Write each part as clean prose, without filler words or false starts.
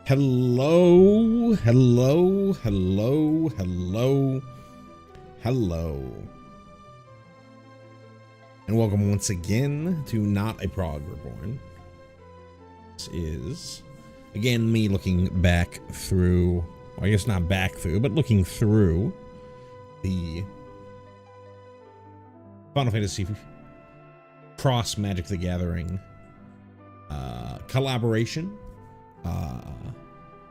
Hello, hello, hello, hello, hello. And welcome once again to Not a Prog Reborn. This is, again, me looking back through, well, I guess not back through, but looking through the Final Fantasy Cross Magic the Gathering collaboration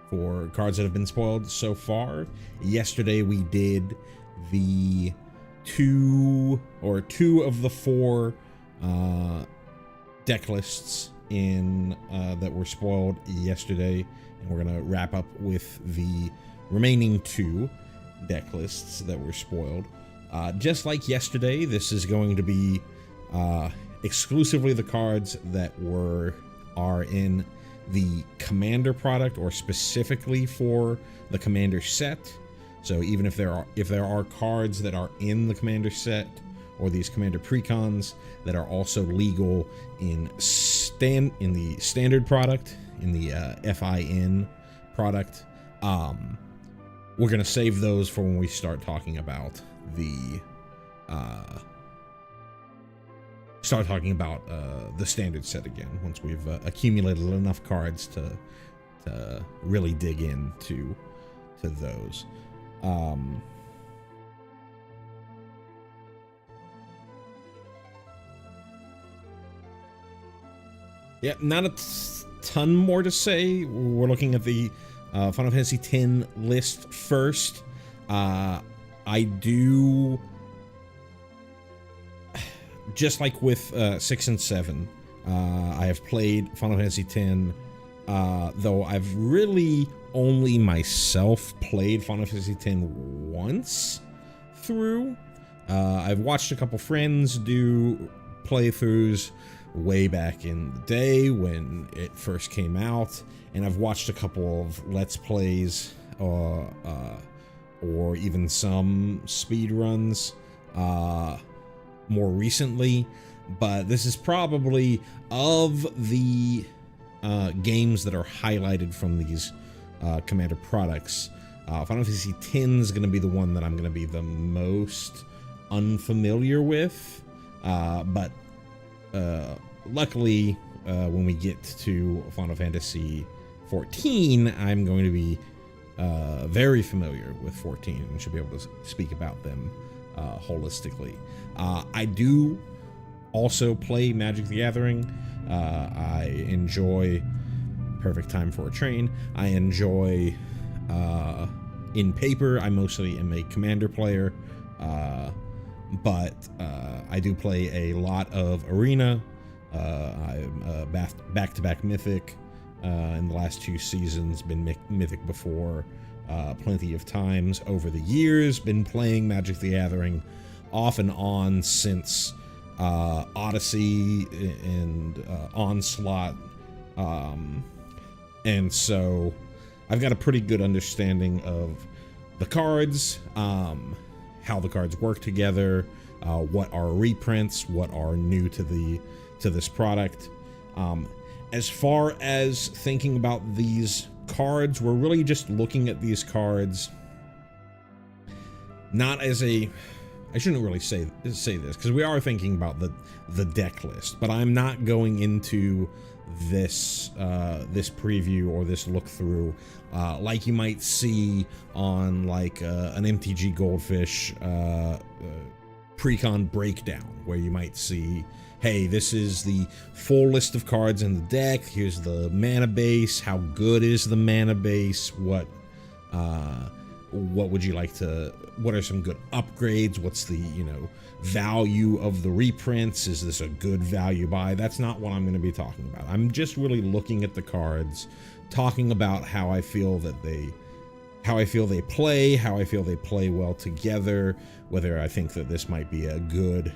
for cards that have been spoiled so far. Yesterday we did the two of the four deck lists in that were spoiled yesterday, and we're gonna wrap up with the remaining two deck lists that were spoiled. Just like yesterday, this is going to be exclusively the cards that are in the Commander product, or specifically for the Commander set. So even if there are cards that are in the Commander set or these Commander precons that are also legal in the standard product, in the FIN product, we're gonna save those for when we start talking about the standard set again, once we've accumulated enough cards to really dig into those. Yeah, not a ton more to say. We're looking at the Final Fantasy X list first. I do, just like with 6 and 7, I have played Final Fantasy X, though I've really only myself played Final Fantasy X once through. I've watched a couple friends do playthroughs way back in the day when it first came out, and I've watched a couple of Let's Plays or even some speed runs more recently. But this is probably, of the games that are highlighted from these Commander products, Final Fantasy X is going to be the one that I'm going to be the most unfamiliar with. But luckily, when we get to Final Fantasy 14, I'm going to be very familiar with 14 and should be able to speak about them holistically. I do also play Magic the Gathering. I enjoy Perfect Time for a Train. I enjoy in paper. I mostly am a Commander player, but I do play a lot of Arena. I'm back-to-back Mythic in the last 2 seasons, been Mythic before plenty of times over the years, been playing Magic the Gathering off and on since Odyssey and Onslaught, and so I've got a pretty good understanding of the cards, how the cards work together, what are reprints, what are new to this product. As far as thinking about these cards, we're really just looking at these cards not as a, I shouldn't really say this, because we are thinking about the deck list, but I'm not going into this this preview or this look through like you might see on like an MTG Goldfish precon breakdown, where you might see, hey, this is the full list of cards in the deck, here's the mana base, how good is the mana base, what would you like to, what are some good upgrades, what's the, value of the reprints, is this a good value buy? That's not what I'm going to be talking about. I'm just really looking at the cards, talking about how I feel they play, how I feel they play well together, whether I think that this might be a good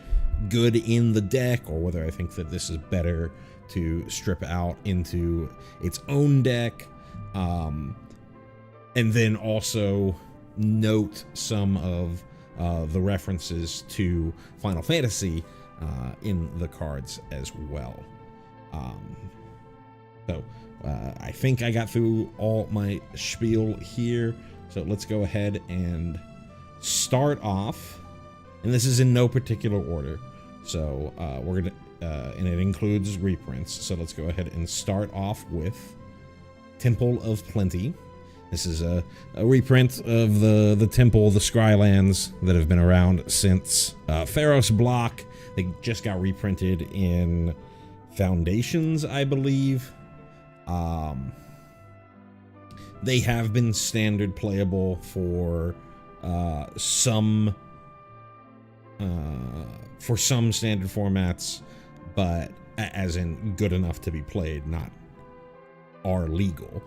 in the deck, or whether I think that this is better to strip out into its own deck, and then also note some of the references to Final Fantasy in the cards as well. So I think I got through all my spiel here, so let's go ahead and start off. And this is in no particular order, so we're gonna, and it includes reprints. So let's go ahead and start off with Temple of Plenty. This is a reprint of the Temple, the Scrylands that have been around since Theros Block. They just got reprinted in Foundations, I believe. They have been standard playable for some standard formats, but as in good enough to be played, not are legal.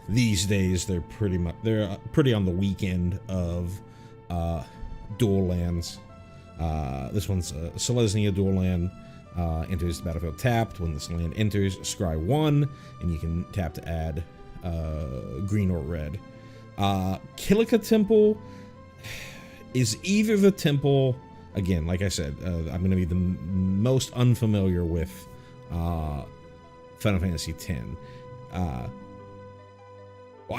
These days they're pretty on the weak end of dual lands. This one's a Selesnya dual land. Enters the battlefield tapped. When this land enters, scry 1, and you can tap to add green or red. Kilika Temple is either the temple, again, like I said, I'm going to be the most unfamiliar with Final Fantasy X. Well,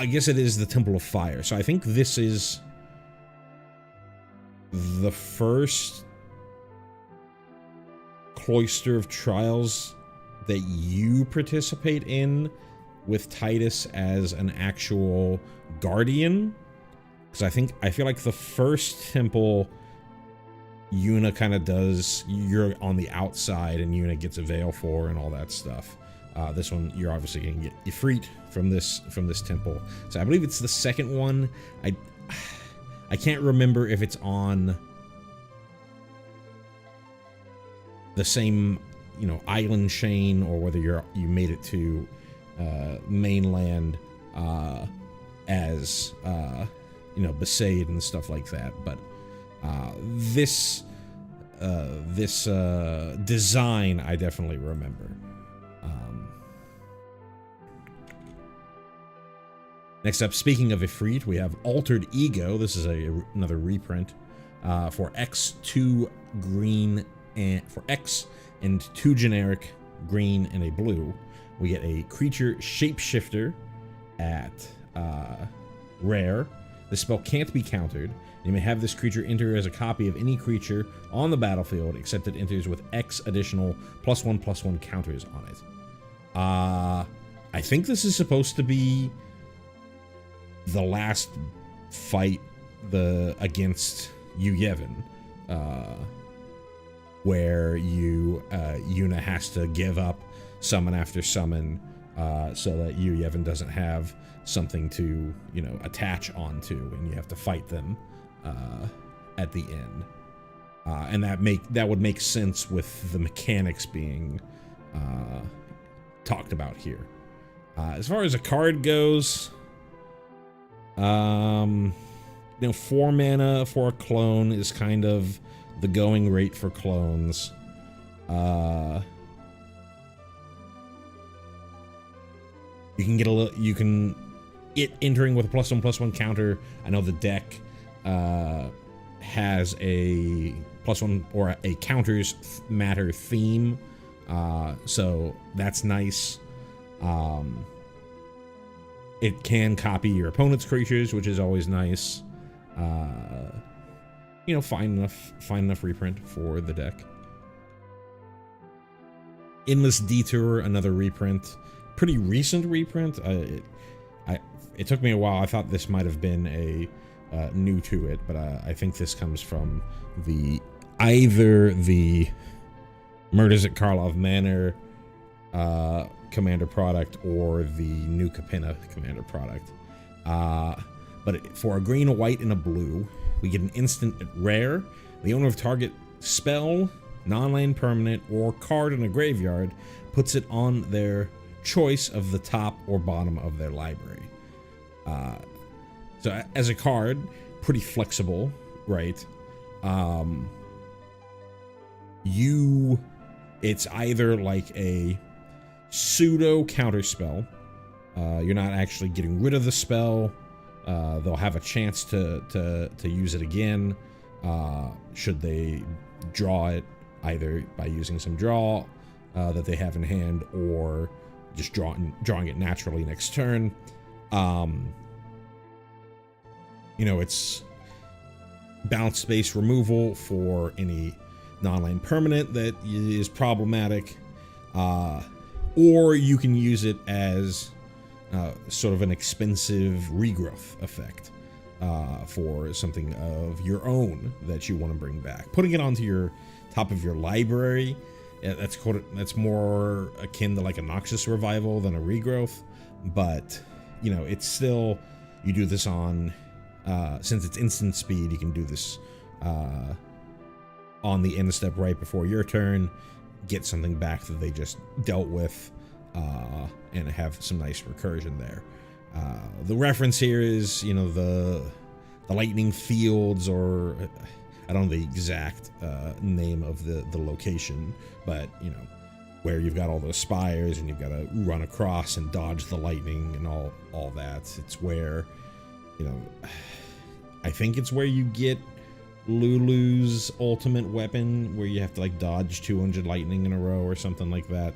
I guess it is the Temple of Fire. So I think this is the first Cloister of Trials that you participate in with Titus as an actual guardian. Because I feel like the first temple, Yuna kind of does, you're on the outside and Yuna gets a veil for and all that stuff. This one, you're obviously going to get Ifrit from this temple. So I believe it's the second one. I can't remember if it's on the same, island chain, or whether you made it to mainland as Besaid and stuff like that. But this design I definitely remember. Next up, speaking of Ifrit, we have Altered Ego. This is another reprint for X2 green, and for X and 2 generic green and a blue. We get a creature shapeshifter at rare. The spell can't be countered. You may have this creature enter as a copy of any creature on the battlefield, except it enters with X additional +1/+1 counters on it. I think this is supposed to be the last fight against Yevon, where Yuna has to give up summon after summon, so that Yevon doesn't have something to attach onto, and you have to fight them at the end. And that would make sense with the mechanics being talked about here. As far as a card goes, 4 mana for a clone is kind of the going rate for clones. You can get it entering with a +1/+1 counter. I know the deck has a +1 or a counters matter theme, so that's nice. It can copy your opponent's creatures, which is always nice. Fine enough reprint for the deck. Endless Detour, another reprint, pretty recent reprint. It took me a while. I thought this might have been a new to it, but I think this comes from either the Murders at Karlov Manor Commander product or the New Capenna Commander product. But for a green, a white, and a blue, we get an instant at rare. The owner of target spell, non-land permanent, or card in a graveyard puts it on their choice of the top or bottom of their library. So as a card, pretty flexible, right? It's either like a pseudo counter spell. You're not actually getting rid of the spell. They'll have a chance to use it again should they draw it, either by using some draw that they have in hand, or just drawing it naturally next turn. It's bounce space removal for any non-land permanent that is problematic, or you can use it as sort of an expensive regrowth effect for something of your own that you want to bring back. Putting it onto your top of your library, that's more akin to like a Noxus revival than a regrowth, but it's still, you do this on since it's instant speed, you can do this on the end step right before your turn, get something back that they just dealt with, and have some nice recursion there. The reference here is, the lightning fields, or I don't know the exact name of the location, but where you've got all those spires and you've got to run across and dodge the lightning and all that. It's where, I think it's where you get Lulu's ultimate weapon, where you have to like dodge 200 lightning in a row or something like that,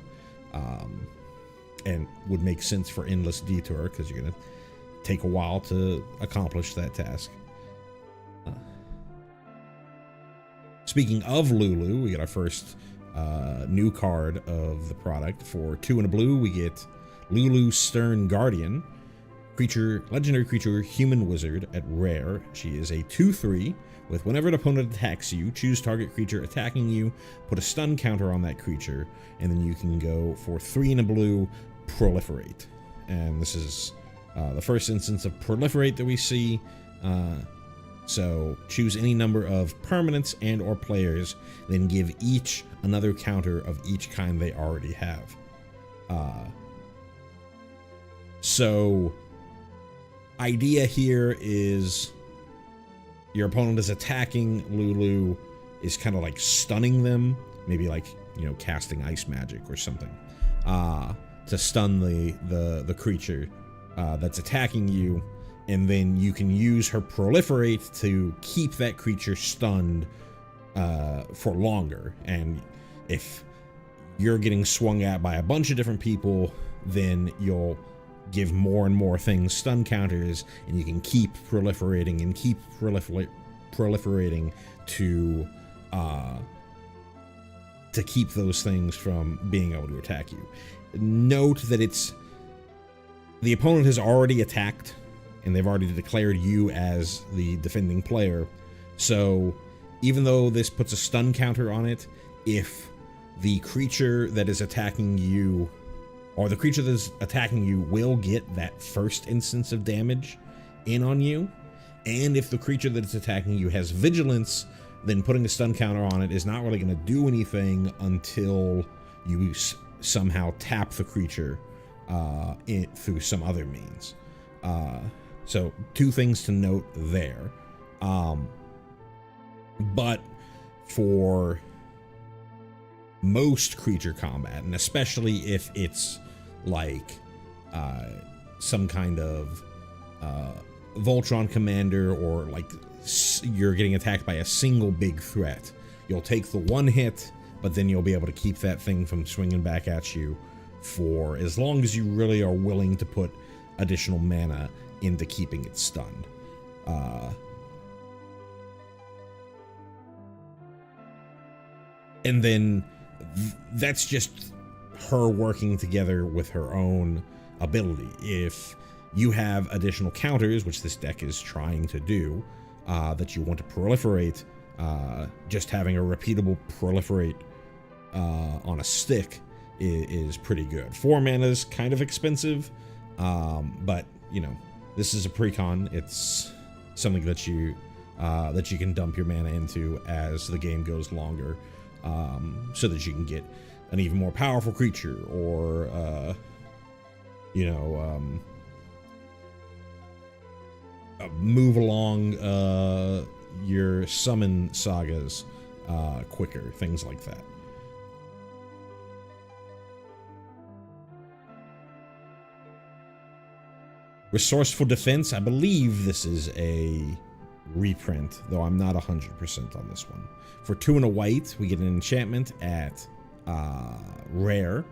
and would make sense for Endless Detour because you're gonna take a while to accomplish that task. Speaking of Lulu, we get our first new card of the product. For 2 and a blue, we get Lulu Stern Guardian. Legendary creature, human wizard at rare. She is a 2/3 with whenever an opponent attacks you, choose target creature attacking you, put a stun counter on that creature, and then you can go for 3 and a blue, proliferate. And this is the first instance of proliferate that we see. So choose any number of permanents and or players, then give each another counter of each kind they already have. So idea here is your opponent is attacking Lulu, is kind of like stunning them, maybe like casting ice magic or something, to stun the creature that's attacking you, and then you can use her proliferate to keep that creature stunned for longer. And if you're getting swung at by a bunch of different people, then you'll give more and more things stun counters, and you can keep proliferating and keep proliferating to keep those things from being able to attack you. Note that the opponent has already attacked, and they've already declared you as the defending player. So even though this puts a stun counter on it, if the creature that is attacking you, or the creature that's attacking you, will get that first instance of damage in on you, and if the creature that's attacking you has vigilance, then putting a stun counter on it is not really going to do anything until you somehow tap the creature through some other means. So 2 things to note there. But for most creature combat, and especially if it's like some kind of Voltron commander, or like you're getting attacked by a single big threat, you'll take the 1 hit, but then you'll be able to keep that thing from swinging back at you for as long as you really are willing to put additional mana into keeping it stunned. And then that's just her working together with her own ability. If you have additional counters, which this deck is trying to do, that you want to proliferate, just having a repeatable proliferate on a stick is pretty good. 4 mana is kind of expensive, but this is a precon. It's something that you can dump your mana into as the game goes longer, so that you can get an even more powerful creature, or move along your summon sagas quicker, things like that. Resourceful Defense, I believe this is a reprint, though I'm not 100% on this one. For 2 and a white, we get an enchantment at rare.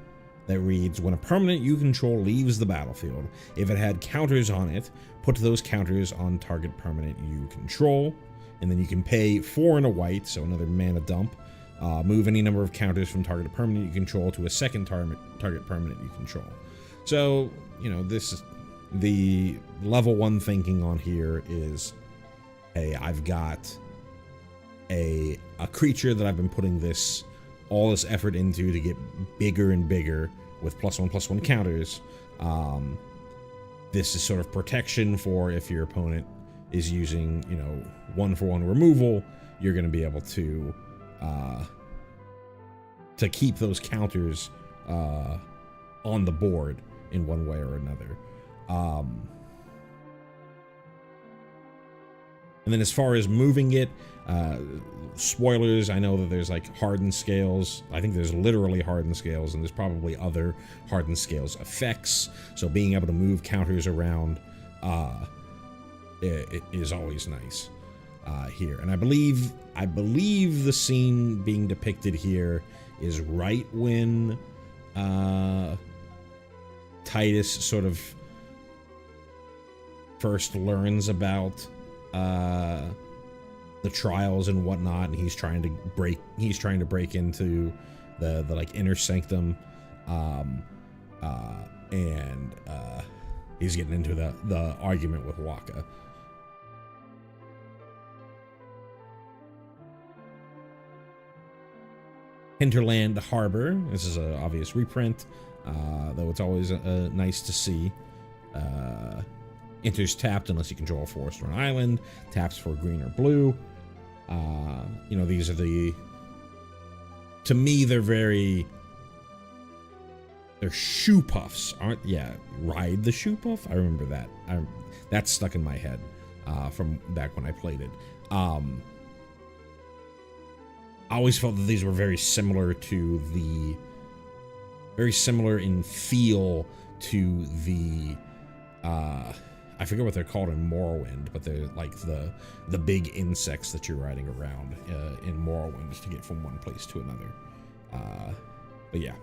that reads, when a permanent you control leaves the battlefield, if it had counters on it, put those counters on target permanent you control. And then you can pay 4 and a white, so another mana dump. Move any number of counters from target permanent you control to a second target permanent you control. So, you know, this is the level 1 thinking on here is, hey, I've got a creature that I've been putting all this effort into to get bigger and bigger with +1/+1 counters. This is sort of protection for if your opponent is using, you know, 1-for-1 removal, you're going to be able to keep those counters on the board in one way or another. And then as far as moving it, spoilers, I know that there's like hardened scales. I think there's literally hardened scales, and there's probably other hardened scales effects. So being able to move counters around it is always nice here. And I believe the scene being depicted here is right when Titus sort of first learns about the trials and whatnot, and he's trying to break into the like inner sanctum, and he's getting into the argument with Waka. Hinterland Harbor. This is an obvious reprint, though it's always nice to see. Enters tapped unless you control a forest or an island. Taps for green or blue. You know, these are to me, they're shoe puffs, aren't? Yeah, Ride the Shoe Puff. I remember that. That's stuck in my head from back when I played it. I always felt that these were very similar in feel to the I forget what they're called in Morrowind, but they're like the big insects that you're riding around in Morrowind to get from one place to another. But yeah.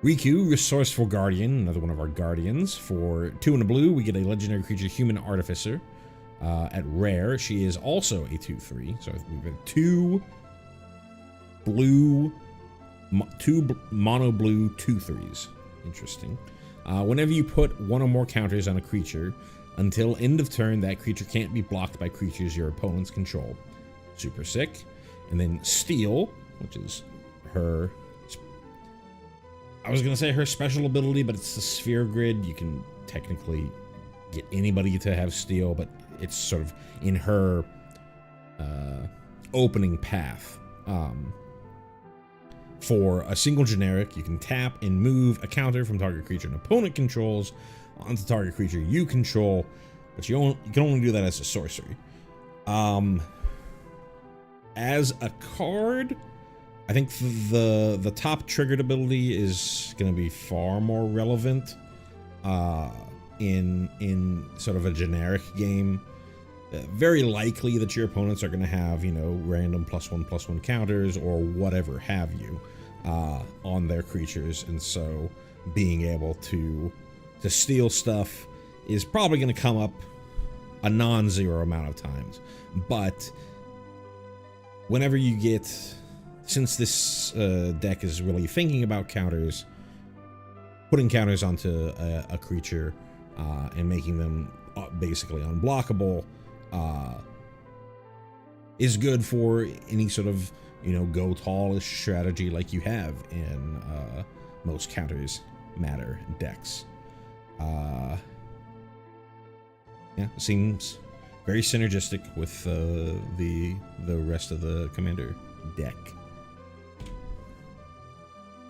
Riku, Resourceful Guardian, another one of our guardians. For 2 and a blue, we get a legendary creature, Human Artificer. At rare, she is also a 2/3. So we've got 2 mono blue 2/3s. Interesting. Whenever you put 1 or more counters on a creature, until end of turn, that creature can't be blocked by creatures your opponents control. Super sick. And then Steel, which is her, I was going to say her special ability, but it's the Sphere Grid. You can technically get anybody to have Steel, but it's sort of in her opening path. For a single generic, you can tap and move a counter from target creature an opponent controls onto target creature you control, but you can only do that as a sorcery. As a card, I think the top triggered ability is going to be far more relevant in sort of a generic game. Very likely that your opponents are going to have, you know, random +1/+1 counters or whatever have you on their creatures, and so being able to steal stuff is probably going to come up a non-zero amount of times. But whenever you get, since this deck is really thinking about counters, putting counters onto a creature and making them basically unblockable is good for any sort of, you know, go tallish strategy like you have in most counters matter decks. Yeah, seems very synergistic with the rest of the Commander deck.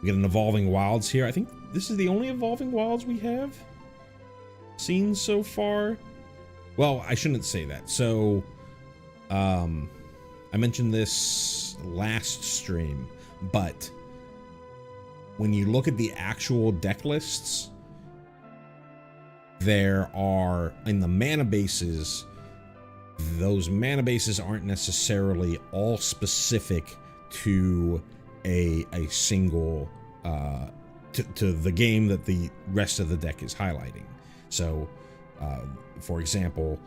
We get an Evolving Wilds here. I think this is the only Evolving Wilds we have seen so far. Well, I shouldn't say that. So, I mentioned this last stream, but when you look at the actual deck lists, there are, in the mana bases, those mana bases aren't necessarily all specific to a single to the game that the rest of the deck is highlighting. So, for example,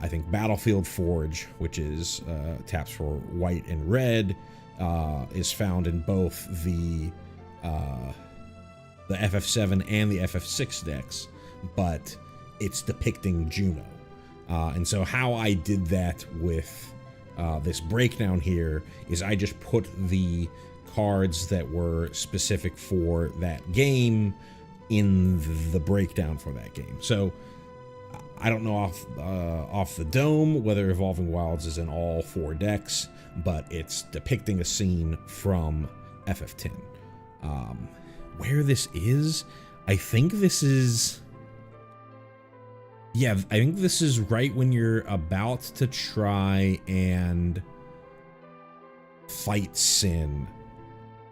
I think Battlefield Forge, which is taps for white and red, is found in both the FF7 and the FF6 decks, but it's depicting Juno. And so how I did that with this breakdown here is I just put the cards that were specific for that game in the breakdown for that game. So I don't know off the dome whether Evolving Wilds is in all 4 decks, but it's depicting a scene from FF10. Where this is, I think this is... Yeah, I think this is right when you're about to try and fight Sin.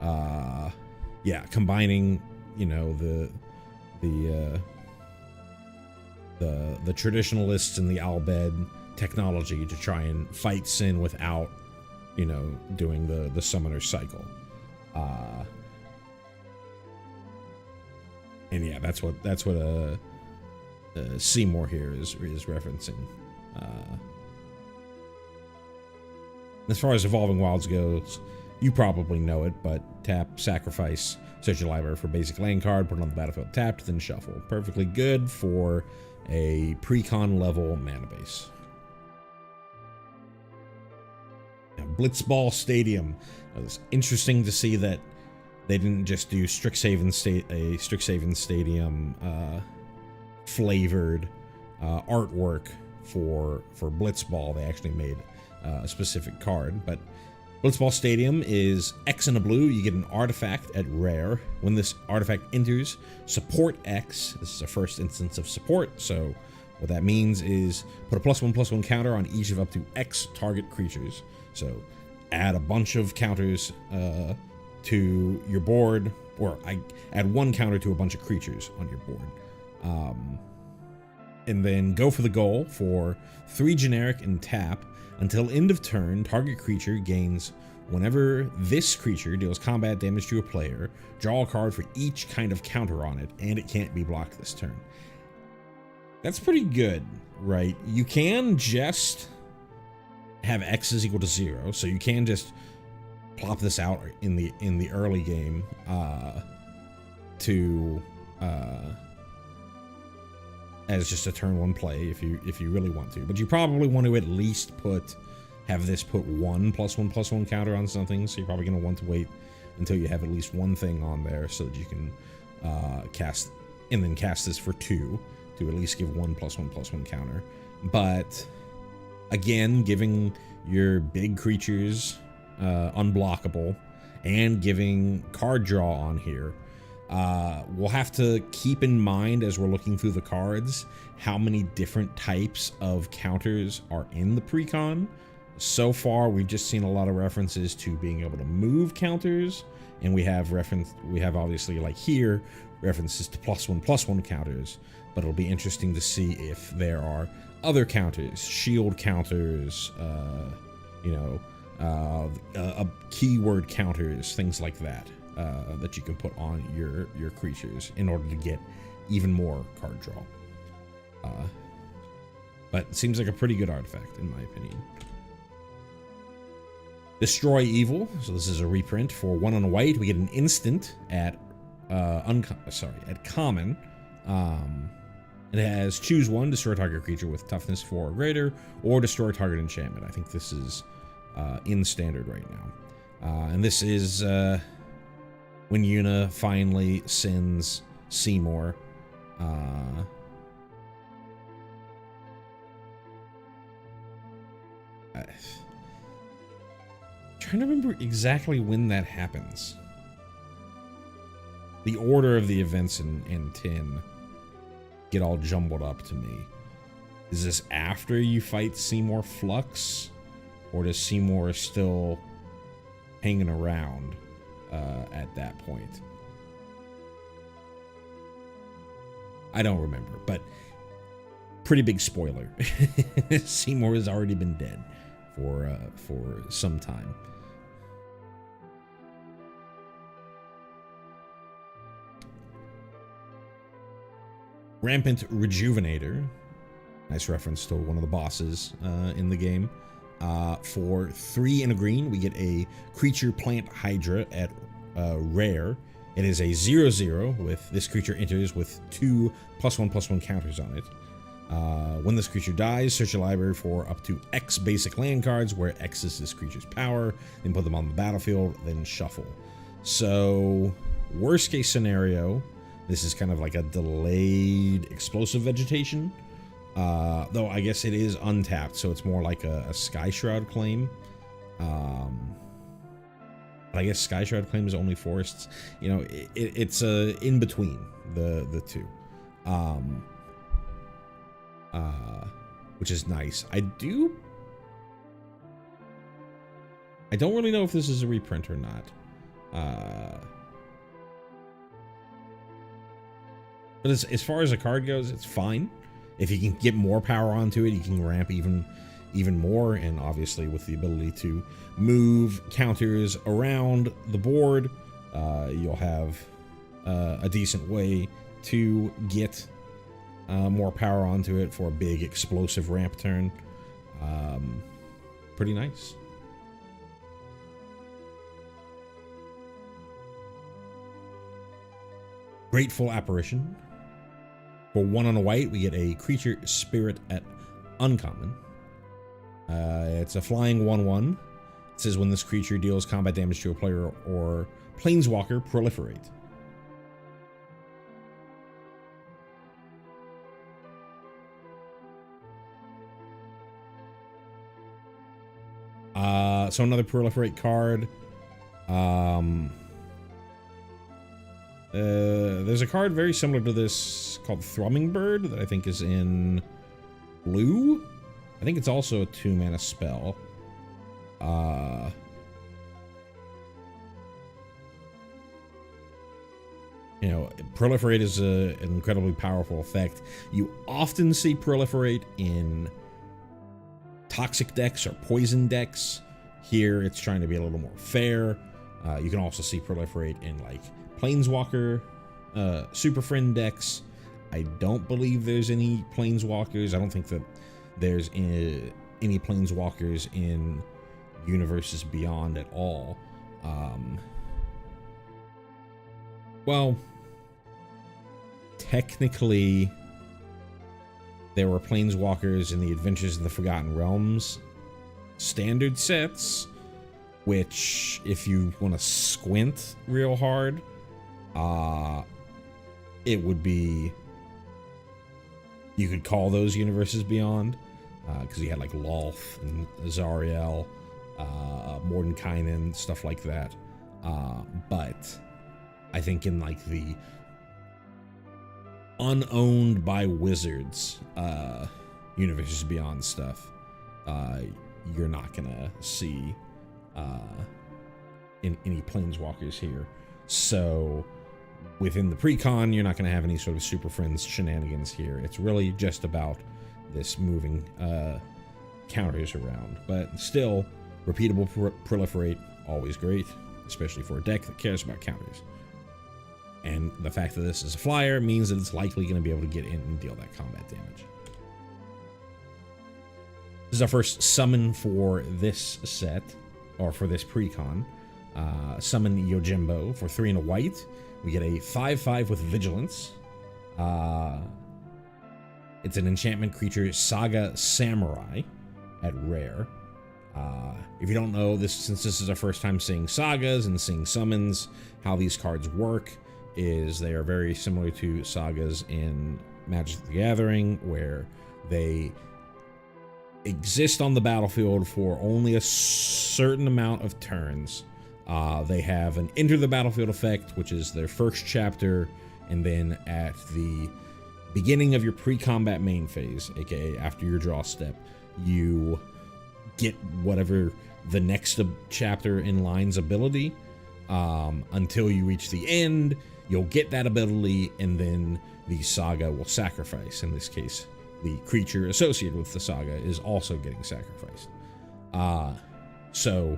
Yeah, combining, you know, the traditionalists and the Albed technology to try and fight Sin without, you know, doing the summoner cycle. And yeah, that's what Seymour here is referencing. As far as Evolving Wilds goes, you probably know it, but tap, sacrifice, search your library for basic land card, put it on the battlefield tapped, then shuffle. Perfectly good for a pre-con level mana base. Now, Blitzball Stadium. It was interesting to see that they didn't just do Strixhaven Stadium flavored artwork for Blitzball. They actually made a specific card, but Blitzball Stadium is X and a blue. You get an artifact at rare. When this artifact enters, support X. This is a first instance of support, so what that means is put a +1/+1 counter on each of up to X target creatures. So add a bunch of counters to your board, or I add 1 counter to a bunch of creatures on your board. And then go for the goal for 3 generic and tap. Until end of turn, target creature gains whenever this creature deals combat damage to a player, draw a card for each kind of counter on it, and it can't be blocked this turn. That's pretty good, right? You can just have X is equal to 0, so you can just plop this out in the early game as just a turn 1 play if you really want to, but you probably want to at least have this put 1 +1/+1 counter on something, so you're probably going to want to wait until you have at least 1 thing on there so that you can cast this for 2 to at least give 1 +1/+1 counter. But again, giving your big creatures unblockable and giving card draw on here, we'll have to keep in mind as we're looking through the cards how many different types of counters are in the precon. So far, we've just seen a lot of references to being able to move counters, and we have obviously, like here, references to +1/+1 counters, but it'll be interesting to see if there are other counters, shield counters, keyword counters, things like that. That you can put on your creatures in order to get even more card draw. But it seems like a pretty good artifact, in my opinion. Destroy Evil. So this is a reprint for 1 on a white. We get an instant at common. It has choose 1, destroy target creature with toughness 4 or greater, or destroy target enchantment. I think this is in standard right now. And this is when Yuna finally sends Seymour trying to remember exactly when that happens. The order of the events in 10 get all jumbled up to me. Is this after you fight Seymour Flux, or does Seymour still hanging around at that point? I don't remember, but pretty big spoiler. Seymour has already been dead for some time. Rampant Rejuvenator. Nice reference to one of the bosses in the game. For 3 and a green, we get a creature plant Hydra at rare. It is a 0/0 with this creature enters with 2 +1/+1 counters on it. When this creature dies, search your library for up to X basic land cards, where X is this creature's power, then put them on the battlefield, then shuffle. So, worst case scenario, this is kind of like a delayed explosive vegetation. Though I guess it is untapped, so it's more like a Sky Shroud claim. But I guess Sky Shroud claim is only forests. You know, it's in between the two. Which is nice. I don't really know if this is a reprint or not. But as far as the card goes, it's fine. If you can get more power onto it, you can ramp even more, and obviously with the ability to move counters around the board, you'll have a decent way to get more power onto it for a big explosive ramp turn. Pretty nice. Grateful Apparition. For 1 on a white, we get a creature spirit at uncommon. It's a flying 1/1. It says when this creature deals combat damage to a player or planeswalker, proliferate. So another proliferate card. There's a card very similar to this called Thrumming Bird that I think is in blue. I think it's also a 2-mana spell. You know, Proliferate is an incredibly powerful effect. You often see Proliferate in toxic decks or poison decks. Here, it's trying to be a little more fair. You can also see Proliferate in, like, Planeswalker, Super Friend decks. I don't believe there's any Planeswalkers. I don't think that there's any Planeswalkers in Universes Beyond at all. Well, technically, there were Planeswalkers in the Adventures in the Forgotten Realms standard sets, which, if you want to squint real hard, it would be, you could call those Universes Beyond, because you had like Lolth and Zariel, Mordenkainen, stuff like that. But I think in like the unowned by Wizards Universes Beyond stuff, you're not gonna see in any Planeswalkers here. So within the precon, you're not going to have any sort of Super Friends shenanigans here. It's really just about this moving counters around. But still, repeatable proliferate, always great, especially for a deck that cares about counters. And the fact that this is a flyer means that it's likely going to be able to get in and deal that combat damage. This is our first summon for this set, or for this precon. Summon Yojimbo for 3 and a white. We get a 5/5 with Vigilance. It's an enchantment creature, Saga Samurai, at rare. If you don't know this, since this is our first time seeing sagas and seeing summons, how these cards work is they are very similar to sagas in Magic the Gathering, where they exist on the battlefield for only a certain amount of turns. They have an enter the battlefield effect, which is their first chapter, and then at the beginning of your pre-combat main phase, aka after your draw step, you get whatever the next chapter in line's ability. Until you reach the end, you'll get that ability, and then the saga will sacrifice. In this case, the creature associated with the saga is also getting sacrificed. So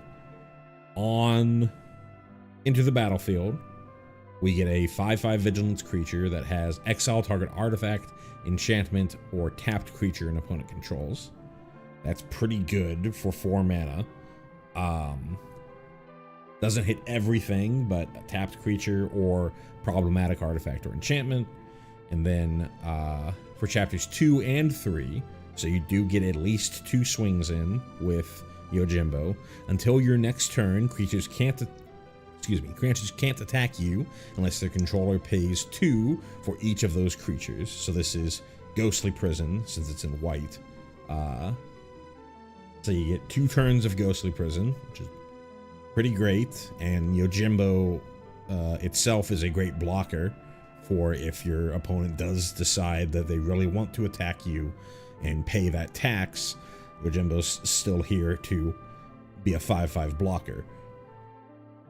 on into the battlefield, We get a 5/5 vigilance creature that has exile target artifact, enchantment, or tapped creature an opponent controls. That's pretty good for 4 mana. Doesn't hit everything, but a tapped creature or problematic artifact or enchantment. And then for chapters 2 and 3, so you do get at least 2 swings in with Yojimbo. Until your next turn, creatures can't attack you unless their controller pays 2 for each of those creatures. So this is Ghostly Prison, since it's in white. So you get 2 turns of Ghostly Prison, which is pretty great. And Yojimbo itself is a great blocker for if your opponent does decide that they really want to attack you and pay that tax. Yojimbo's still here to be a 5/5 blocker.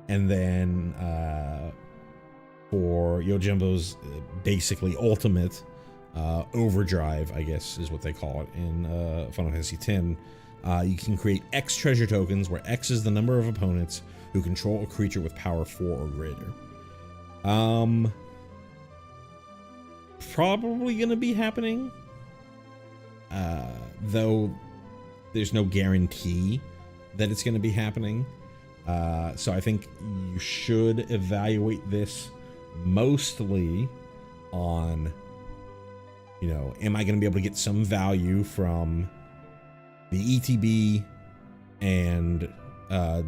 And then for Yojimbo's basically ultimate overdrive, I guess is what they call it in Final Fantasy X, you can create X treasure tokens, where X is the number of opponents who control a creature with power 4 or greater. Probably gonna be happening, though there's no guarantee that it's gonna be happening. So I think you should evaluate this mostly on, you know, am I going to be able to get some value from the ETB, and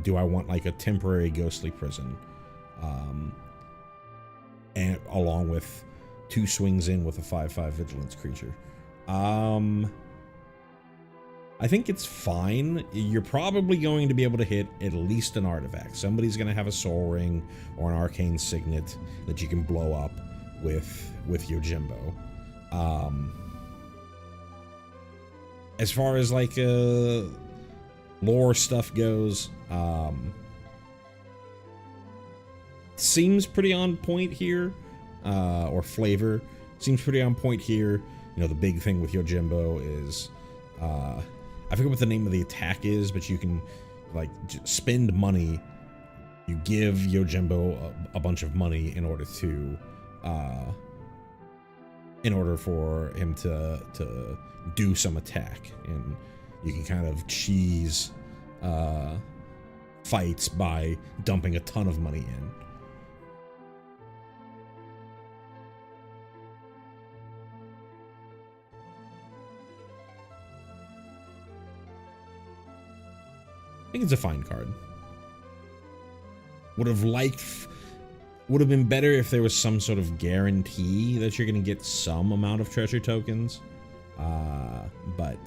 do I want like a temporary Ghostly Prison, and along with 2 swings in with a 5/5 vigilance creature. I think it's fine. You're probably going to be able to hit at least an artifact. Somebody's going to have a Soul Ring or an Arcane Signet that you can blow up with Yojimbo. As far as like lore stuff goes, seems pretty on point here, or flavor seems pretty on point here. You know, the big thing with Yojimbo is I forget what the name of the attack is, but you can like spend money. You give Yojimbo a bunch of money in order for him to do some attack, and you can kind of cheese fights by dumping a ton of money in. I think it's a fine card. Would have been better if there was some sort of guarantee that you're going to get some amount of treasure tokens, but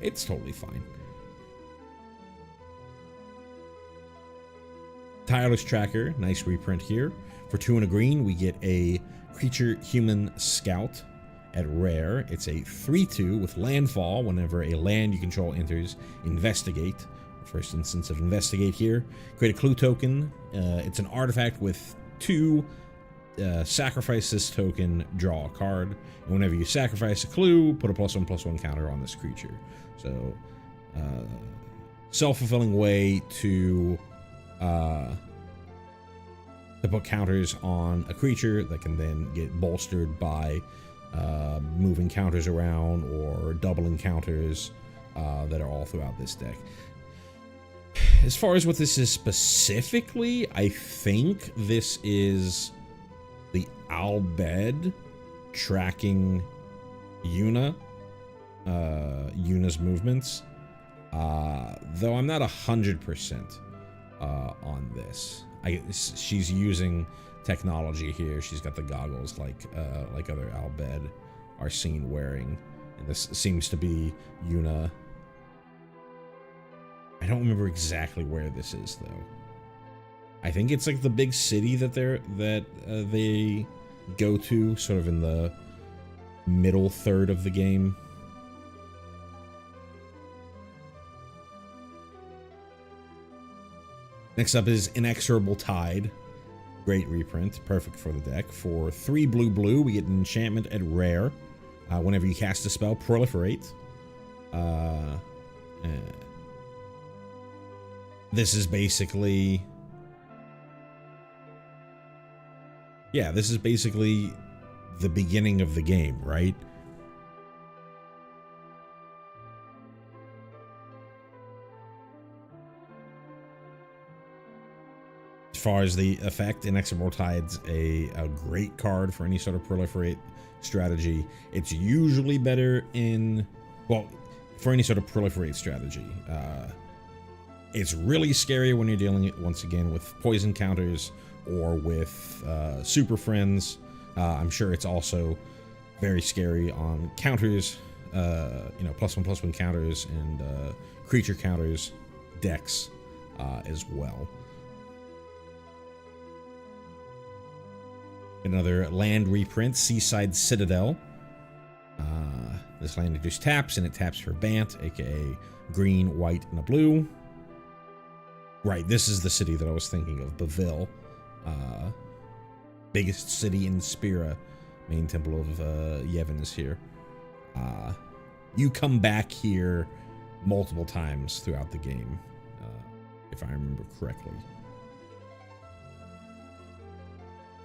it's totally fine. Tireless Tracker, nice reprint here. For 2 and a green, we get a Creature Human Scout at rare. It's a 3/2 with landfall. Whenever a land you control enters, investigate. First instance of investigate here. Create a clue token. It's an artifact with 2 sacrifice this token, draw a card. And whenever you sacrifice a clue, put a +1/+1 counter on this creature. So self-fulfilling way to put counters on a creature that can then get bolstered by moving counters around or doubling counters that are all throughout this deck. As far as what this is specifically, I think this is the Albed tracking Yuna, Yuna's movements, though I'm not 100% on this. She's using technology here. She's got the goggles like other Albed are seen wearing, and this seems to be Yuna. I don't remember exactly where this is though. I think it's like the big city that they go to, sort of in the middle third of the game. Next up is Inexorable Tide. Great reprint, perfect for the deck. For 3 blue, we get an enchantment at rare. Whenever you cast a spell, proliferate. This is basically Yeah, this is basically the beginning of the game, right? As far as the effect, Inexorable Tide's a great card for any sort of proliferate strategy. It's usually better in, well, for any sort of proliferate strategy. It's really scary when you're dealing, once again, with poison counters or with super friends. I'm sure it's also very scary on counters, you know, +1/+1 counters and creature counters decks as well. Another land reprint, Seaside Citadel. This land just taps, and it taps for Bant, aka green, white, and a blue. Right, this is the city that I was thinking of, Beville. Biggest city in Spira, main temple of Yevon is here. You come back here multiple times throughout the game, if I remember correctly.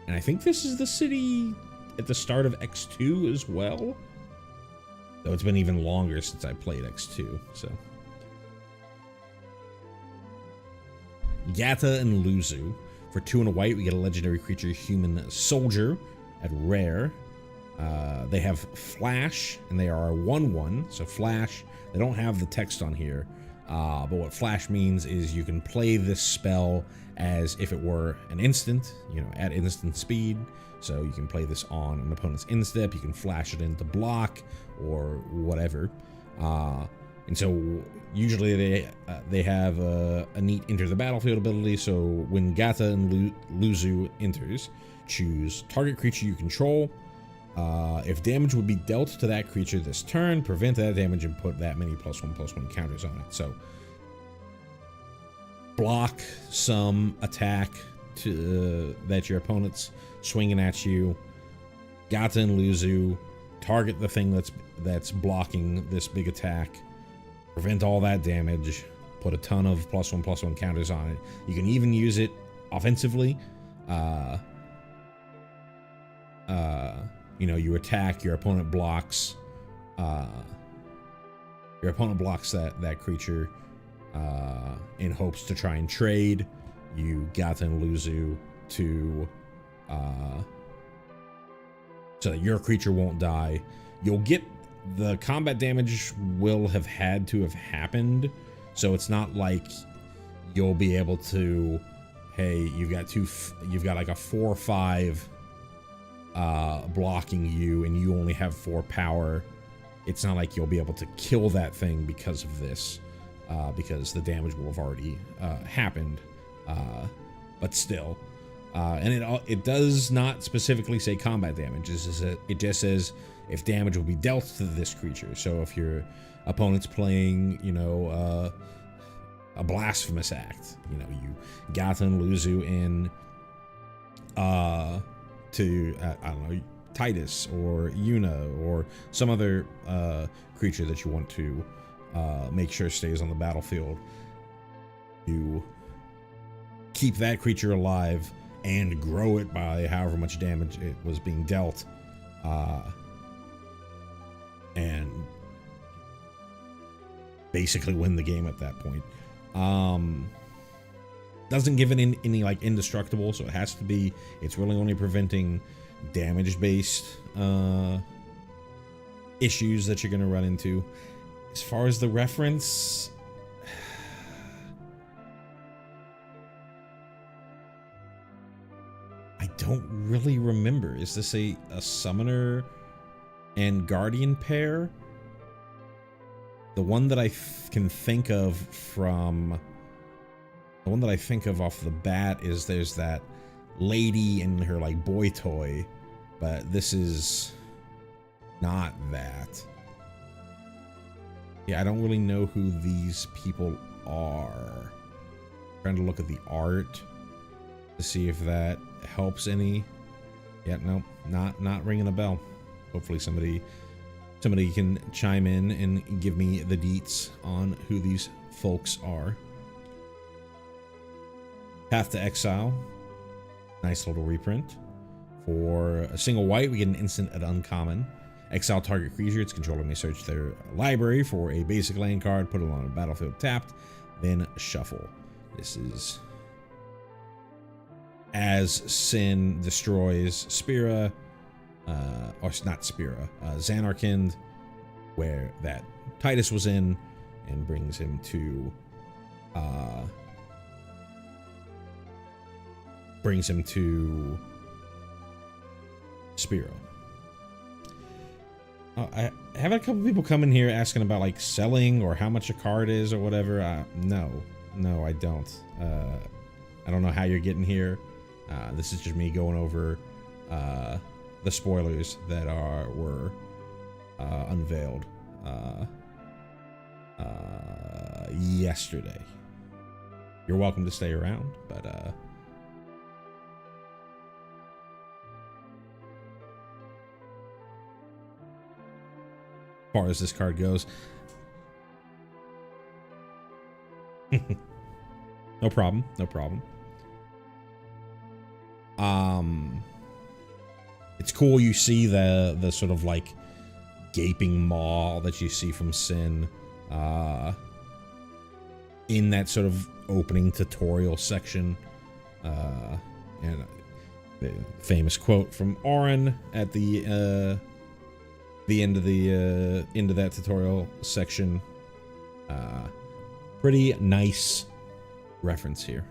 And I think this is the city at the start of X2 as well. Though it's been even longer since I played X2, so. Gata and Luzu. For 2 and a white, we get a legendary creature, Human Soldier, at rare. They have Flash, and they are a 1/1. So Flash, they don't have the text on here. But what Flash means is you can play this spell as if it were an instant, you know, at instant speed. So you can play this on an opponent's instep, you can flash it into block or whatever. And so usually they have a neat enter the battlefield ability. So when Gata and Luzu enters, choose target creature you control. If damage would be dealt to that creature this turn, prevent that damage and put that many +1/+1 counters on it. So block some attack to that your opponent's swinging at you. Gata and Luzu, target the thing that's blocking this big attack. Prevent all that damage. Put a ton of +1/+1 counters on it. You can even use it offensively. You know, you attack, your opponent blocks. Your opponent blocks that creature in hopes to try and trade. You Gata and Luzu to so that your creature won't die. You'll get the combat damage will have had to have happened, so it's not like you'll be able to, hey, you've got like a 4/5 blocking you and you only have 4 power. It's not like you'll be able to kill that thing because of this, because the damage will have already happened. But still, and it does not specifically say combat damage. It just says if damage will be dealt to this creature. So if your opponent's playing, you know, a blasphemous act, you know, you Gata and Luzu in to I don't know, Titus or Yuna or some other creature that you want to make sure stays on the battlefield. You keep that creature alive and grow it by however much damage it was being dealt, and basically win the game at that point. Doesn't give it any like indestructible, so it has to be, it's really only preventing damage based issues that you're going to run into. As far as the reference, I don't really remember. Is this a summoner and guardian pair? The one that I can think of from, the one that I think of off the bat is there's that lady and her like boy toy, but this is not that. Yeah, I don't really know who these people are. Trying to look at the art to see if that helps any. Yeah, no, not ringing a bell. Hopefully somebody can chime in and give me the deets on who these folks are. Path to Exile, nice little reprint. For a single white, we get an instant at uncommon. Exile target creature. Its controller may search their library for a basic land card, put it on a battlefield tapped, then shuffle. This is as Sin destroys Spira, or not Spira, Xanarkand, where that Titus was in, and brings him to Spira. I have a couple people come in here asking about like selling or how much a card is or whatever. No, I don't. I don't know how you're getting here. This is just me going over the spoilers that were unveiled yesterday. You're welcome to stay around, but as far as this card goes, no problem. It's cool you see the sort of like gaping maw that you see from Sin in that sort of opening tutorial section, and the famous quote from Auron at the end of that tutorial section. Pretty nice reference here.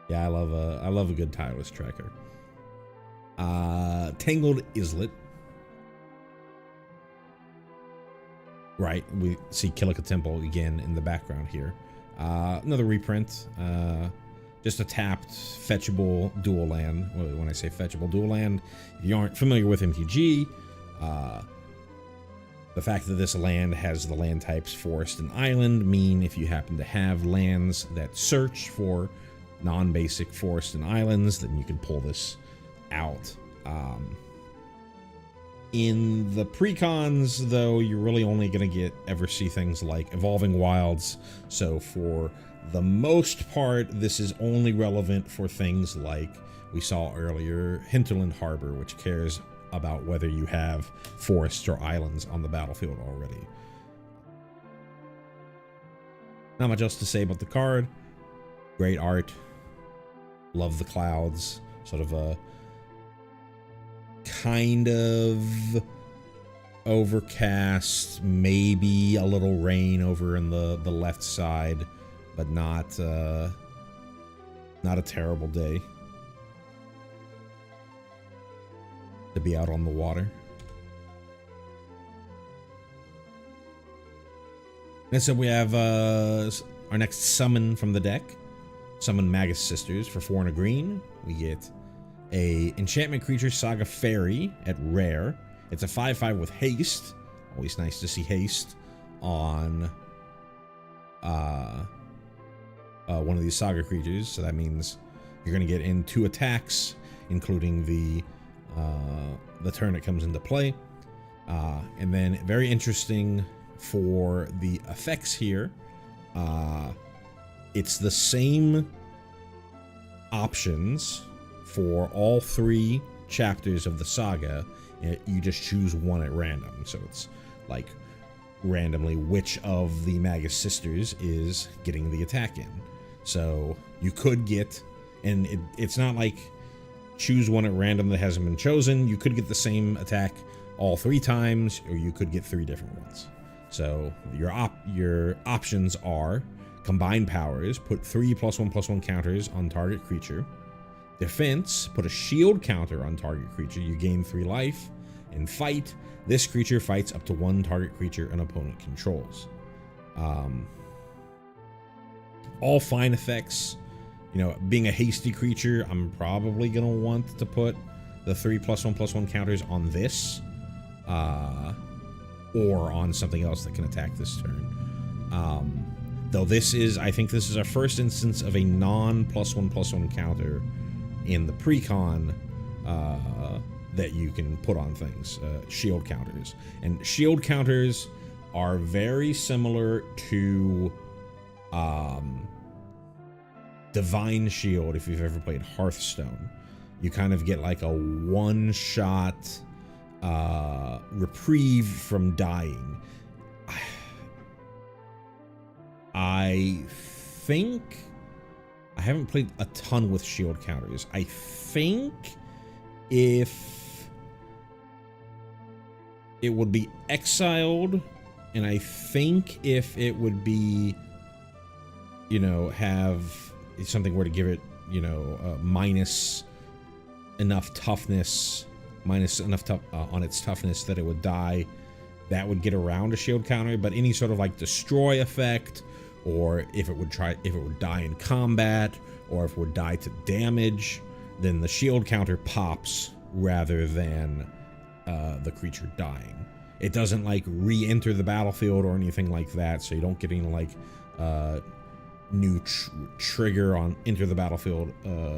Yeah, I love a good tireless tracker. Tangled Islet. Right, we see Kilika Temple again in the background here. Another reprint. Just a tapped fetchable dual land. When I say fetchable dual land, if you aren't familiar with MTG, the fact that this land has the land types forest and island mean if you happen to have lands that search for non-basic forest and islands, then you can pull this out. In the precons, though, you're really only going to ever see things like Evolving Wilds. So for the most part, this is only relevant for things like we saw earlier, Hinterland Harbor, which cares about whether you have forests or islands on the battlefield already. Not much else to say about the card. Great art. Love the clouds. Sort of a kind of overcast, maybe a little rain over in the left side, but not a terrible day to be out on the water. And so we have our next summon from the deck. Summon Magus Sisters for 4 and a green. We get a enchantment creature, Saga Fairy, at rare. It's a 5/5 with haste. Always nice to see haste on one of these Saga creatures. So that means you're going to get in 2 attacks, including the turn it comes into play. And then very interesting for the effects here. It's the same options for all 3 chapters of the saga. You just choose one at random. So it's like randomly which of the Magus Sisters is getting the attack in. So you could get, and it's not like choose one at random that hasn't been chosen. You could get the same attack all 3 times, or you could get 3 different ones. So your options are combine powers, put 3 +1/+1 counters on target creature. Defense, put a shield counter on target creature, you gain 3 life. And fight, this creature fights up to 1 target creature an opponent controls. All fine effects. You know, being a hasty creature, I'm probably gonna want to put the 3 +1/+1 counters on this, or on something else that can attack this turn. Though I think this is our first instance of a non +1/+1 counter in the precon that you can put on things, shield counters. And shield counters are very similar to Divine Shield. If you've ever played Hearthstone, you kind of get like a one-shot reprieve from dying. I think I haven't played a ton with shield counters. I think if it would be exiled, and I think if it would be, you know, have something where to give it, you know, minus enough toughness, on its toughness that it would die, that would get around a shield counter. But any sort of like destroy effect, or if it would die in combat, or if it would die to damage, then the shield counter pops rather than the creature dying. It doesn't like re-enter the battlefield or anything like that, so you don't get any like new trigger on enter the battlefield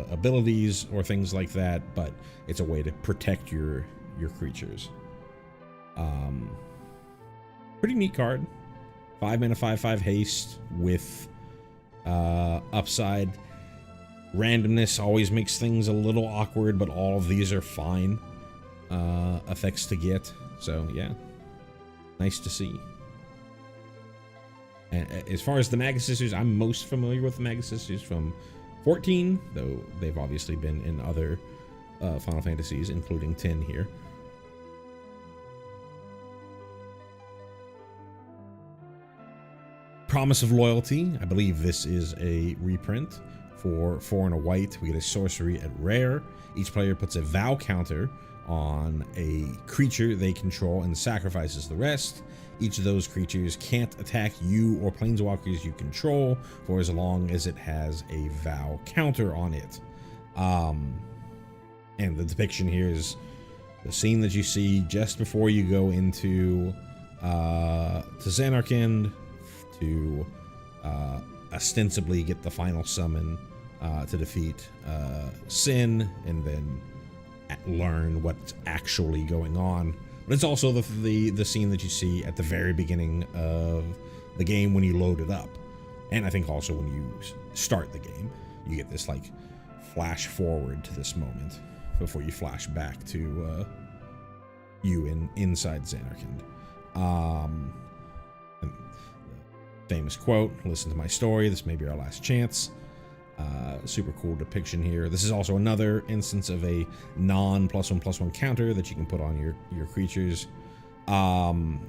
abilities or things like that, but it's a way to protect your creatures. Pretty neat card. 5 mana 5/5 haste with upside. Randomness always makes things a little awkward, but all of these are fine effects to get. So yeah, nice to see. And as far as the Magus Sisters, I'm most familiar with the Magus Sisters from 14, though they've obviously been in other Final Fantasies, including 10 here. Promise of Loyalty. I believe this is a reprint for 4 and a white. We get a sorcery at rare. Each player puts a vow counter on a creature they control and sacrifices the rest. Each of those creatures can't attack you or planeswalkers you control for as long as it has a vow counter on it. And the depiction here is the scene that you see just before you go into to Xanarkand to ostensibly get the final summon to defeat Sin, and then learn what's actually going on. But it's also the scene that you see at the very beginning of the game when you load it up, and I think also when you start the game, you get this like flash forward to this moment before you flash back to you inside Xanarkand. And the famous quote, "Listen to my story. This may be our last chance." Super cool depiction here. This is also another instance of a non +1/+1 counter that you can put on your creatures. I'd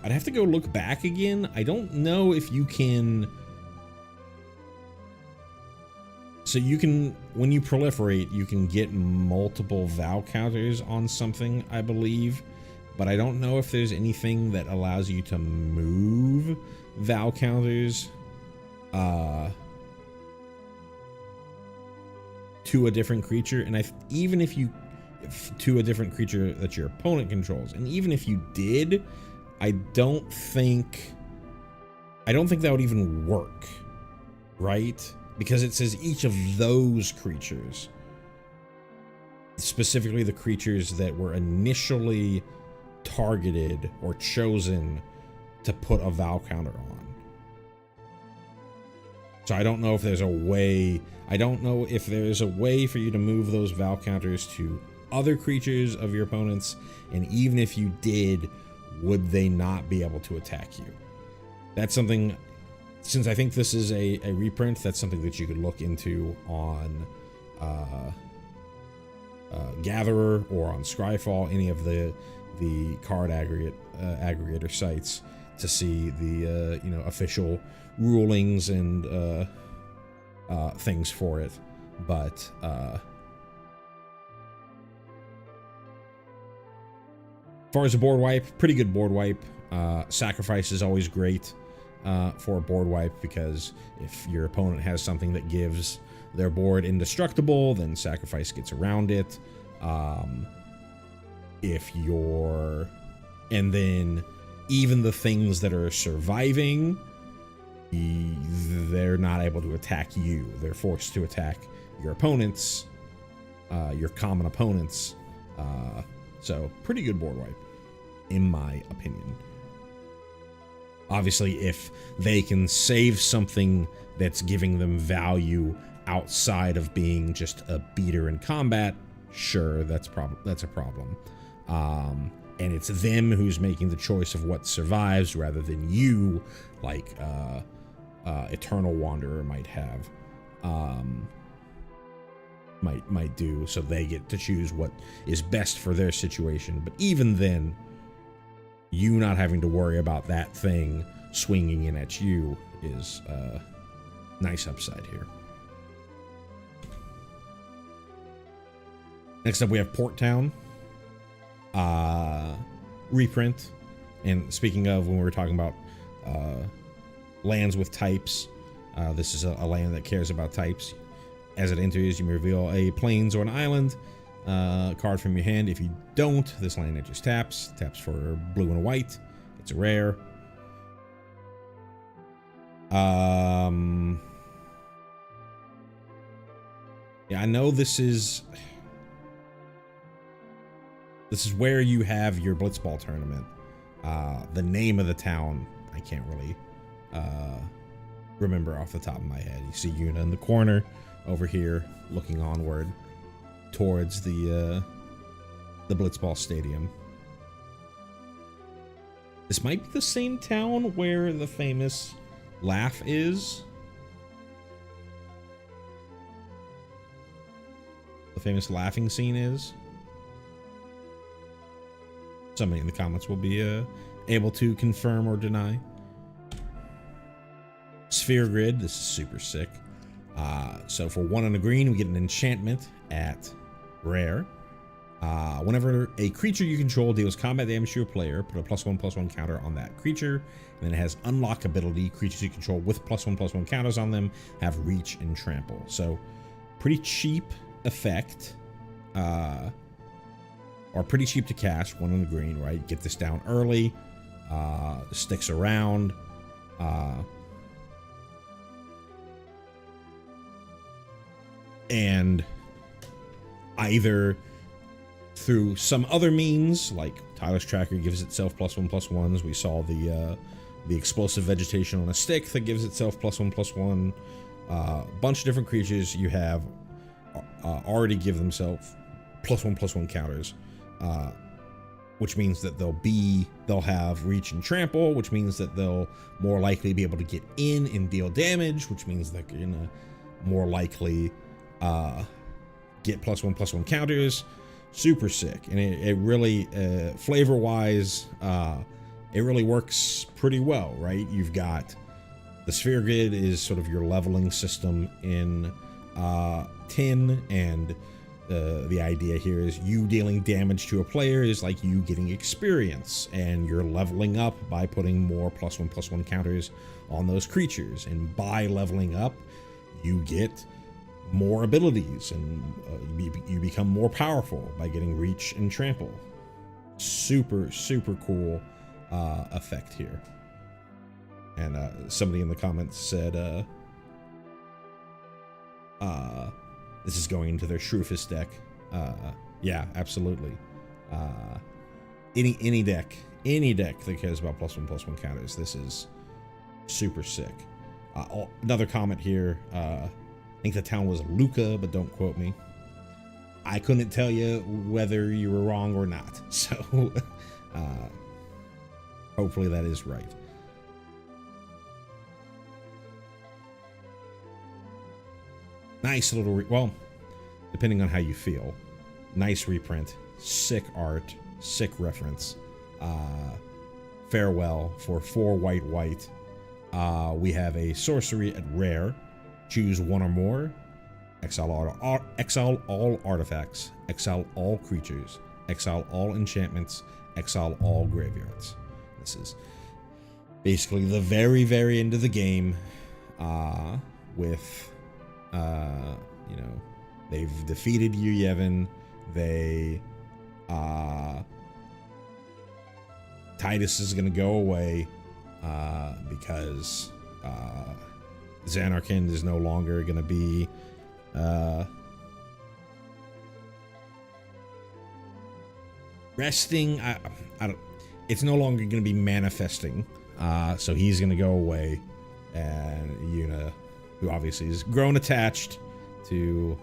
have to go look back again. I don't know if you can. So you can, when you proliferate, you can get multiple vow counters on something, I believe, but I don't know if there's anything that allows you to move vow counters to a different creature, and even if to a different creature that your opponent controls, and even if you did, I don't think that would even work, right? Because it says each of those creatures, specifically the creatures that were initially targeted or chosen to put a vow counter on. So I don't know if there's a way. I don't know if there's a way for you to move those vow counters to other creatures of your opponents, and even if you did, would they not be able to attack you? That's something. Since I think this is a reprint, that's something that you could look into on Gatherer or on Scryfall, any of the card aggregator sites, to see the official rulings and things for it. But as far as a board wipe, pretty good board wipe. Sacrifice is always great for a board wipe, because if your opponent has something that gives their board indestructible, then sacrifice gets around it. And then even the things that are surviving, they're not able to attack you. They're forced to attack your opponents, your common opponents. So pretty good board wipe. in my opinion. Obviously, if they can save something that's giving them value outside of being just a beater in combat, sure, that's a problem. And it's them who's making the choice of what survives rather than you, like Eternal Wanderer might have, might do. So they get to choose what is best for their situation. But even then, you not having to worry about that thing swinging in at you is a nice upside here. Next up, we have Port Town. Reprint. And speaking of, when we were talking about lands with types, this is a land that cares about types. As it enters, you may reveal a plains or an island card from your hand. If you don't, this land it just taps for blue and white. It's a rare. Yeah, I know this is where you have your Blitzball tournament. The name of the town I can't really remember off the top of my head. You see Yuna in the corner over here looking onward towards the Blitzball Stadium. This might be the same town where the famous laugh is. The famous laughing scene is. Somebody in the comments will be able to confirm or deny. Sphere Grid, this is super sick. So for 1 and a green, we get an enchantment at rare. Whenever a creature you control deals combat damage to a player, put a +1/+1 counter on that creature. And then it has unlock ability. Creatures you control with +1/+1 counters on them have reach and trample. So pretty cheap effect. Or pretty cheap to cast, 1 and a green, right? Get this down early. Sticks around. And either through some other means, like Tyler's Tracker gives itself +1/+1s. We saw the explosive vegetation on a stick that gives itself +1/+1. Bunch of different creatures you have already give themselves +1/+1 counters, which means that they'll have reach and trample, which means that they'll more likely be able to get in and deal damage, which means they're gonna more likely get +1/+1 counters. Super sick. And it really, flavor wise, it really works pretty well, right? You've got the Sphere Grid is sort of your leveling system in 10, and the idea here is you dealing damage to a player is like you getting experience, and you're leveling up by putting more +1/+1 counters on those creatures. And by leveling up, you get more abilities, and you become more powerful by getting reach and trample. Super cool effect here. And somebody in the comments said this is going into their Shrufus deck. Yeah, absolutely. Any deck that cares about +1/+1 counters, this is super sick. Another comment here. I think the town was Luca, but don't quote me. I couldn't tell you whether you were wrong or not. So hopefully that is right. Nice little, well, depending on how you feel. Nice reprint, sick art, sick reference. Farewell for 4 white. We have a sorcery at rare. Choose 1 or more. Exile all artifacts. Exile all creatures. Exile all enchantments. Exile all graveyards. This is basically the very end of the game. With you know, they've defeated Yu Yevon. They Titus is gonna go away because Zanarkand is no longer gonna be resting. I don't. it's no longer going to be manifesting. So he's going to go away, and Yuna, who obviously is grown attached to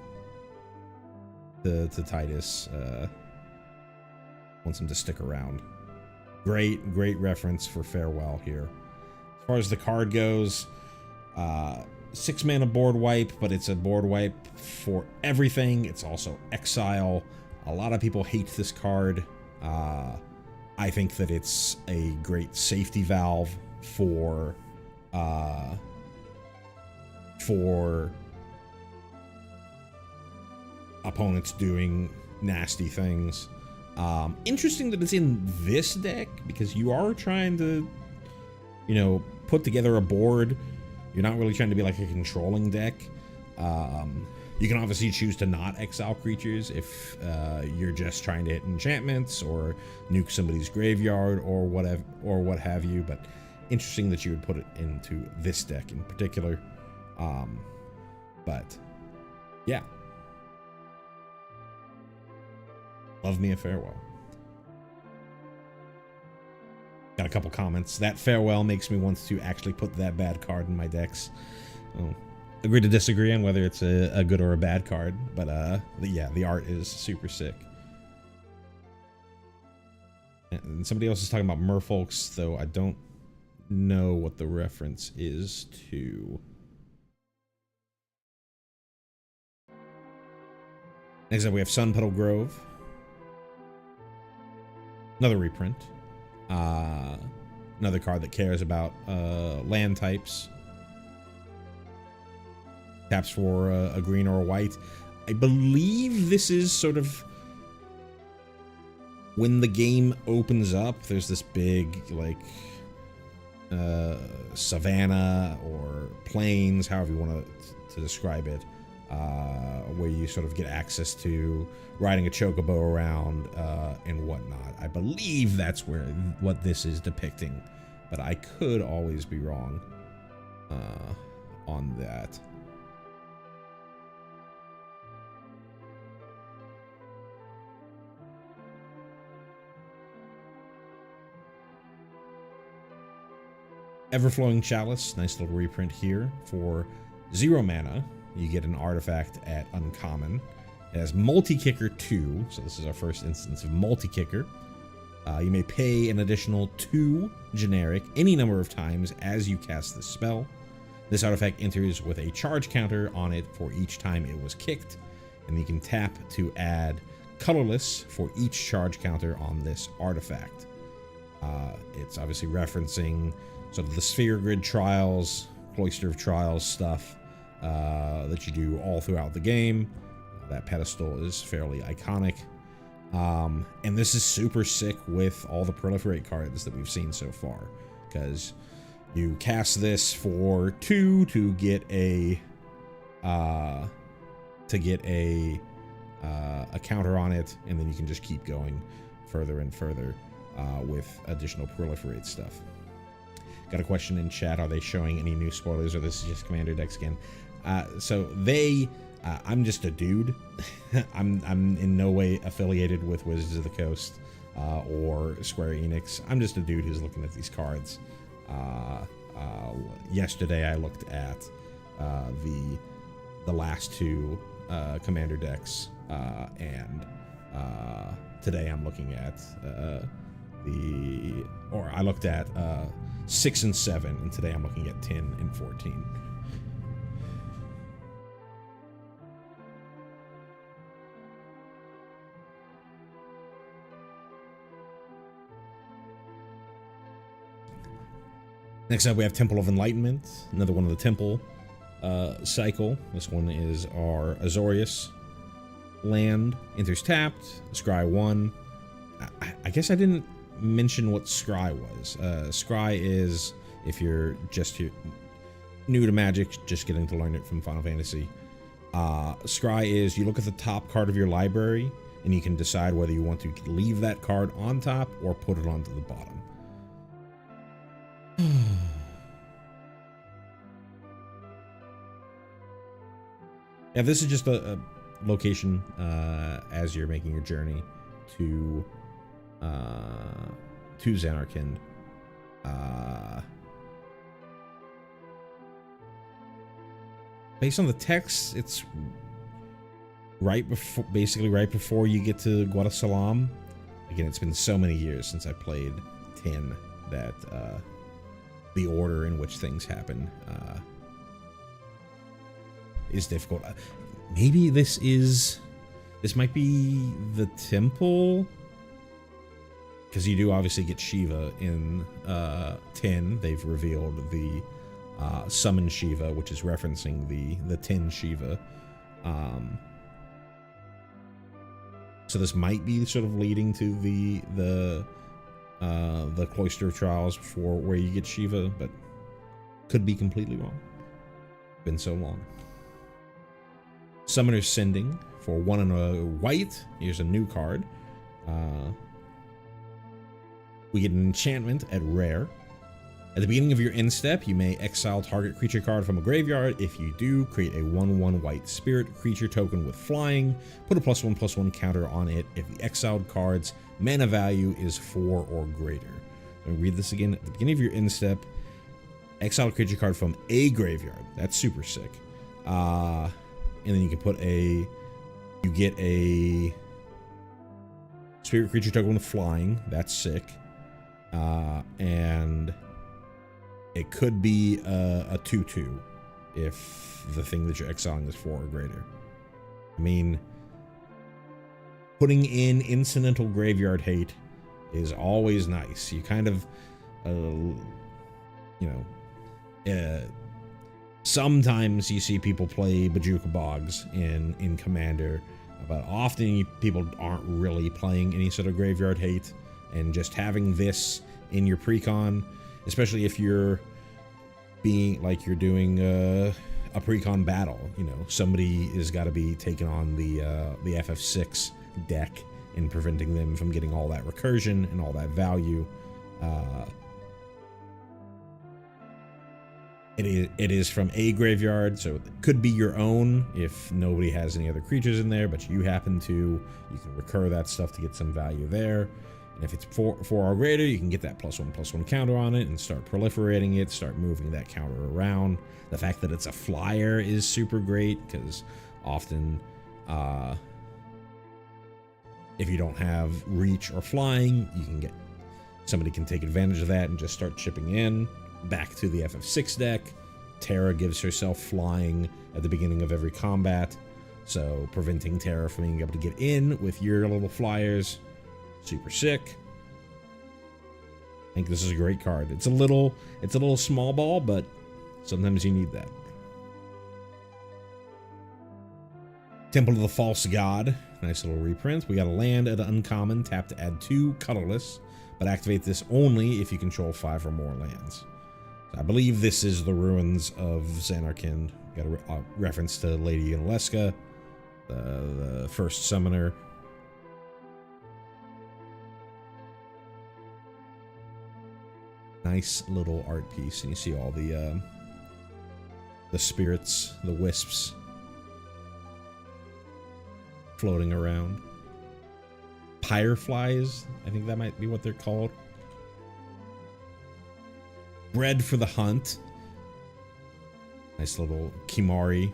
Titus, wants him to stick around. Great reference for farewell here. As far as the card goes, 6 mana board wipe, but it's a board wipe for everything. It's also exile. A lot of people hate this card. I think that it's a great safety valve for opponents doing nasty things. Interesting that it's in this deck, because you are trying to, you know, put together a board. You're not really trying to be like a controlling deck. You can obviously choose to not exile creatures if you're just trying to hit enchantments or nuke somebody's graveyard or whatever, or what have you. But interesting that you would put it into this deck in particular. But yeah, love me a farewell. Got a couple comments. That farewell makes me want to actually put that bad card in my decks. Oh. Agree to disagree on whether it's a good or a bad card, but yeah, the art is super sick. And somebody else is talking about merfolks, though I don't know what the reference is to. Next up, we have Sunpetal Grove. Another reprint. Another card that cares about land types. Taps for a green or a white. I believe this is sort of when the game opens up. There's this big, like, savanna or plains, however you want to describe it, where you sort of get access to riding a chocobo around and whatnot. I believe that's what this is depicting, but I could always be wrong on that. Everflowing Chalice, nice little reprint here. For 0 mana, you get an artifact at uncommon. It has multi-kicker 2, so this is our first instance of multi-kicker. You may pay an additional 2 generic any number of times as you cast this spell. This artifact enters with a charge counter on it for each time it was kicked, and you can tap to add colorless for each charge counter on this artifact. It's obviously referencing sort of the Sphere Grid Trials, Cloister of Trials stuff that you do all throughout the game. That pedestal is fairly iconic. And this is super sick with all the proliferate cards that we've seen so far, because you cast this for 2 to get a counter on it, and then you can just keep going further and further with additional proliferate stuff. Got a question in chat. Are they showing any new spoilers, or this is just Commander decks again? So I'm just a dude. I'm in no way affiliated with Wizards of the Coast or Square Enix. I'm just a dude who's looking at these cards. Yesterday I looked at the last 2 Commander decks, and today I'm looking at I looked at 6 and 7, and today I'm looking at 10 and 14. Next up, we have Temple of Enlightenment, another one of the Temple cycle. This one is our Azorius land. Enters tapped, scry 1. I guess I didn't mention what scry was. Scry is, if you're just new to Magic, just getting to learn it from Final Fantasy. Scry is, you look at the top card of your library, and you can decide whether you want to leave that card on top or put it onto the bottom. Yeah, this is just a location as you're making your journey to to Xanarkand. Based on the text, it's right before, basically right before you get to Guadasalam. Again, it's been so many years since I played 10 that the order in which things happen is difficult. Maybe this might be the temple, because you do obviously get Shiva in 10. They've revealed the summon Shiva, which is referencing the 10 Shiva. So this might be sort of leading to the Cloister of Trials for where you get Shiva, but could be completely wrong. Been so long. Summoner's Sending for 1 and a white. Here's a new card. We get an enchantment at rare. At the beginning of your end step, you may exile target creature card from a graveyard. If you do, create a 1/1 white spirit creature token with flying. Put a +1/+1 counter on it if the exiled card's mana value is 4 or greater. Let me read this again. At the beginning of your end step, exile creature card from a graveyard. That's super sick. And then you can put you get a spirit creature token with flying. That's sick. And it could be a 2/2 if the thing that you're exiling is 4 or greater. I mean, putting in incidental graveyard hate is always nice. You kind of, sometimes you see people play Bajuka Bogs in Commander, but often people aren't really playing any sort of graveyard hate, and just having this in your precon, especially if you're being like you're doing a precon battle, somebody has got to be taking on the FF6 deck and preventing them from getting all that recursion and all that value. It is from a graveyard, so it could be your own if nobody has any other creatures in there, but you happen to. You can recur that stuff to get some value there. And if it's 4 or greater, you can get that +1/+1 counter on it and start proliferating it, start moving that counter around. The fact that it's a flyer is super great, because often if you don't have reach or flying, somebody can take advantage of that and just start chipping in. Back to the FF6 deck, Terra gives herself flying at the beginning of every combat, so preventing Terra from being able to get in with your little flyers. Super sick. I think this is a great card. It's a little small ball, but sometimes you need that. Temple of the False God. Nice little reprint. We got a land at an uncommon. Tap to add 2 colorless, but activate this only if you control 5 or more lands. So I believe this is the Ruins of Xanarkand. Got a reference to Lady Yunalesca, the first summoner. Nice little art piece, and you see all the spirits, the wisps floating around. Pyreflies, I think that might be what they're called. Bread for the Hunt. Nice little Kimari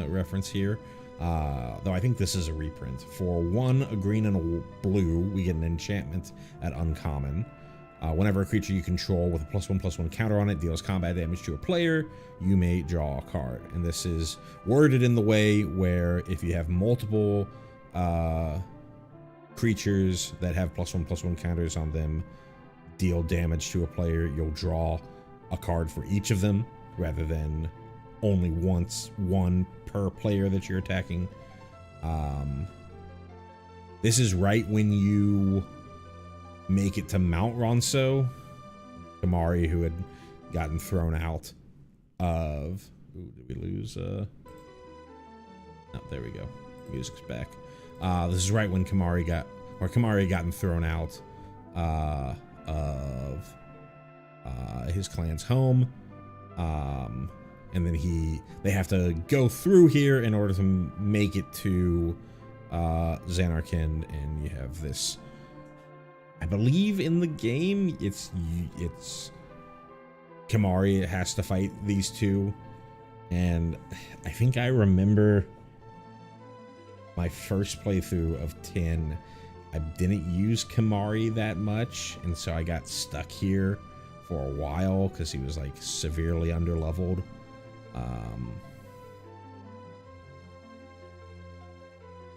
reference here. Though I think this is a reprint. For 1, a green and a blue, we get an enchantment at uncommon. Whenever a creature you control with a +1/+1 counter on it deals combat damage to a player, you may draw a card. And this is worded in the way where if you have multiple creatures that have +1/+1 counters on them deal damage to a player, you'll draw a card for each of them, rather than only one per player that you're attacking. This is right when you make it to Mount Ronso. Kimari, who had gotten thrown out of... Ooh, did we lose? Oh, there we go. Music's back. This is right when Kimari had gotten thrown out of his clan's home. And then they have to go through here in order to make it to Xanarkand, and you have this I believe in the game it's Kimahri has to fight these two, and I think I remember my first playthrough of 10, I didn't use Kimahri that much, and so I got stuck here for a while because he was like severely underleveled.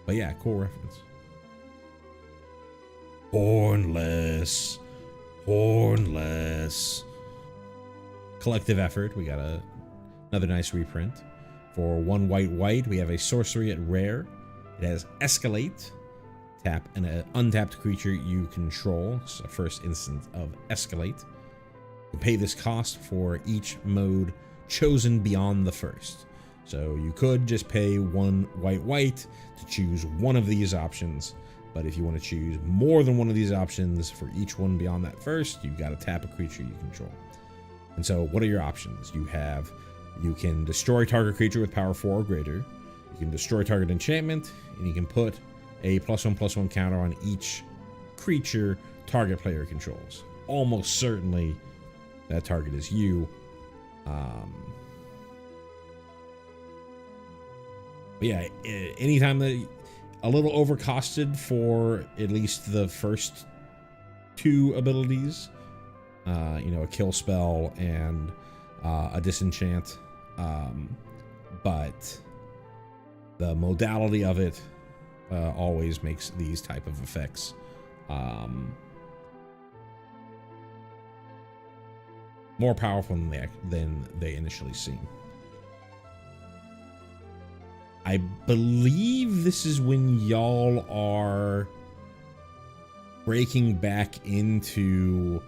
But yeah, cool reference. Hornless. Collective effort. We got another nice reprint. For 1 white, we have a sorcery at rare. It has escalate. Tap an untapped creature you control. It's the first instance of escalate. You pay this cost for each mode chosen beyond the first. So you could just pay 1 white to choose one of these options, but if you want to choose more than one of these options for each one beyond that first, you've got to tap a creature you control. And so what are your options? You can destroy target creature with power 4 or greater, you can destroy target enchantment, and you can put a +1/+1 counter on each creature target player controls. Almost certainly that target is you. But yeah, anytime that a little overcosted for at least the first 2 abilities, you know, a kill spell and a disenchant, but the modality of it always makes these type of effects more powerful than they initially seem. I believe this is when y'all are breaking back into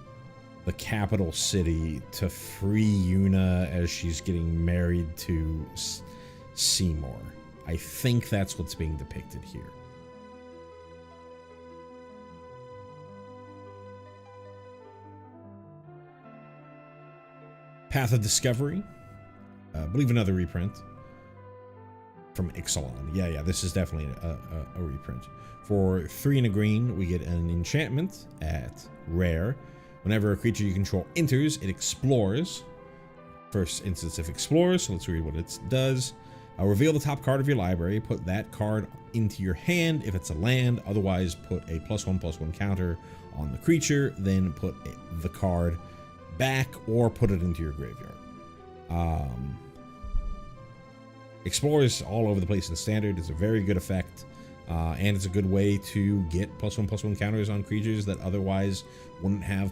the capital city to free Yuna as she's getting married to Seymour. I think that's what's being depicted here. Path of Discovery. I believe another reprint from Ixalan. Yeah, this is definitely a reprint. For 3 and a green, we get an enchantment at rare. Whenever a creature you control enters, it explores. First instance of explores, so let's read what it does. Reveal the top card of your library. Put that card into your hand if it's a land. Otherwise, put a +1/+1 counter on the creature. Then put the card back or put it into your graveyard. Explores all over the place in standard. It's a very good effect, and it's a good way to get +1/+1 counters on creatures that otherwise wouldn't have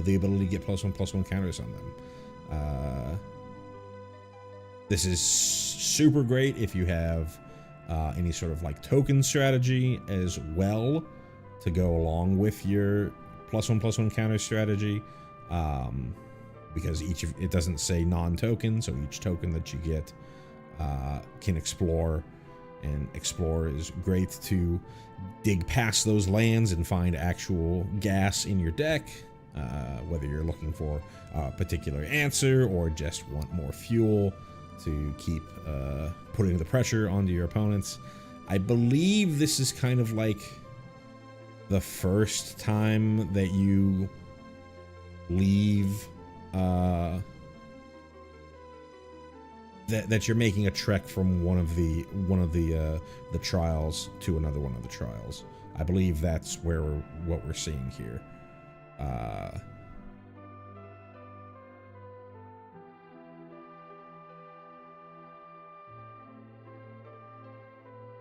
the ability to get +1/+1 counters on them. This is super great if you have any sort of like token strategy as well to go along with your +1/+1 counter strategy, because it doesn't say non-token, so each token that you get can explore, and explore is great to dig past those lands and find actual gas in your deck, whether you're looking for a particular answer or just want more fuel to keep putting the pressure onto your opponents. I believe this is kind of like the first time that you leave that you're making a trek from one of the trials to another one of the trials. I believe that's what we're seeing here.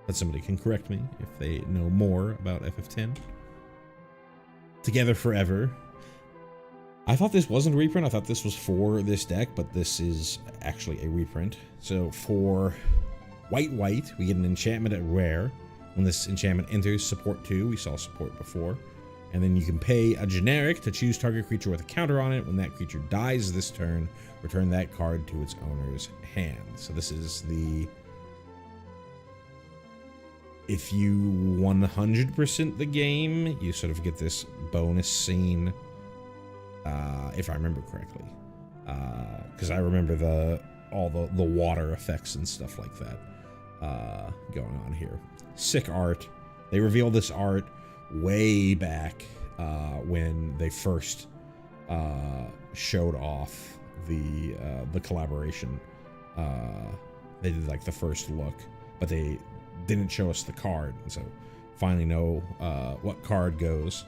But somebody can correct me if they know more about FF10. Together Forever. I thought this wasn't a reprint. I thought this was for this deck, but this is actually a reprint. So for white, we get an enchantment at rare. When this enchantment enters, support 2. We saw support before. And then you can pay a generic to choose target creature with a counter on it. When that creature dies this turn, return that card to its owner's hand. So this is the... If you 100% the game, you sort of get this bonus scene, if I remember correctly. Because I remember all the water effects and stuff like that going on here. Sick art. They revealed this art way back when they first showed off the collaboration. They did like the first look, but they didn't show us the card, and so finally know what card goes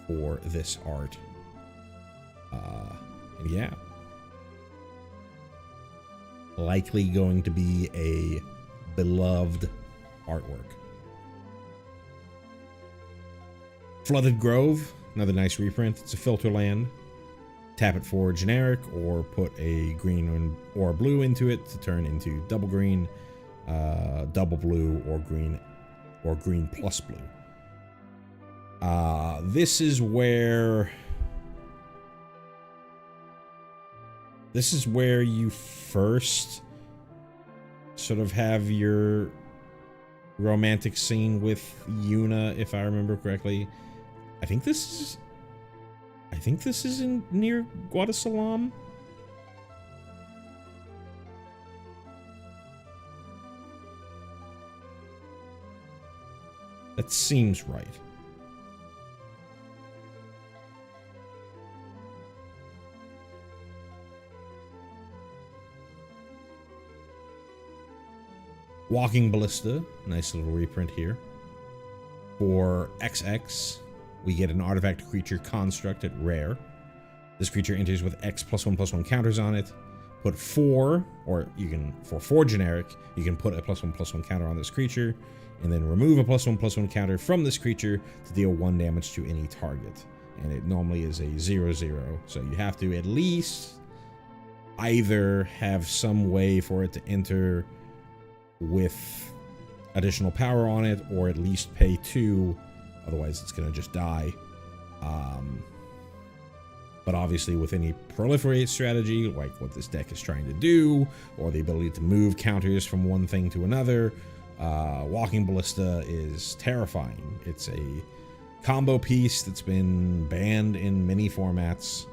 for this art. And yeah, likely going to be a beloved artwork. Flooded Grove, another nice reprint. It's a filter land. Tap it for generic, or put a green or blue into it to turn into double green, double blue, or green plus blue. This is where you first sort of have your romantic scene with Yuna, if I remember correctly. I think this is near Guadasalam. That seems right. Walking Ballista, nice little reprint here. For XX, we get an artifact creature construct at rare. This creature enters with X +1/+1 counters on it. Put 4, or you can, for 4 generic, you can put a +1/+1 counter on this creature, and then remove a +1/+1 counter from this creature to deal 1 damage to any target. And it normally is a 0/0, so you have to at least either have some way for it to enter with additional power on it, or at least pay 2, otherwise it's going to just die. But obviously with any proliferate strategy, like what this deck is trying to do, or the ability to move counters from one thing to another, Walking Ballista is terrifying. It's a combo piece that's been banned in many formats.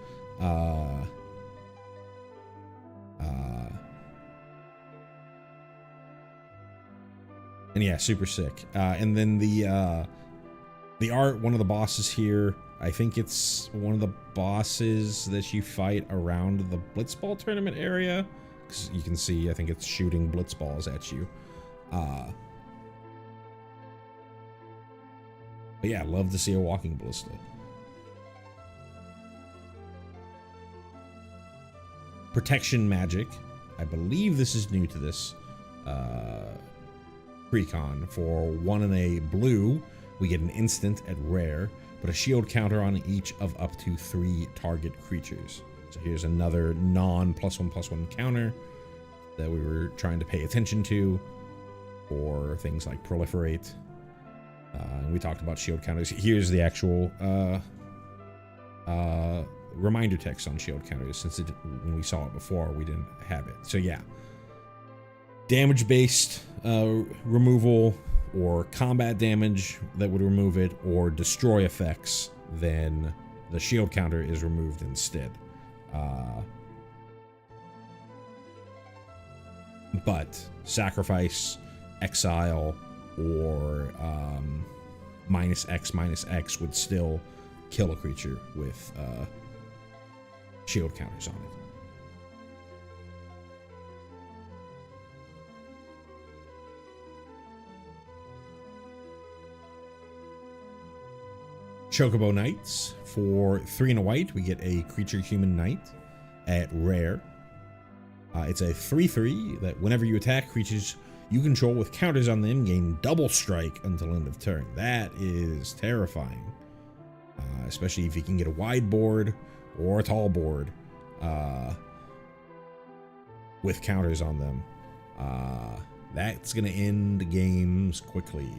And yeah, super sick. And then the art, one of the bosses here, I think it's one of the bosses that you fight around the Blitzball tournament area, because you can see, I think it's shooting Blitzballs at you. But yeah, love to see a Walking Ballista. Protection Magic. I believe this is new to this precon. For 1 and a blue, we get an instant at rare, put a shield counter on each of up to 3 target creatures. So here's another non +1/+1 counter that we were trying to pay attention to for things like proliferate. And we talked about shield counters. Here's the actual reminder text on shield counters, since when we saw it before, we didn't have it. So yeah, damage-based removal, or combat damage that would remove it, or destroy effects, then the shield counter is removed instead. But sacrifice, exile, or -X/-X would still kill a creature with shield counters on it. Chocobo Knights. For 3 and a white, we get a creature human knight at rare. It's a 3/3 that whenever you attack creatures you control with counters on them, gain double strike until end of turn. That is terrifying, especially if you can get a wide board or a tall board with counters on them. That's going to end games quickly.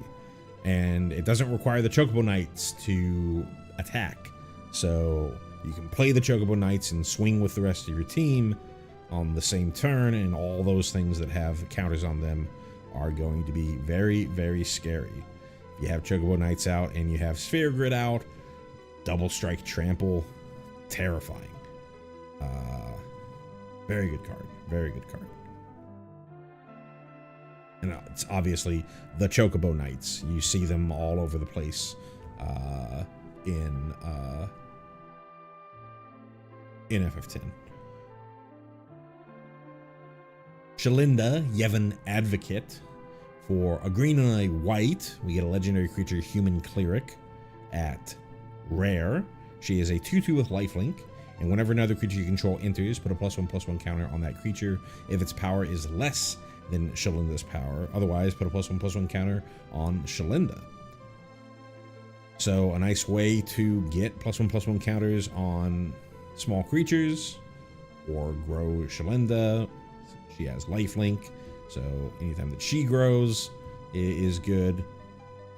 And it doesn't require the Chocobo Knights to attack. So you can play the Chocobo Knights and swing with the rest of your team on the same turn, and all those things that have counters on them are going to be very, very scary. If you have Chocobo Knights out and you have Sphere Grid out, double strike trample, terrifying. Very good card. Very good card. And it's obviously the Chocobo Knights. You see them all over the place in FF10. Shalinda, Yevon Advocate. For a green and a white, we get a legendary creature, Human Cleric, at rare. She is a 2/2 with lifelink, and whenever another creature you control enters, put a +1/+1 counter on that creature if its power is less than Shalinda's power. Otherwise, put a +1/+1 counter on Shalinda. So a nice way to get +1/+1 counters on small creatures, or grow Shalinda. She has lifelink, so anytime that she grows is good.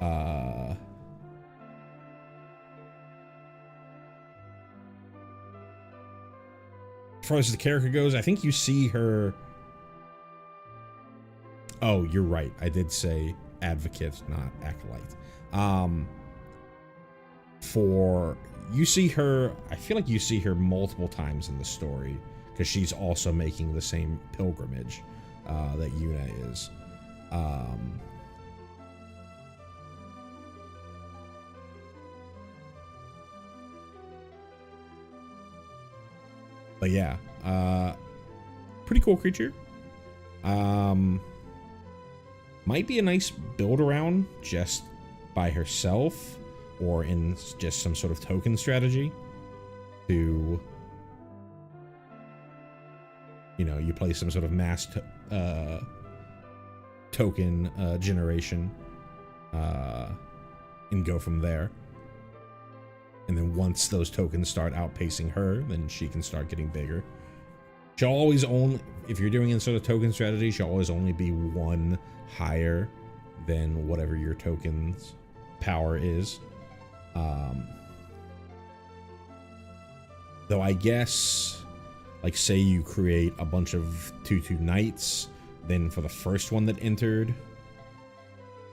As far as the character goes, I think you see her. Oh, you're right. I did say advocate, not acolyte. You see her, I feel like you see her multiple times in the story, because she's also making the same pilgrimage that Yuna is. But yeah, pretty cool creature. Might be a nice build around just by herself, or in just some sort of token strategy to, you know, you play some sort of mass token generation and go from there. And then once those tokens start outpacing her, then she can start getting bigger. She'll always only, if you're doing any sort of token strategy, she'll always only be one higher than whatever your token's power is. Though I guess, like, say you create a bunch of 2/2 knights, then for the first one that entered,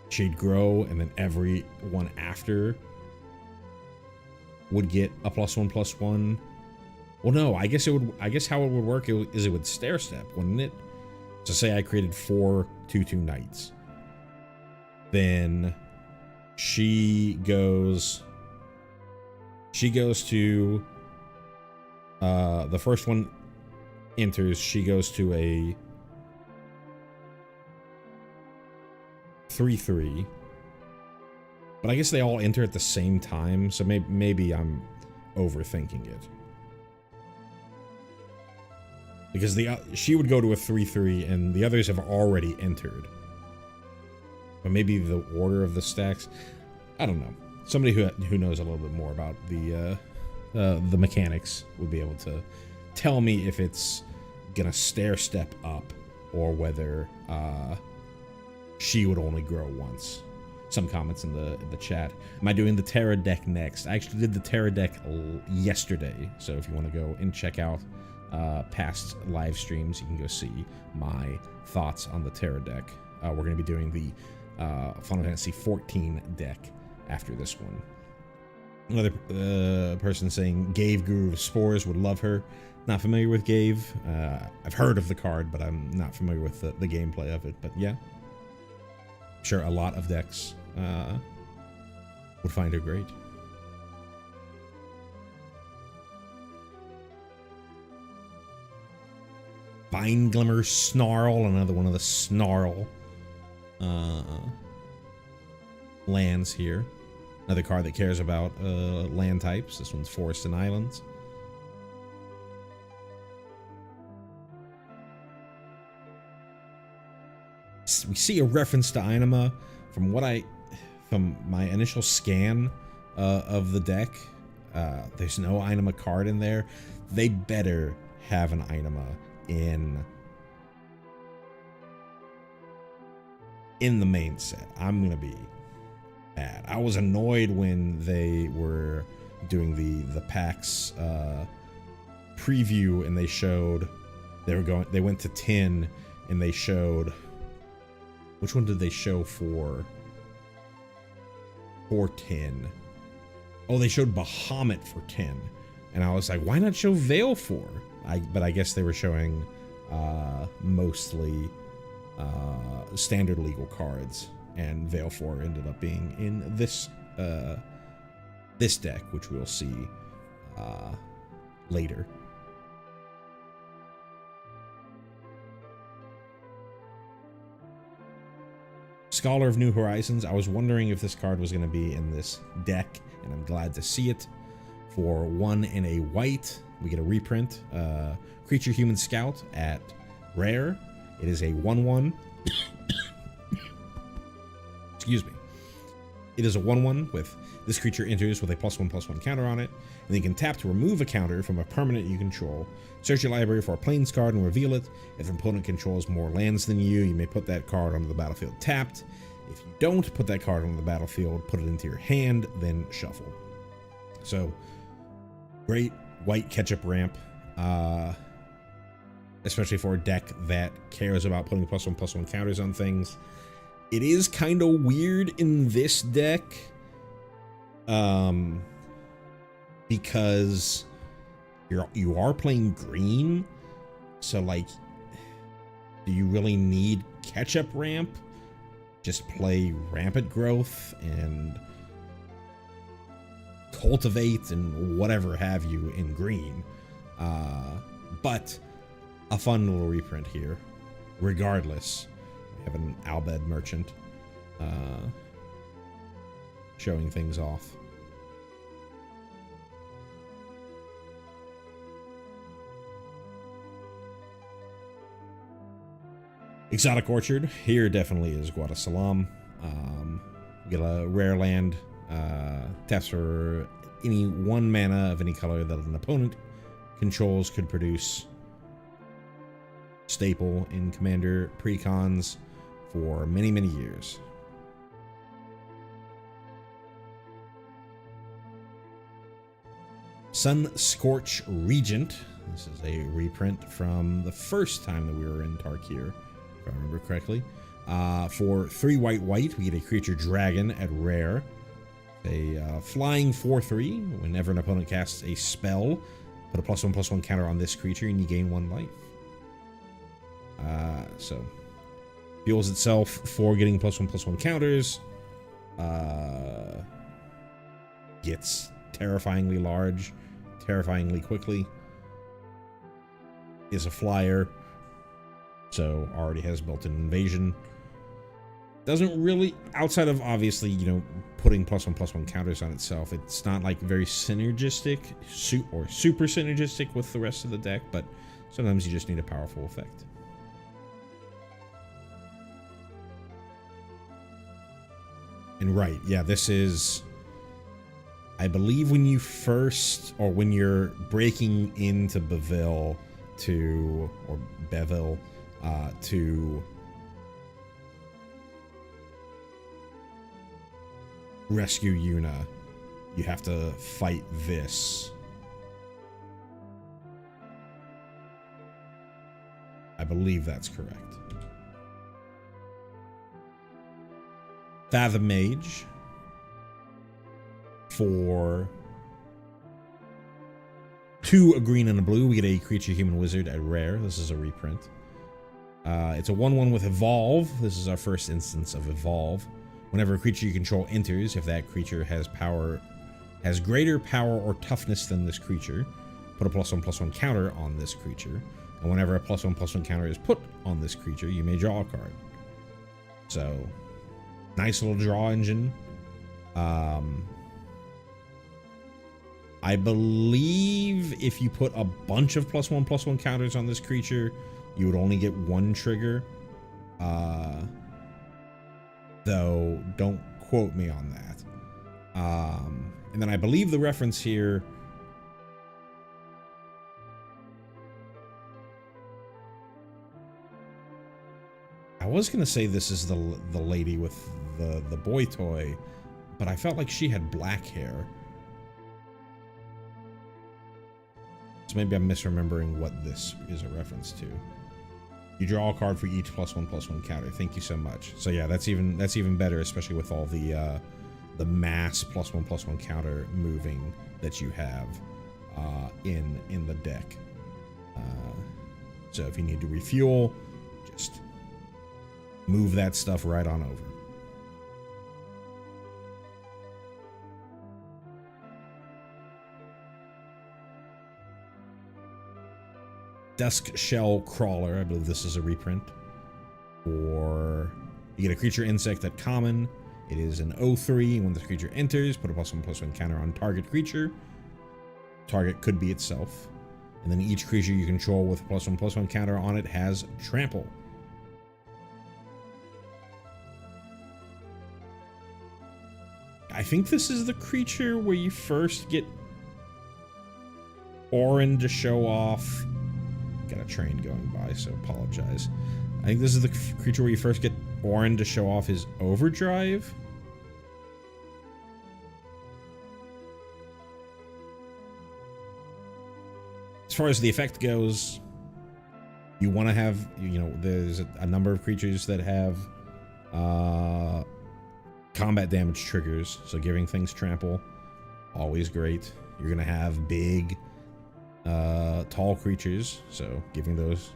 she'd grow, and then every one after would get a +1/+1. Well, no, I guess it would. I guess how it would work is it would stair step, wouldn't it? So say I created 4 2/2 knights, then she goes to the first one enters. She goes to a 3/3. But I guess they all enter at the same time, so maybe I'm overthinking it. Because she would go to a 3/3, and the others have already entered. But maybe the order of the stacks, I don't know. Somebody who knows a little bit more about the mechanics would be able to tell me if it's gonna stair step up, or whether she would only grow once. Some comments in the chat. Am I doing the Terra deck next? I actually did the Terra deck yesterday, so if you want to go and check out past live streams, you can go see my thoughts on the Terra deck. We're going to be doing the Final Fantasy XIV deck after this one. Another person saying Gave Guru of Spores would love her. Not familiar with Gave. I've heard of the card, but I'm not familiar with the gameplay of it. But yeah, sure, a lot of decks would find her great. Vine Glimmer Snarl, another one of the Snarl lands here. Another card that cares about land types. This one's Forest and Islands. We see a reference to Inama from my initial scan of the deck. There's no Inama card in there. They better have an Inama in the main set. I'm gonna be mad. I was annoyed when they were doing the PAX preview, and they went to 10, and they showed, which one did they show for 10? Oh, they showed Bahamut for 10. And I was like, why not show Veil 4? But I guess they were showing mostly standard legal cards, and Veil 4 ended up being in this this deck, which we'll see later. Scholar of New Horizons. I was wondering if this card was going to be in this deck, and I'm glad to see it. For 1 and a white, we get a reprint. Creature Human Scout at rare. It is a 1/1. Excuse me. It is a 1/1 with this creature enters with a +1/+1 counter on it, and then you can tap to remove a counter from a permanent you control. Search your library for a Plains card and reveal it. If an opponent controls more lands than you, you may put that card onto the battlefield tapped. If you don't put that card onto the battlefield, put it into your hand, then shuffle. So, great white catch-up ramp, especially for a deck that cares about putting +1/+1 counters on things. It is kind of weird in this deck, because you are playing green, so like, do you really need catch-up ramp? Just play rampant growth and cultivate and whatever have you in green, but a fun little reprint here regardless. We have an Albed Merchant showing things off. Exotic Orchard. Here definitely is Guadasalam. We get a rare land. Taps for any 1 mana of any color that an opponent controls. Could produce staple in Commander precons for many, many years. Sun Scorch Regent. This is a reprint from the first time that we were in Tarkir, if I remember correctly. For 3 white, we get a creature dragon at rare. A flying 4/3. Whenever an opponent casts a spell, put a +1/+1 counter on this creature and you gain 1 life. So fuels itself for getting +1/+1 counters. Gets terrifyingly large, terrifyingly quickly. Is a flyer, so already has built-in invasion. Doesn't really, outside of obviously, you know, putting +1/+1 counters on itself, it's not like very synergistic or super synergistic with the rest of the deck, but sometimes you just need a powerful effect. And right, yeah, this is, I believe, when you first, or when you're breaking into Beville to rescue Yuna, you have to fight this. I believe that's correct. Fathom Mage. For 2, a green and a blue, we get a creature human wizard at rare. This is a reprint. It's a 1/1 with Evolve. This is our first instance of Evolve. Whenever a creature you control enters, if that creature has greater power or toughness than this creature, put a +1/+1 counter on this creature. And whenever a +1/+1 counter is put on this creature, you may draw a card. So, nice little draw engine. I believe if you put a bunch of +1/+1 counters on this creature, you would only get 1 trigger. Though, don't quote me on that. And then I believe the reference here, I was gonna say this is the lady with the boy toy, but I felt like she had black hair. So maybe I'm misremembering what this is a reference to. You draw a card for each +1/+1 counter. Thank you so much. So yeah, that's even better, especially with all the mass +1/+1 counter moving that you have in the deck. So if you need to refuel, just move that stuff right on over. Dusk Shell Crawler. I believe this is a reprint. Or you get a creature insect at common. It is an 0/3. When this creature enters, put a +1/+1 counter on target creature. Target could be itself. And then each creature you control with a +1/+1 counter on it has trample. I think this is the creature where you first get Orin to show off. Got a train going by, so apologize. I think this is the creature where you first get Orin to show off his overdrive. As far as the effect goes, you want to have, you know, there's a number of creatures that have combat damage triggers, so giving things trample, always great. You're gonna have big, tall creatures, so giving those,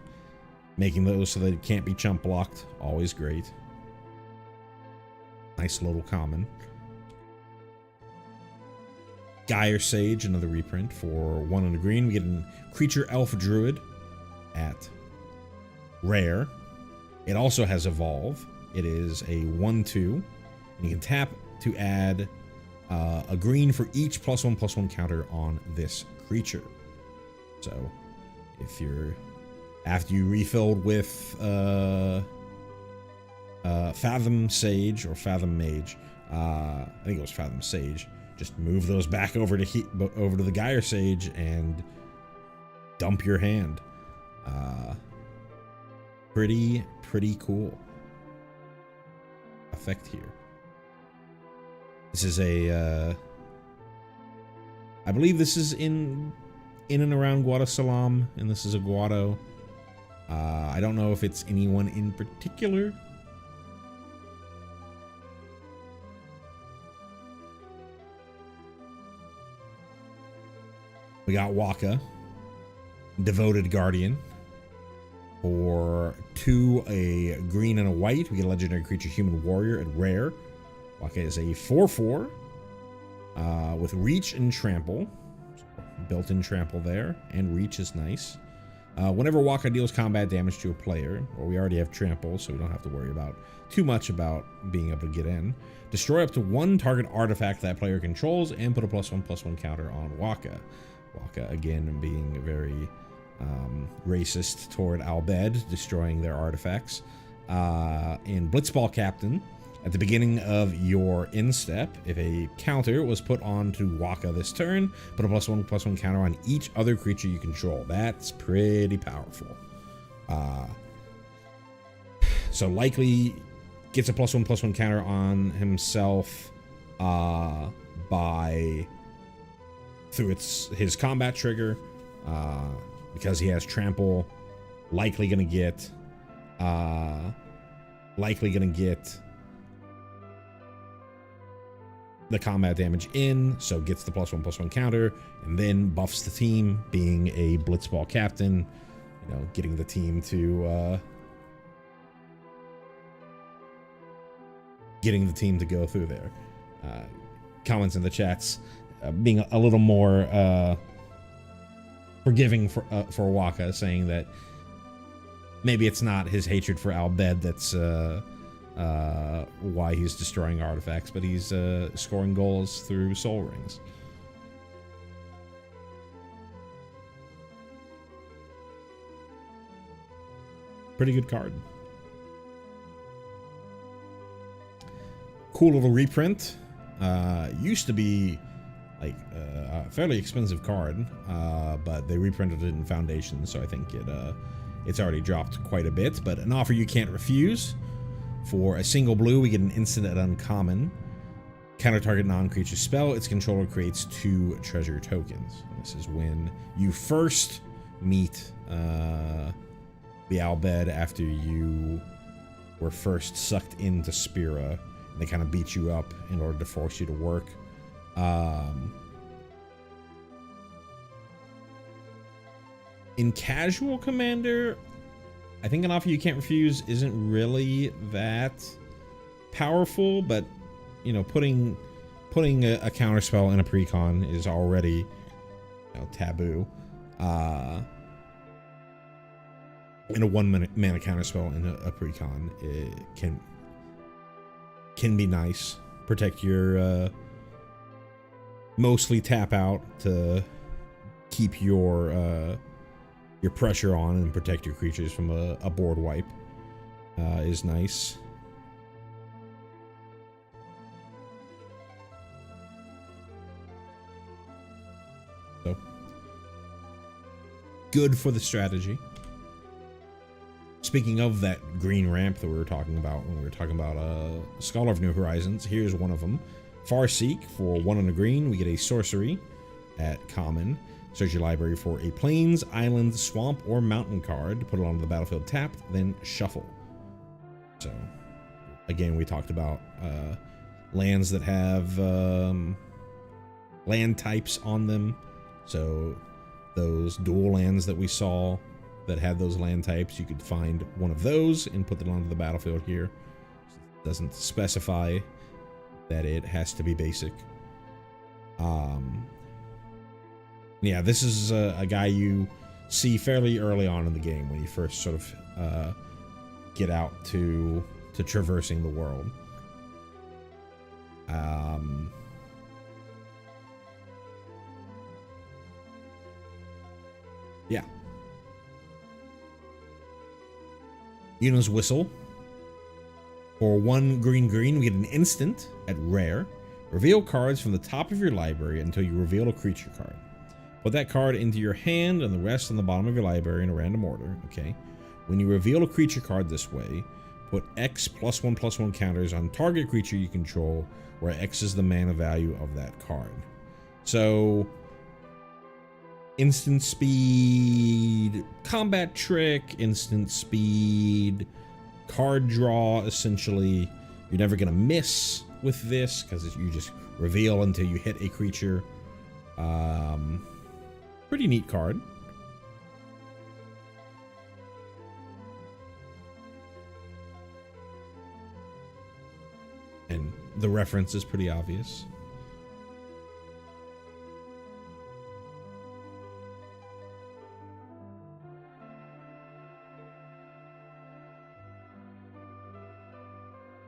making those so that it can't be chump blocked, always great. Nice little common. Gyre Sage, another reprint for 1 and a green. We get a creature elf druid at rare. It also has evolve. It is a 1/2. And you can tap to add a green for each +1/+1 counter on this creature. So if you're, after you refilled with Fathom Sage or Fathom Mage, I think it was Fathom Sage, just move those back over to over to the Gyre Sage and dump your hand. Pretty cool effect here. This is a, I believe this is in and around Guadasalam, and this is a Guado. I don't know if it's anyone in particular. We got Waka, Devoted Guardian. For 2, a green and a white, we get a legendary creature, Human Warrior at rare. Waka is a 4/4 with reach and trample. So built-in trample there, and reach is nice. Whenever Waka deals combat damage to a player, or we already have trample, so we don't have to worry about too much about being able to get in. Destroy up to 1 target artifact that player controls, and put a +1/+1 counter on Waka. Waka again being very racist toward Albed, destroying their artifacts. In Blitzball Captain, at the beginning of your instep, if a counter was put onto Waka this turn, put a +1/+1 counter on each other creature you control. That's pretty powerful. So likely gets a +1/+1 counter on himself through his combat trigger, because he has trample. Likely gonna get the combat damage in, so gets the +1/+1 counter, and then buffs the team, being a Blitzball Captain, you know, getting the team to go through there. Comments in the chats being a little more forgiving for Waka, saying that maybe it's not his hatred for Albed that's why he's destroying artifacts, but he's scoring goals through soul rings. Pretty good card. Cool little reprint. Used to be like a fairly expensive card, but they reprinted it in Foundation, so I think it's already dropped quite a bit. But an offer you can't refuse. For a single blue, we get an instant at uncommon. Counter target non-creature spell. Its controller creates 2 treasure tokens. This is when you first meet the Albed after you were first sucked into Spira, and they kind of beat you up in order to force you to work. In Casual Commander, I think an offer you can't refuse isn't really that powerful, but you know, putting a counter spell in a precon is already, you know, taboo. And a 1 mana counterspell in a precon, it can be nice. Protect your mostly tap out to keep your pressure on and protect your creatures from a board wipe is nice. So good for the strategy. Speaking of that green ramp that we were talking about when we were talking about Scholar of New Horizons, here's one of them. Farseek, for 1 on a green, we get a sorcery at common. Search your library for a plains, island, swamp, or mountain card. Put it onto the battlefield tapped, then shuffle. So, again, we talked about lands that have land types on them. So, those dual lands that we saw that had those land types, you could find one of those and put it onto the battlefield here. It doesn't specify that it has to be basic. Yeah, this is a guy you see fairly early on in the game when you first sort of get out to traversing the world. Yeah. Yuna's Whistle. For 1 green, we get an instant at rare. Reveal cards from the top of your library until you reveal a creature card. Put that card into your hand and the rest on the bottom of your library in a random order. Okay. When you reveal a creature card this way, put X +1/+1 counters on target creature you control, where X is the mana value of that card. So, instant speed, combat trick, instant speed, card draw, essentially. You're never going to miss with this because you just reveal until you hit a creature. Pretty neat card. And the reference is pretty obvious.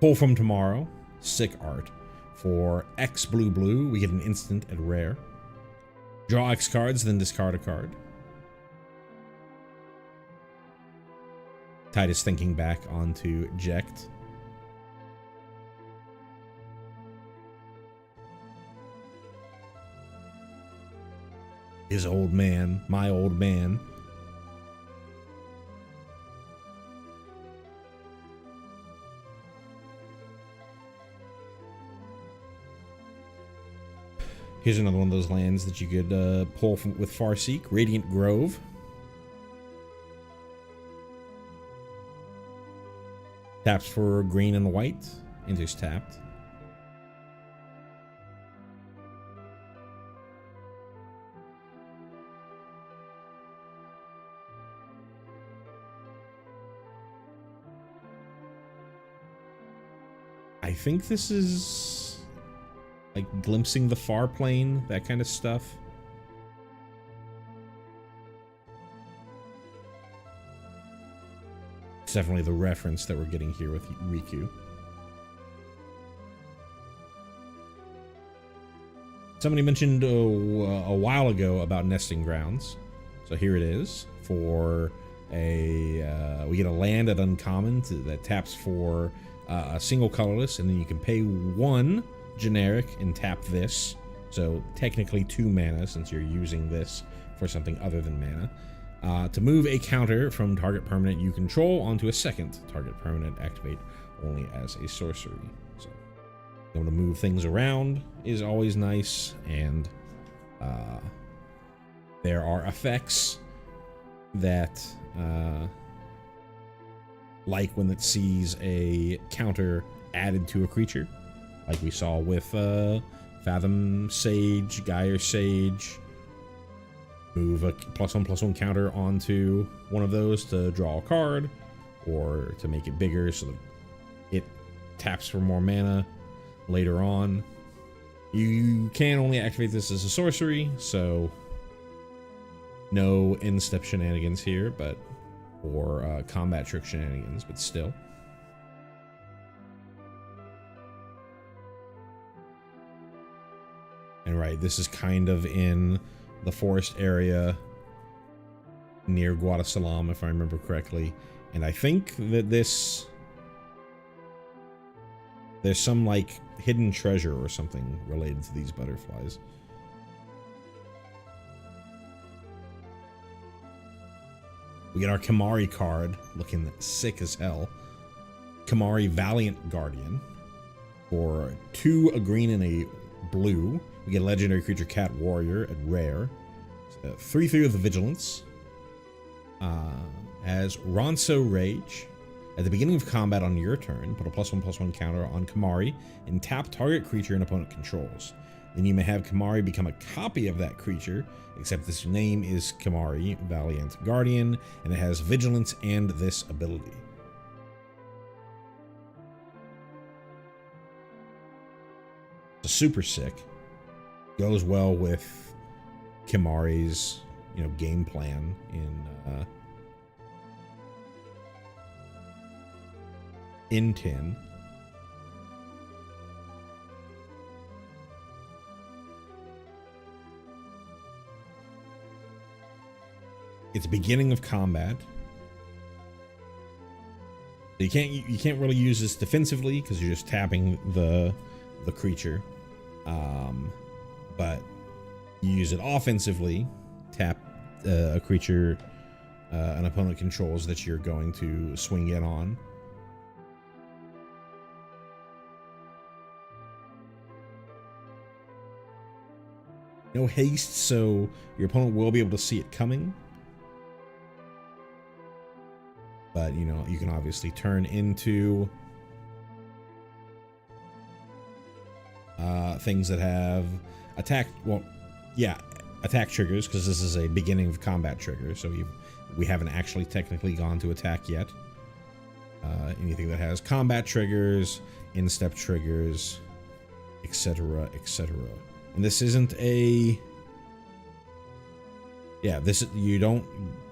Pull from Tomorrow, sick art. For X blue, we get an instant at rare. Draw X cards, then discard a card. Titus thinking back onto Jekt. His old man, my old man. Here's another one of those lands that you could pull from, with Farseek. Radiant Grove. Taps for green and white. Enters tapped. I think this is like glimpsing the far plane, that kind of stuff. It's definitely the reference that we're getting here with Riku. Somebody mentioned a while ago about nesting grounds. So here it is for a, we get a land at uncommon that taps for a single colorless, and then you can pay 1 generic and tap this. So technically 2 mana since you're using this for something other than mana. To move a counter from target permanent you control onto a second target permanent, activate only as a sorcery. So being able to move things around is always nice, and there are effects that like when it sees a counter added to a creature, like we saw with Fathom Sage, Gyre Sage. Move a +1/+1 counter onto one of those to draw a card, or to make it bigger so that it taps for more mana later on. You can only activate this as a sorcery, so no end step shenanigans here, but or combat trick shenanigans, but still. And right, this is kind of in the forest area near Guadasalam, if I remember correctly. And I think that there's some like hidden treasure or something related to these butterflies. We get our Kimahri card, looking sick as hell. Kimahri Valiant Guardian. For 2, a green and a blue. We get a legendary creature Cat Warrior at rare. 3/3 of the Vigilance. Has Ronso Rage. At the beginning of combat on your turn, put a +1/+1 counter on Kimahri and tap target creature an opponent controls. Then you may have Kimahri become a copy of that creature, except this name is Kimahri Valiant Guardian, and it has Vigilance and this ability. It's super sick. Goes well with Kimahri's, game plan in 10. It's beginning of combat. So you can't really use this defensively because you're just tapping the creature. But you use it offensively, tap a creature an opponent controls that you're going to swing in on. No haste, so your opponent will be able to see it coming. But, you can obviously turn into things that have attack triggers, because this is a beginning of combat trigger, so we haven't actually technically gone to attack yet. Anything that has combat triggers, instep triggers, etc., etc. And this isn't a... you don't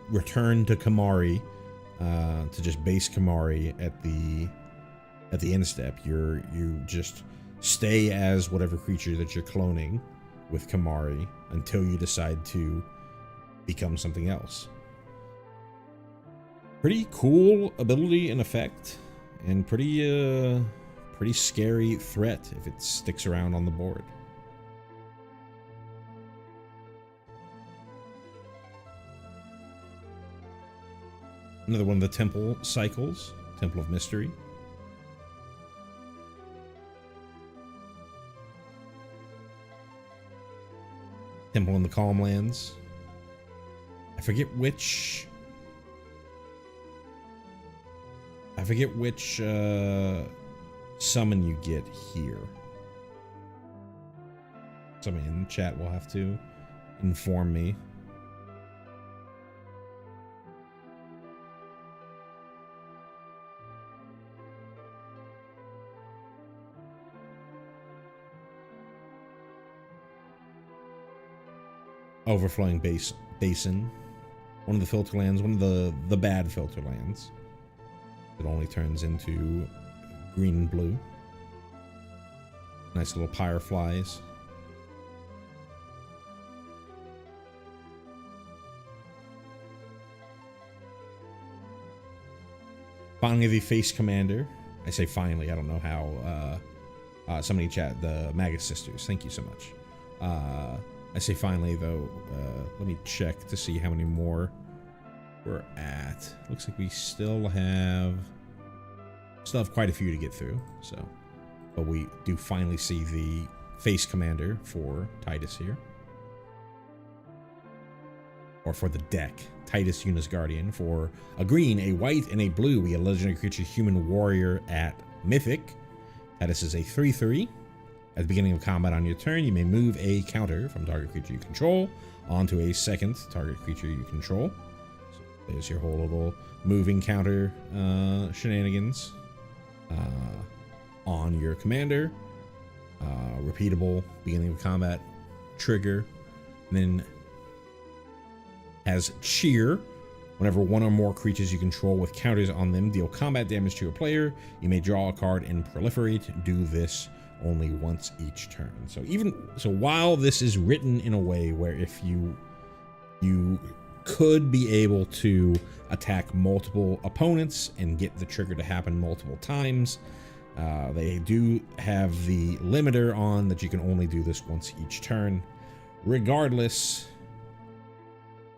return to Kimahri to just base Kimahri at the instep. You just stay as whatever creature that you're cloning with Kimahri until you decide to become something else. Pretty cool ability and effect, and pretty scary threat if it sticks around on the board. Another one of the temple cycles, Temple of Mystery. Temple in the Calm Lands. I forget which summon you get here. Somebody in the chat will have to inform me. Overflowing Basin. One of the filter lands, one of the bad filter lands. It only turns into green and blue. Nice little Pyreflies. Finally, the Face Commander. I say finally, I don't know how. Somebody in chat, the Magus Sisters. Thank you so much. I say finally, though. Let me check to see how many more we're at. Looks like we still have quite a few to get through. So, but we do finally see the Face Commander for Titus here, or for the deck. Titus Unis Guardian for a green, a white, and a blue. We get a legendary creature, Human Warrior at Mythic. Titus is a 3/3. At the beginning of combat on your turn, you may move a counter from target creature you control onto a second target creature you control. So there's your whole little moving counter shenanigans on your commander. Repeatable beginning of combat trigger. And then has Cheer Whenever one or more creatures you control with counters on them deal combat damage to a player, you may draw a card and proliferate. Do this only once each turn. So while this is written in a way where if you could be able to attack multiple opponents and get the trigger to happen multiple times, they do have the limiter on that you can only do this once each turn. Regardless,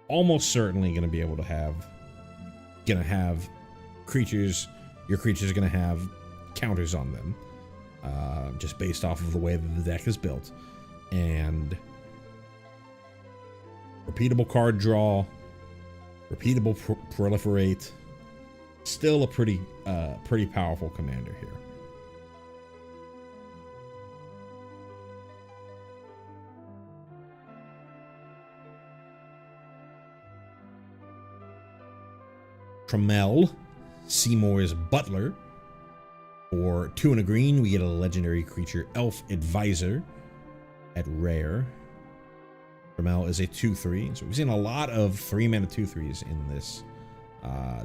almost certainly going to be able to have creatures. Your creatures are going to have counters on them, just based off of the way that the deck is built. And repeatable card draw, repeatable proliferate, still a pretty powerful commander here. Tremel, Seymour's Butler. For 2 and a green, we get a legendary creature, Elf Advisor, at rare. Tremel is a 2/3, so we've seen a lot of 3-mana 2/3s in this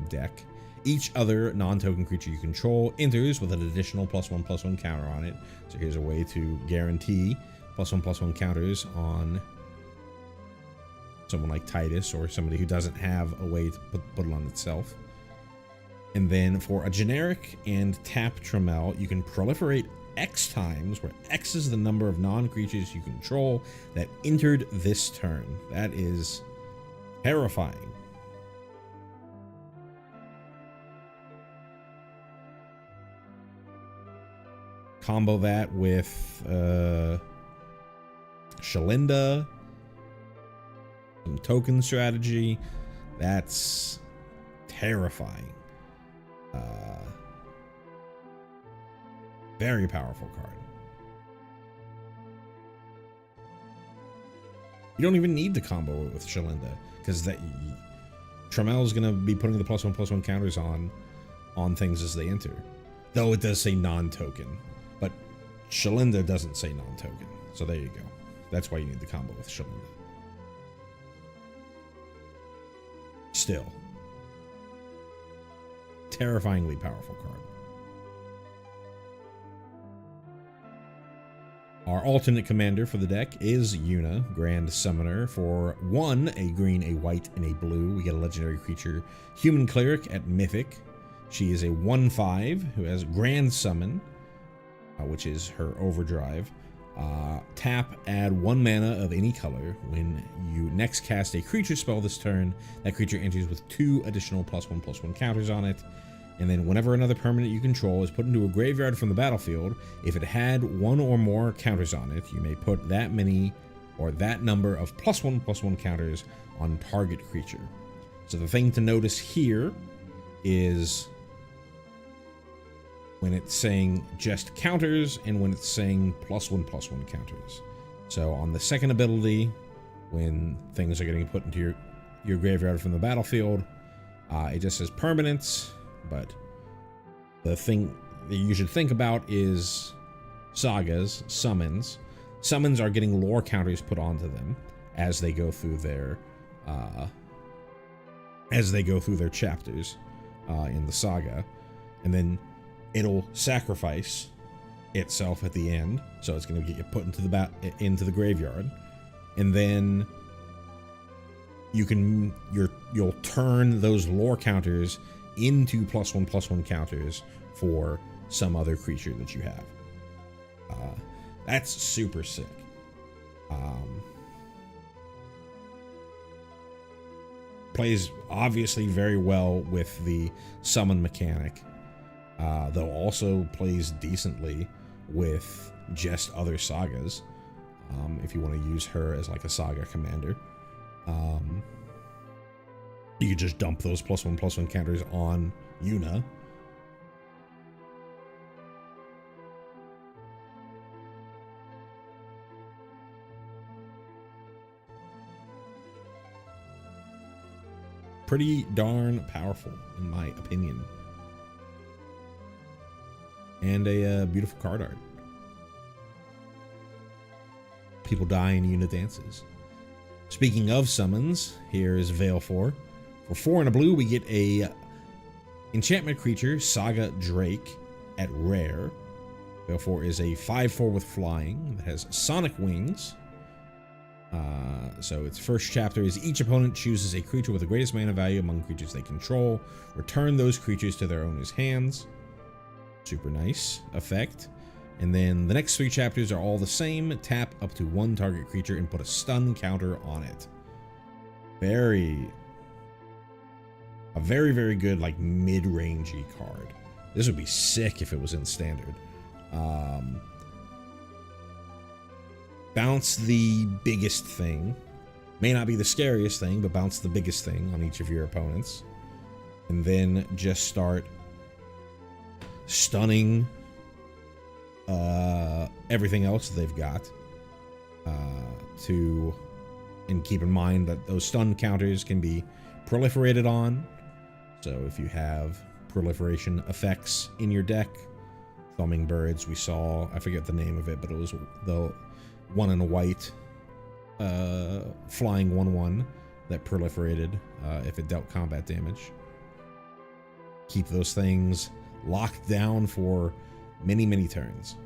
deck. Each other non-token creature you control enters with an additional +1/+1 counter on it. So here's a way to guarantee +1/+1 counters on someone like Titus or somebody who doesn't have a way to put it on itself. And then for a generic and tap Tremel, you can proliferate X times, where X is the number of non-creatures you control that entered this turn. That is terrifying. Combo that with Shalinda, some token strategy. That's terrifying. Very powerful card. You don't even need the combo with Shalinda, because that Tremel is going to be putting the +1/+1 counters on things as they enter. Though it does say non-token, but Shalinda doesn't say non-token. So there you go. That's why you need the combo with Shalinda. Still, terrifyingly powerful card. Our alternate commander for the deck is Yuna, Grand Summoner. For 1, a green, a white, and a blue, we get a legendary creature, Human Cleric at Mythic. She is a 1/5 who has Grand Summon, which is her overdrive. Tap, add 1 mana of any color. When you next cast a creature spell this turn, that creature enters with 2 additional +1/+1 counters on it. And then whenever another permanent you control is put into a graveyard from the battlefield, if it had 1 or more counters on it, you may put that many or that number of +1/+1 counters on target creature. So the thing to notice here is when it's saying just counters and when it's saying +1/+1 counters. So on the second ability, when things are getting put into your graveyard from the battlefield, it just says permanents. But the thing that you should think about is sagas, summons. Summons are getting lore counters put onto them as they go through their chapters in the saga, and then it'll sacrifice itself at the end, so it's going to get you put into the graveyard, and then you'll turn those lore counters into +1/+1 counters for some other creature that you have. That's super sick. Plays obviously very well with the summon mechanic, though also plays decently with just other sagas, if you want to use her as like a saga commander. You could just dump those +1/+1 counters on Yuna. Pretty darn powerful, in my opinion. And a beautiful card art. People die and Yuna dances. Speaking of summons, here is Veilfor. For 4 and a blue, we get a enchantment creature, Saga Drake, at rare. Baleful is a 5/4 with flying that has sonic wings. So its first chapter is each opponent chooses a creature with the greatest mana value among creatures they control. Return those creatures to their owner's hands. Super nice effect. And then the next 3 chapters are all the same. Tap up to 1 target creature and put a stun counter on it. A very, very good, like, mid-rangey card. This would be sick if it was in standard. Bounce the biggest thing. May not be the scariest thing, but bounce the biggest thing on each of your opponents. And then just start stunning everything else they've got. And keep in mind that those stun counters can be proliferated on. So if you have proliferation effects in your deck, Thumbing Birds, we saw, I forget the name of it, but it was the 1 and a white flying 1/1 that proliferated if it dealt combat damage. Keep those things locked down for many, many turns.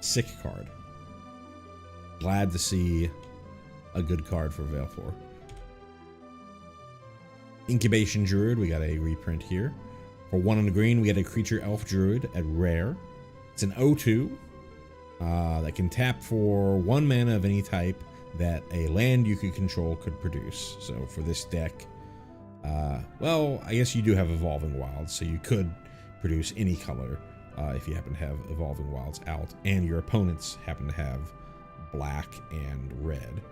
Sick card. Glad to see a good card for Baleful. Incubation Druid, we got a reprint here. For 1 and a green, we get a creature Elf Druid at rare. It's an 0/2 that can tap for 1 mana of any type that a land you could control could produce. So for this deck, well, I guess you do have Evolving Wilds, so you could produce any color if you happen to have Evolving Wilds out, and your opponents happen to have black and red.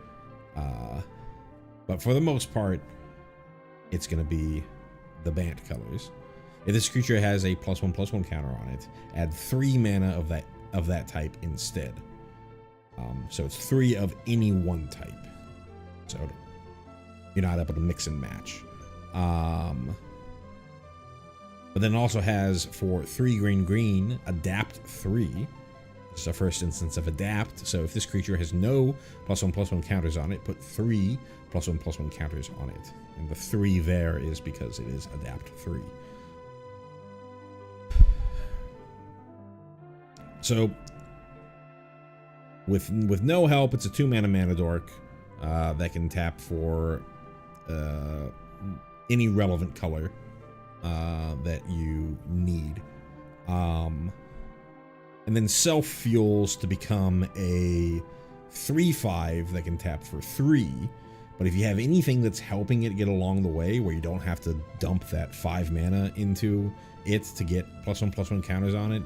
But for the most part, it's going to be the Bant colors. If this creature has a +1/+1 counter on it, add 3 mana of that type instead. So it's 3 of any one type. So you're not able to mix and match. But then it also has, for 3 green, Adapt 3. This is our first instance of Adapt. So if this creature has no +1/+1 counters on it, put 3 +1/+1 counters on it. And the 3 there is because it is Adapt 3. So with no help, it's a 2 mana dork that can tap for any relevant color that you need. And then self-fuels to become a 3/5 that can tap for 3. But if you have anything that's helping it get along the way, where you don't have to dump that 5 mana into it to get +1/+1 counters on it,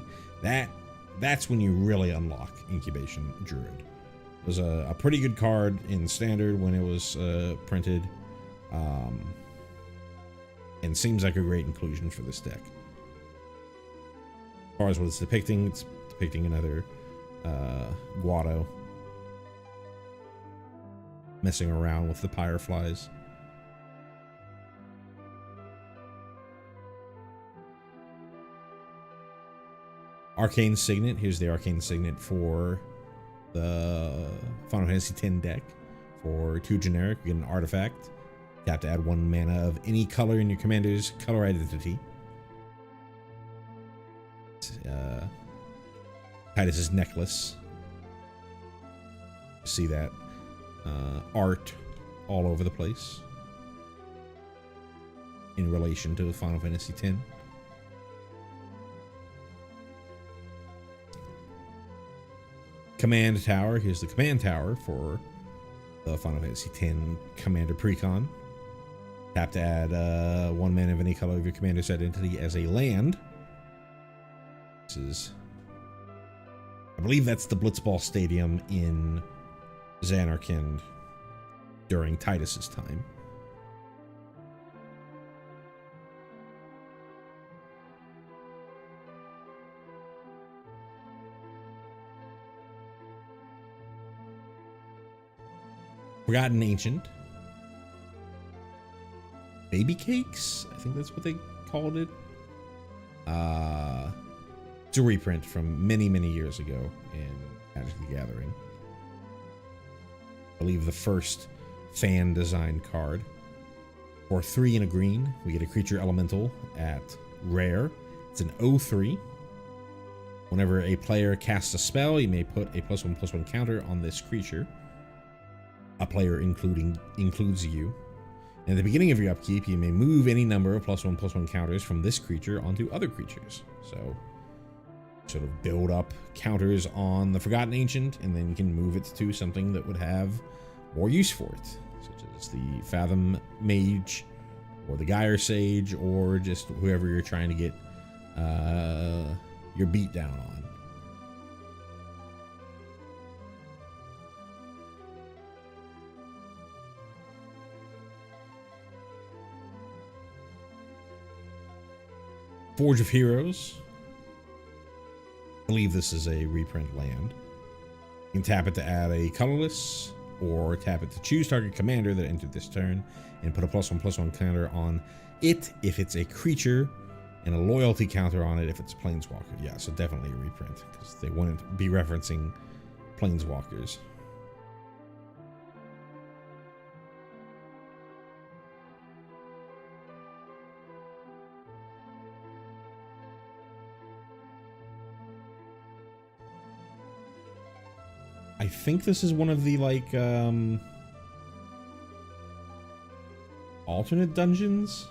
that's when you really unlock Incubation Druid. It was a pretty good card in Standard when it was printed, and seems like a great inclusion for this deck. As far as what it's depicting another Guado messing around with the Pyreflies. Arcane Signet. Here's the Arcane Signet for the Final Fantasy X deck. For 2 generic, you get an artifact. You have to add 1 mana of any color in your commander's color identity. Titus's Necklace. See that art all over the place in relation to Final Fantasy X. Command Tower. Here's the Command Tower for the Final Fantasy X Commander Precon. Tap to add 1 mana of any color of your commander's identity as a land. This is, I believe that's the Blitzball Stadium in Xanarkand during Titus's time. Forgotten Ancient. Baby Cakes? I think that's what they called it. It's a reprint from many, many years ago in Magic the Gathering. believe the first fan design card. For 3 and a green, we get a creature elemental at rare. It's an 0/3. Whenever a player casts a spell, you may put a +1/+1 counter on this creature. A player includes you. And at the beginning of your upkeep, you may move any number of +1/+1 counters from this creature onto other creatures. So, sort of build up counters on the Forgotten Ancient, and then you can move it to something that would have more use for it, such as the Fathom Mage, or the Gyre Sage, or just whoever you're trying to get your beat down on. Forge of Heroes. I believe this is a reprint land. You can tap it to add a colorless, or tap it to choose target commander that entered this turn and put a +1/+1 counter on it if it's a creature, and a loyalty counter on it if it's a planeswalker. Yeah, so definitely a reprint, because they wouldn't be referencing planeswalkers. I think this is one of the, like, alternate dungeons.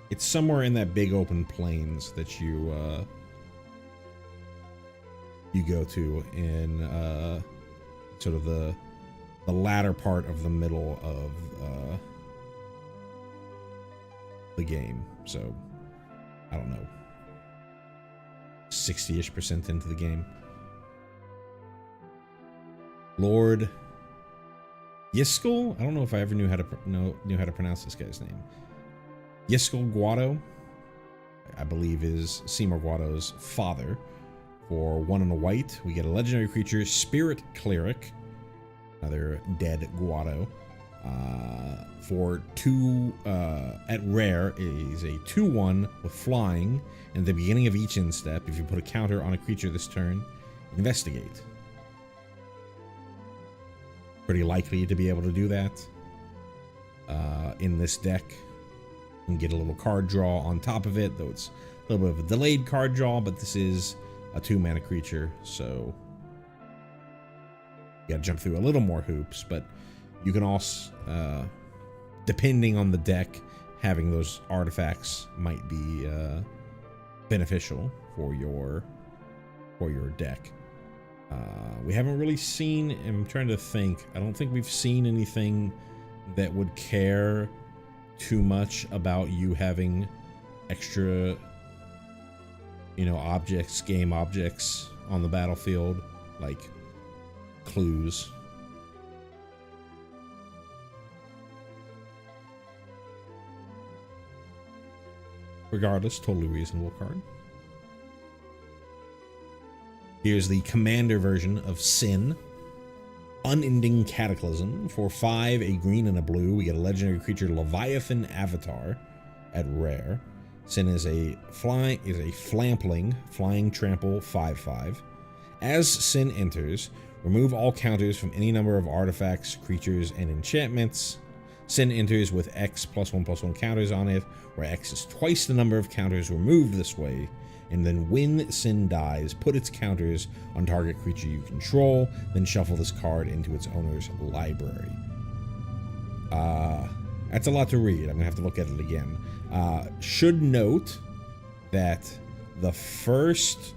It's somewhere in that big open plains that you go to in sort of the latter part of the middle of the game. So I don't know, 60-ish% into the game. Lord Yiskel? I don't know if I ever knew how to pronounce this guy's name. Yiskel Guado, I believe, is Seymour Guado's father. For 1 and a white, we get a legendary creature, Spirit Cleric, another dead Guado. For 2 at rare, is a 2/1 with flying. And at the beginning of each end step, if you put a counter on a creature this turn, investigate. Pretty likely to be able to do that in this deck. And get a little card draw on top of it, though it's a little bit of a delayed card draw, but this is a 2-mana creature, so you gotta jump through a little more hoops. But you can also, depending on the deck, having those artifacts might be beneficial for your deck. We haven't really seen, I'm trying to think, I don't think we've seen anything that would care too much about you having extra, objects, game objects on the battlefield, like clues. Regardless, totally reasonable card. Here's the commander version of Sin. Unending Cataclysm. For 5, a green and a blue, we get a legendary creature, Leviathan Avatar, at rare. Sin is a flampling, flying trample 5/5. As Sin enters, remove all counters from any number of artifacts, creatures, and enchantments. Sin enters with X +1/+1 counters on it, where X is twice the number of counters removed this way. And then when Sin dies, put its counters on target creature you control, then shuffle this card into its owner's library. That's a lot to read. I'm gonna have to look at it again. Should note that the first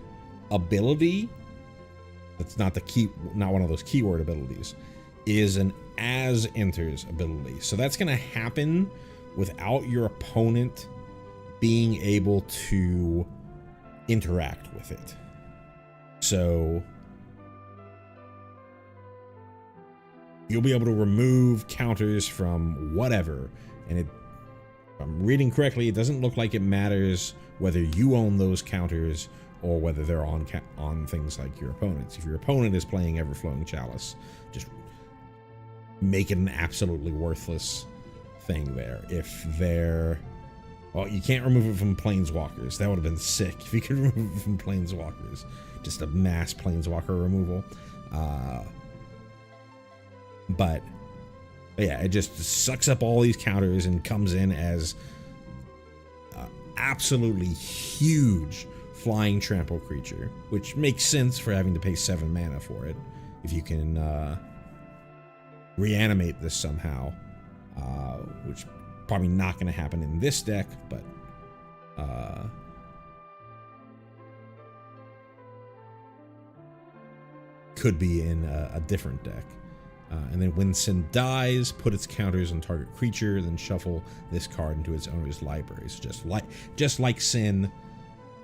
ability, that's not one of those keyword abilities, is an as enters ability. So that's gonna happen without your opponent being able to interact with it. So you'll be able to remove counters from whatever, and if I'm reading correctly, it doesn't look like it matters whether you own those counters or whether they're on things like your opponent's. If your opponent is playing Everflowing Chalice, just make it an absolutely worthless thing there. If they're, well, you can't remove it from Planeswalkers. That would have been sick if you could remove it from Planeswalkers. Just a mass Planeswalker removal. But yeah, it just sucks up all these counters and comes in as absolutely huge flying trample creature, which makes sense for having to pay 7 mana for it. If you can reanimate this somehow, which probably not going to happen in this deck, but could be in a different deck. And then when Sin dies, put its counters on target creature, then shuffle this card into its owner's library. So just like Sin,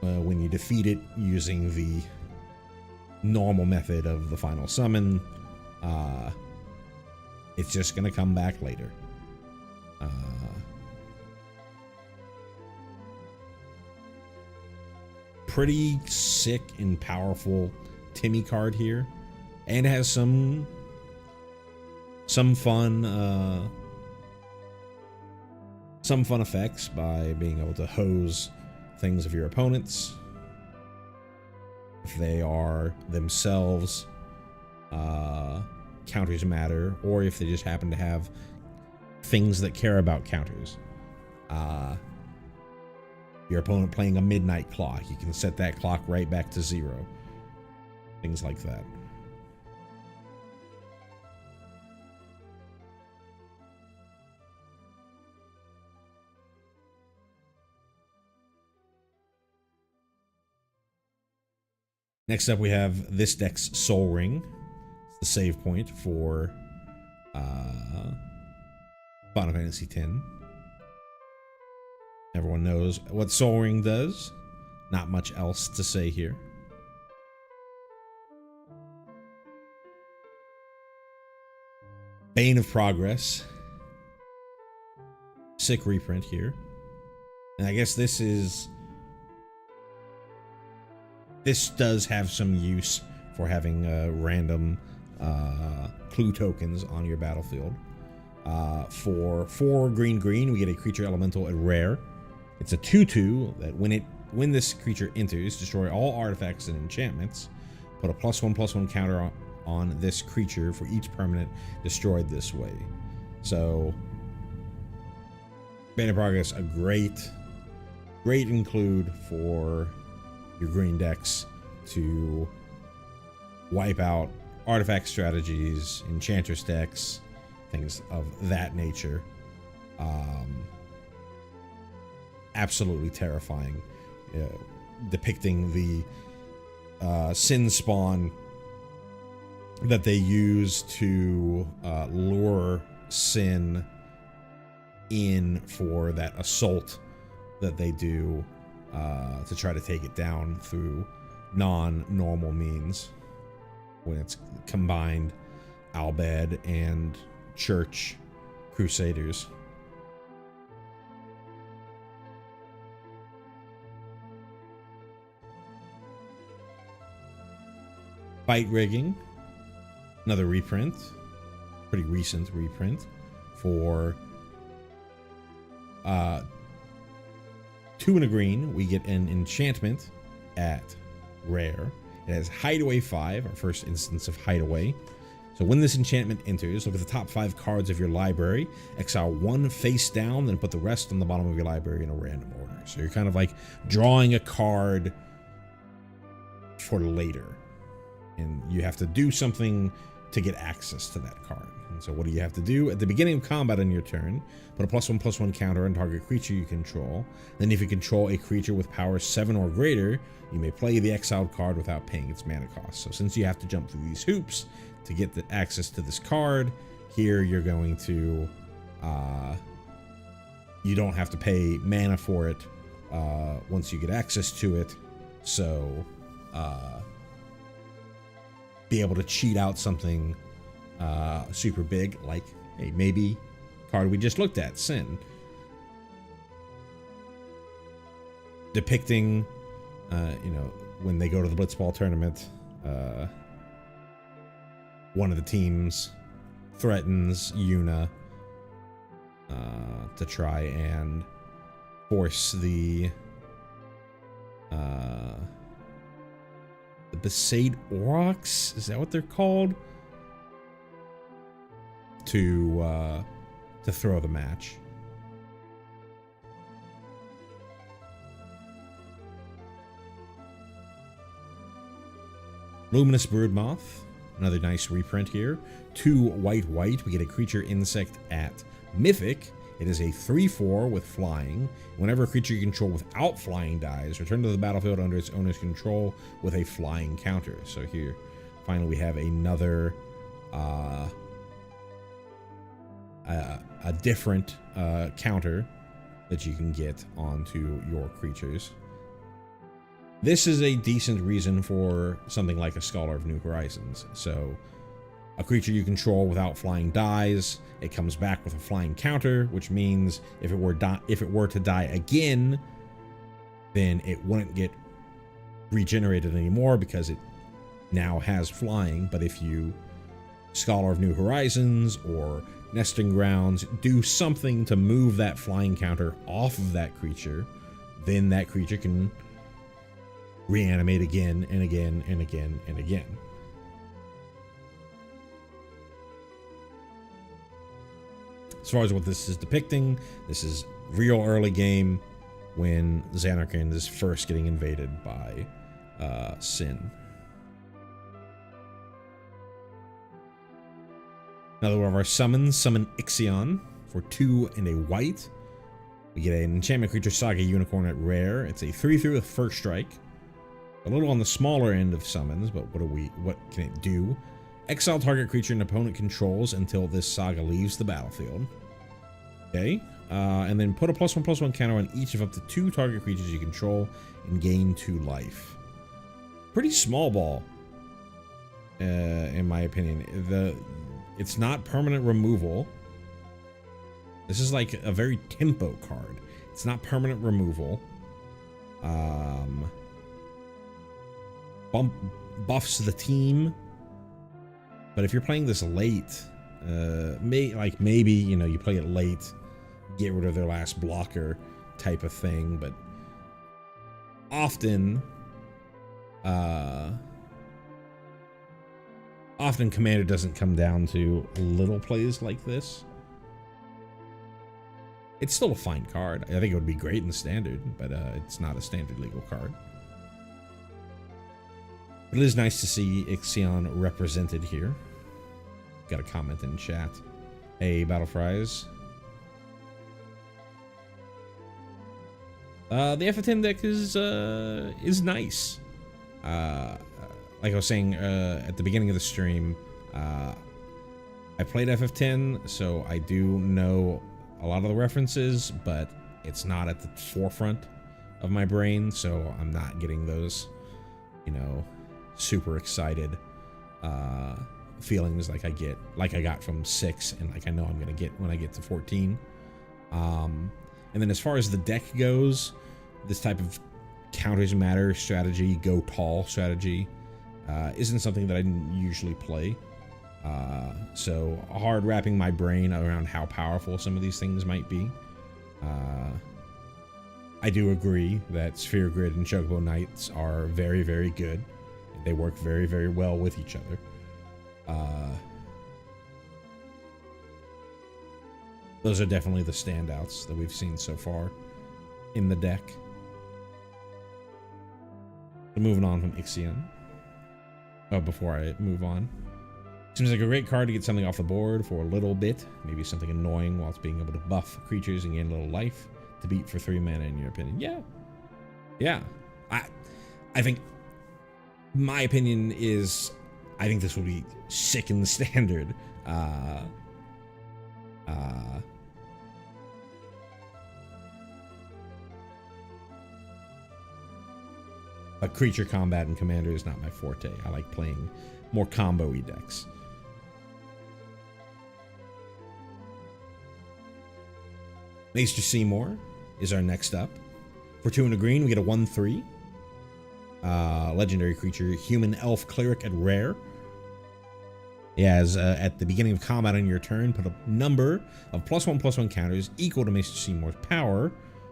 when you defeat it using the normal method of the final summon, it's just gonna come back later. Pretty sick and powerful Timmy card here, and has some fun effects by being able to hose things of your opponents if they are themselves counters matter, or if they just happen to have things that care about counters. Your opponent playing a midnight clock, you can set that clock right back to 0. Things like that. Next up, we have this deck's Soul Ring. It's the save point for Final Fantasy X. Everyone knows what Soul Ring does. Not much else to say here. Bane of Progress. Sick reprint here. And I guess this does have some use for having random clue tokens on your battlefield. For 4 green, we get a creature elemental at rare. It's a 2/2 that when this creature enters, destroy all artifacts and enchantments. Put a +1/+1 counter on this creature for each permanent destroyed this way. So, Bane of Progress, a great include for your green decks to wipe out artifact strategies, enchantress decks, things of that nature. Absolutely terrifying, depicting the Sin spawn that they use to lure Sin in for that assault that they do to try to take it down through non-normal means, when it's combined Albed and Church Crusaders. Fight Rigging, another reprint, pretty recent reprint for 2 and a green. We get an enchantment at rare. It has Hideaway 5, our first instance of Hideaway. So when this enchantment enters, look at the top 5 cards of your library, exile 1 face down, then put the rest on the bottom of your library in a random order. So you're kind of like drawing a card for later, and you have to do something to get access to that card. And so what do you have to do? At the beginning of combat on your turn, put a +1/+1 counter on target creature you control. Then if you control a creature with power 7 or greater, you may play the exiled card without paying its mana cost. So since you have to jump through these hoops to get the access to this card, here you're going to, you don't have to pay mana for it once you get access to it. So, be able to cheat out something super big, like, hey, maybe card we just looked at, Sin. Depicting, when they go to the Blitzball tournament, one of the teams threatens Yuna to try and force the Besaid Aurochs? Is that what they're called? to throw the match. Luminous Broodmoth, another nice reprint here. 2 white. We get a creature insect at Mythic. It is a 3/4 with flying. Whenever a creature you control without flying dies, return to the battlefield under its owner's control with a flying counter. So here, finally, we have another a different counter that you can get onto your creatures. This is a decent reason for something like a Scholar of New Horizons. So a creature you control without flying dies, it comes back with a flying counter, which means if it were to die again, then it wouldn't get regenerated anymore because it now has flying. But if you Scholar of New Horizons or Nesting Grounds, do something to move that flying counter off of that creature, then that creature can reanimate again and again and again and again. As far as what this is depicting, this is real early game when Xanarkand is first getting invaded by Sin. Another one of our summons, Summon Ixion for 2 and a white. We get an enchantment creature, Saga Unicorn at rare. It's a 3/3 with first strike. A little on the smaller end of summons, but what can it do? Exile target creature an opponent controls until this saga leaves the battlefield. Okay. And then put a +1/+1 counter on each of up to 2 target creatures you control and gain 2 life. Pretty small ball, in my opinion. It's not permanent removal. This is like a very tempo card. It's not permanent removal. Buffs the team, but if you're playing this late, maybe you play it late, get rid of their last blocker type of thing. But often Commander doesn't come down to little plays like this. It's still a fine card. I think it would be great in Standard, but it's not a Standard legal card. But it is nice to see Ixion represented here. Got a comment in chat. Hey, Battle Fries. The FF10 deck is nice. Like I was saying at the beginning of the stream, I played FF10, so I do know a lot of the references, but it's not at the forefront of my brain, so I'm not getting those, super excited feelings like I got from 6 and like I know I'm gonna get when I get to 14. And then as far as the deck goes, this type of counters matter strategy, go tall strategy, isn't something that I usually play. So hard wrapping my brain around how powerful some of these things might be. I do agree that Sphere Grid and Chocobo Knights are very, very good. They work very, very well with each other. Those are definitely the standouts that we've seen so far in the deck. So moving on from Ixion. Oh, before I move on. Seems like a great card to get something off the board for a little bit. Maybe something annoying while it's being able to buff creatures and gain a little life to beat for 3 mana in your opinion. Yeah. Yeah. I think my opinion is I think this will be sick in the Standard. But creature combat and Commander is not my forte. I like playing more combo-y decks. Maester Seymour is our next up. For 2 and a green, we get a 1/3. Legendary creature, Human Elf Cleric at rare. He has, at the beginning of combat on your turn, put a number of +1/+1 counters equal to Maester Seymour's power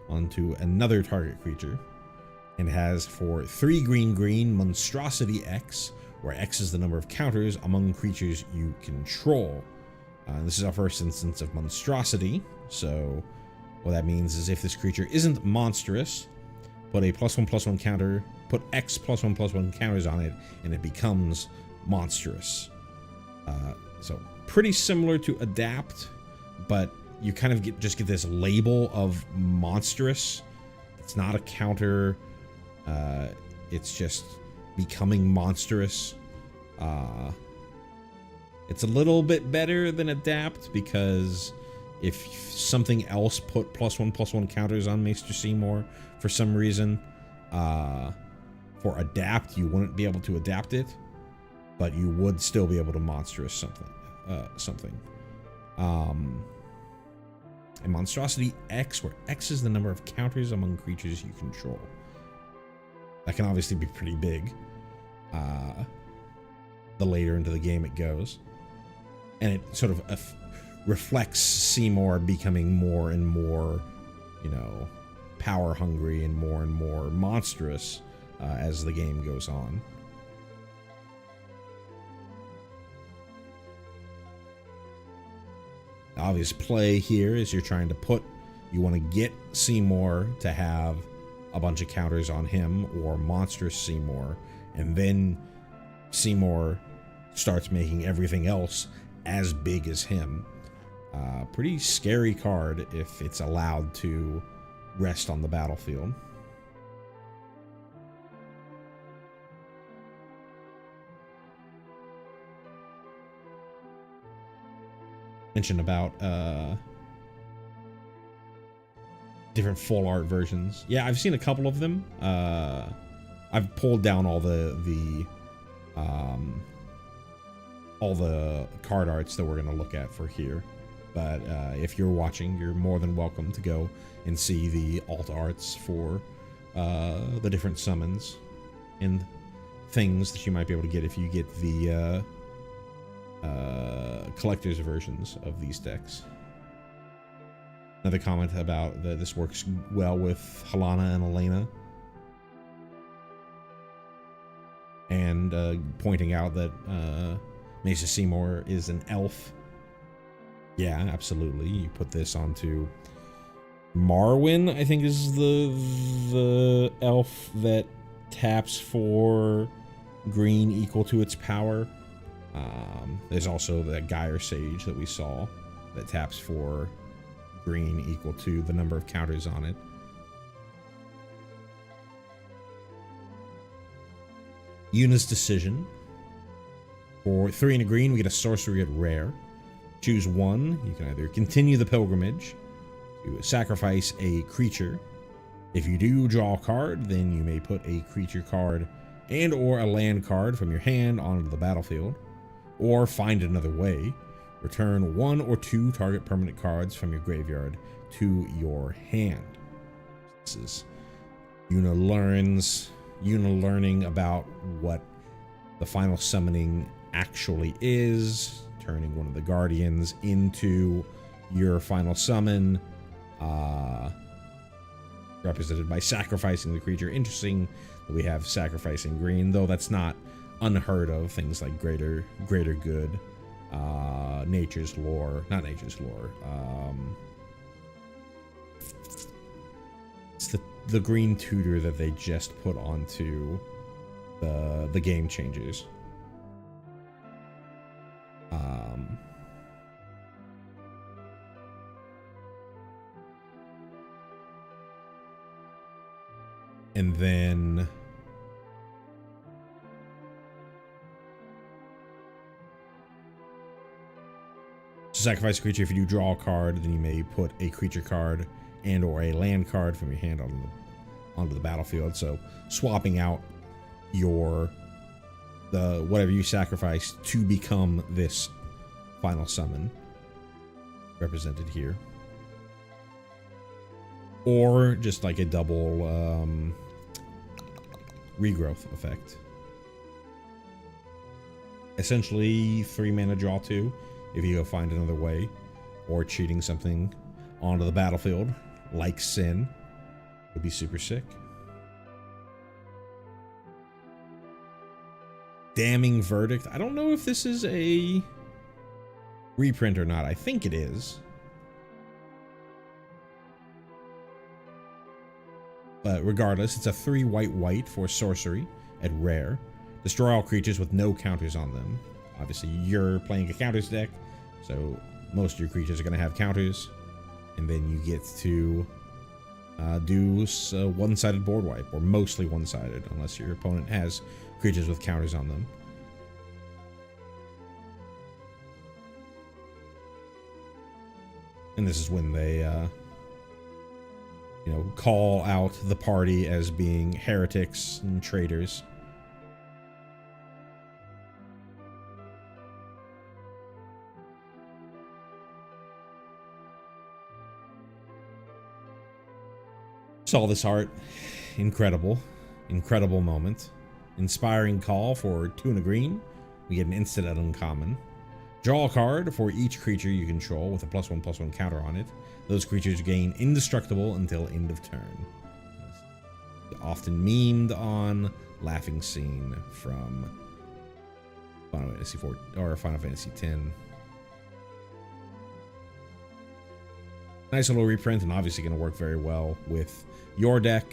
onto another target creature. And has for 3 green, Monstrosity X, where X is the number of counters among creatures you control. This is our first instance of monstrosity. So what that means is if this creature isn't monstrous, put a +1/+1 counter, put X +1/+1 counters on it, and it becomes monstrous. So pretty similar to adapt, but you kind of just get this label of monstrous. It's not a counter. It's just becoming monstrous. It's a little bit better than adapt because if something else put +1/+1 counters on Maester Seymour for some reason, for adapt you wouldn't be able to adapt it, but you would still be able to monstrous something. And monstrosity X, where X is the number of counters among creatures you control. That can obviously be pretty big. The later into the game it goes, and it sort of reflects Seymour becoming more and more, you know, power hungry and more monstrous as the game goes on. The obvious play here is you're trying to you want to get Seymour to have a bunch of counters on him, or monstrous Seymour, and then Seymour starts making everything else as big as him. Pretty scary card if it's allowed to rest on the battlefield. Mention about different full art versions. Yeah, I've seen a couple of them. I've pulled down all the card arts that we're going to look at for here. But if you're watching, you're more than welcome to go and see the alt arts for the different summons and things that you might be able to get if you get the collector's versions of these decks. Another comment about that this works well with Halana and Elena. And pointing out that Maester Seymour is an elf. Yeah, absolutely. You put this onto Marwyn, I think is the elf that taps for green equal to its power. There's also the Gyre Sage that we saw that taps for green equal to the number of counters on it. Yuna's Decision. For 3 and a green, we get a sorcery at rare. Choose one. You can either continue the pilgrimage, you sacrifice a creature. If you do draw a card, then you may put a creature card and or a land card from your hand onto the battlefield, or find another way. Return 1 or 2 target permanent cards from your graveyard to your hand. This is Yuna learning about what the final summoning actually is, turning one of the guardians into your final summon, represented by sacrificing the creature. Interesting that we have sacrificing green, though that's not unheard of. Things like greater good, nature's lore, not nature's lore. It's the green tutor that they just put onto the game changers. And then to sacrifice a creature, if you do draw a card, then you may put a creature card and or a land card from your hand onto the battlefield. So swapping out whatever you sacrifice to become this final summon, represented here. Or just like a double regrowth effect. Essentially 3 mana draw 2 if you go find another way, or cheating something onto the battlefield like Sin would be super sick. Damning Verdict. I don't know if this is a reprint or not. I think it is. But regardless, it's a 3 white for sorcery at rare. Destroy all creatures with no counters on them. Obviously, you're playing a counters deck, so most of your creatures are going to have counters. And then you get to do a one-sided board wipe, or mostly one-sided, unless your opponent has creatures with counters on them. And this is when they, you know, call out the party as being heretics and traitors. Saw this art. Incredible. Incredible moment. Inspiring call for 2 and a green. We get an instant at uncommon. Draw a card for each creature you control with a +1/+1 counter on it. Those creatures gain indestructible until end of turn. Often memed on, laughing scene from Final Fantasy 4 or Final Fantasy 10. Nice little reprint, and obviously going to work very well with your deck.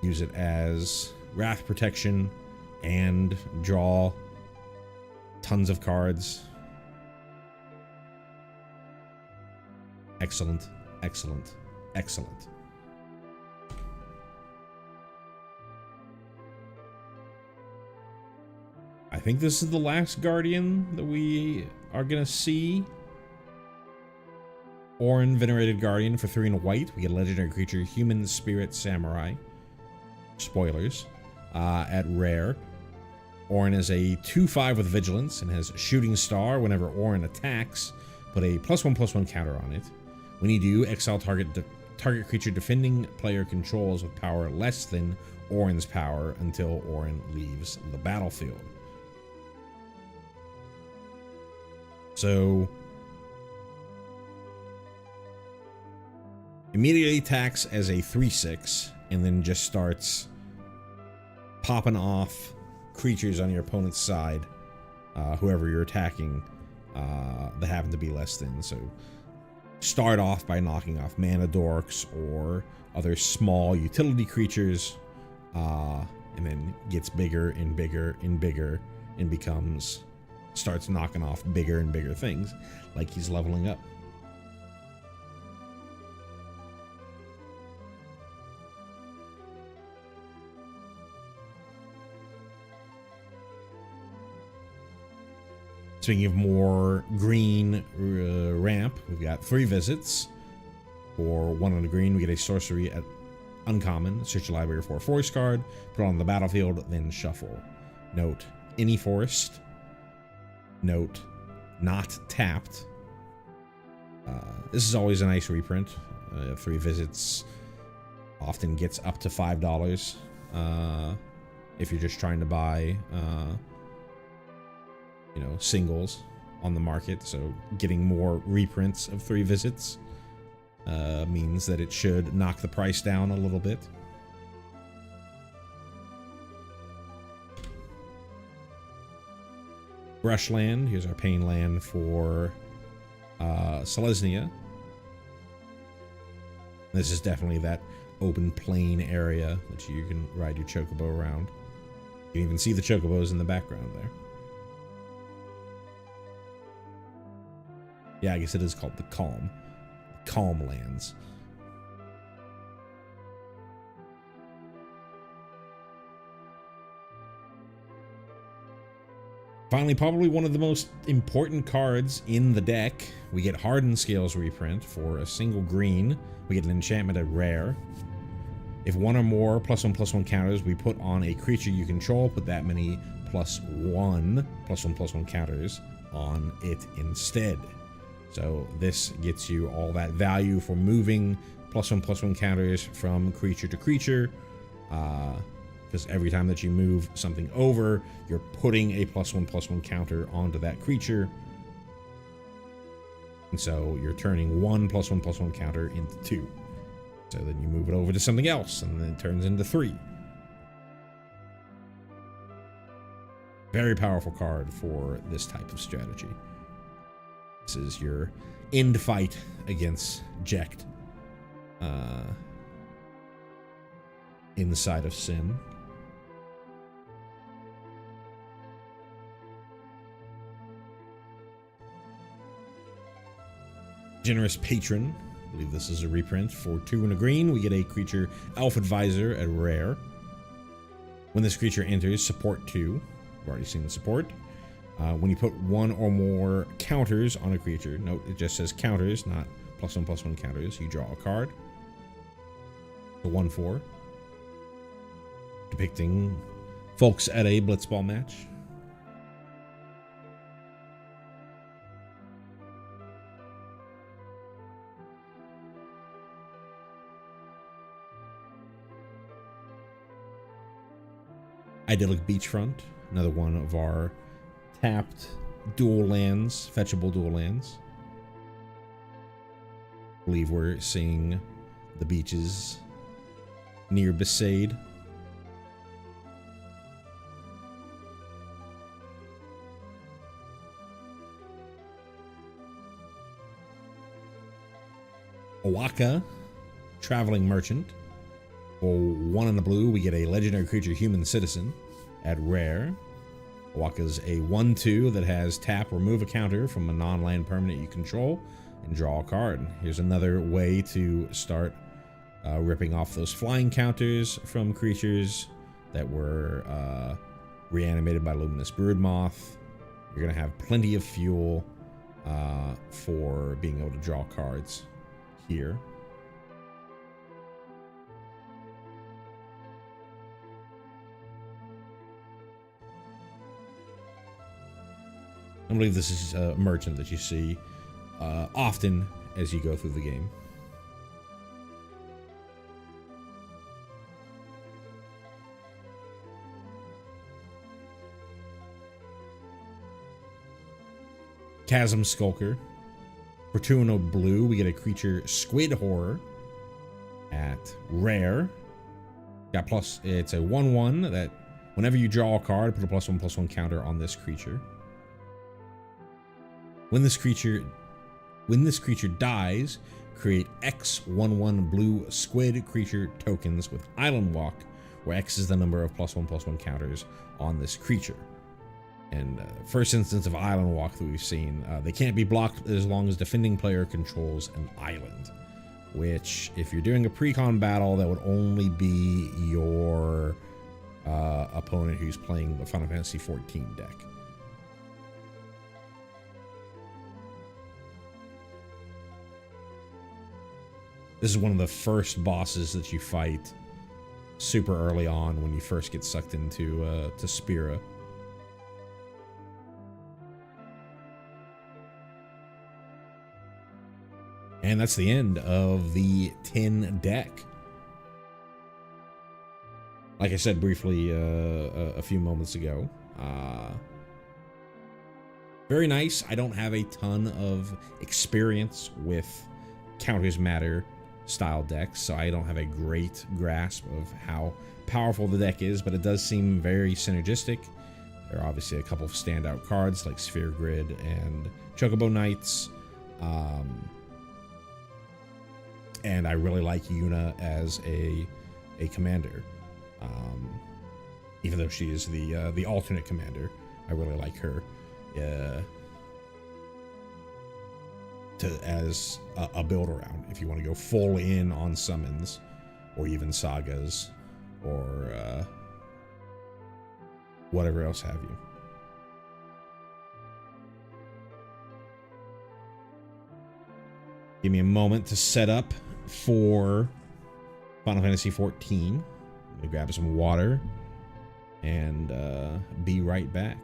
Use it as Wrath Protection and draw tons of cards. Excellent, excellent, excellent. I think this is the last Guardian that we are going to see. Orin, Venerated Guardian for 3 and a white. We get a legendary creature, Human Spirit Samurai. Spoilers. At rare. Orin is a 2/5 with Vigilance and has Shooting Star. Whenever Orin attacks, put a +1/+1 counter on it. When you do, exile target creature defending player controls with power less than Orin's power until Orin leaves the battlefield. So immediately attacks as a 3/6 and then just starts popping off creatures on your opponent's side, whoever you're attacking, that happen to be less than. So start off by knocking off mana dorks or other small utility creatures, and then gets bigger and bigger and bigger and starts knocking off bigger and bigger things, like he's leveling up. Speaking of more green ramp, we've got 3 visits. For 1 on the green, we get a sorcery at uncommon. Search your library for a forest card, put it on the battlefield, then shuffle. Note, any forest. Note, not tapped. This is always a nice reprint. 3 visits often gets up to $5 if you're just trying to buy you know, singles on the market. So getting more reprints of 3 visits means that it should knock the price down a little bit. Brushland, here's our pain land for Selesnya. This is definitely that open plain area that you can ride your chocobo around. You can even see the chocobos in the background there. Yeah, I guess it is called the Calm. Calm Lands. Finally, probably one of the most important cards in the deck. We get Hardened Scales reprint for a single green. We get an enchantment at rare. If 1 or more +1/+1 counters we put on a creature you control, put that many +1/+1 counters on it instead. So this gets you all that value for moving +1/+1 counters from creature to creature. Because every time that you move something over, you're putting a +1/+1 counter onto that creature. And so you're turning 1 +1/+1 counter into 2. So then you move it over to something else, and then it turns into 3. Very powerful card for this type of strategy. This is your end fight against Jecht inside of Sin. Generous Patron. I believe this is a reprint. For 2 and a green, we get a creature Elf Advisor at rare. When this creature enters, support 2. We've already seen the support. When you put 1 or more counters on a creature, note it just says counters, not +1/+1 counters, you draw a card. The 1/4. Depicting folks at a blitzball match. Idyllic Beachfront, another one of our tapped dual lands, fetchable dual lands. I believe we're seeing the beaches near Besaid. Owaka, Traveling Merchant. For 1 in the blue, we get a legendary creature, Human Citizen, at rare. Owaka's a 1/2 that has tap, remove a counter from a non-land permanent you control, and draw a card. Here's another way to start ripping off those flying counters from creatures that were reanimated by Luminous Broodmoth. You're going to have plenty of fuel for being able to draw cards here. I believe this is a merchant that you see often as you go through the game. Chasm Skulker. For 2 and a blue, we get a creature Squid Horror at rare. Got plus, it's a 1/1 that whenever you draw a card, put a +1/+1 counter on this creature. When this creature dies, create X 1/1 blue squid creature tokens with Island Walk, where X is the number of +1/+1 counters on this creature. And first instance of Island Walk that we've seen, they can't be blocked as long as defending player controls an island. Which, if you're doing a pre-con battle, that would only be your opponent who's playing the Final Fantasy XIV deck. This is one of the first bosses that you fight super early on when you first get sucked into to Spira. And that's the end of the 10 deck. Like I said briefly a few moments ago, very nice. I don't have a ton of experience with Counters Matter style decks, so I don't have a great grasp of how powerful the deck is, but it does seem very synergistic. There are obviously a couple of standout cards like Sphere Grid and Chocobo Knights. And I really like Yuna as a commander. Even though she is the alternate commander, I really like her as a build around. If you want to go full in on summons, or even sagas, or whatever else have you. Give me a moment to set up for Final Fantasy XIV. I'm gonna grab some water and be right back.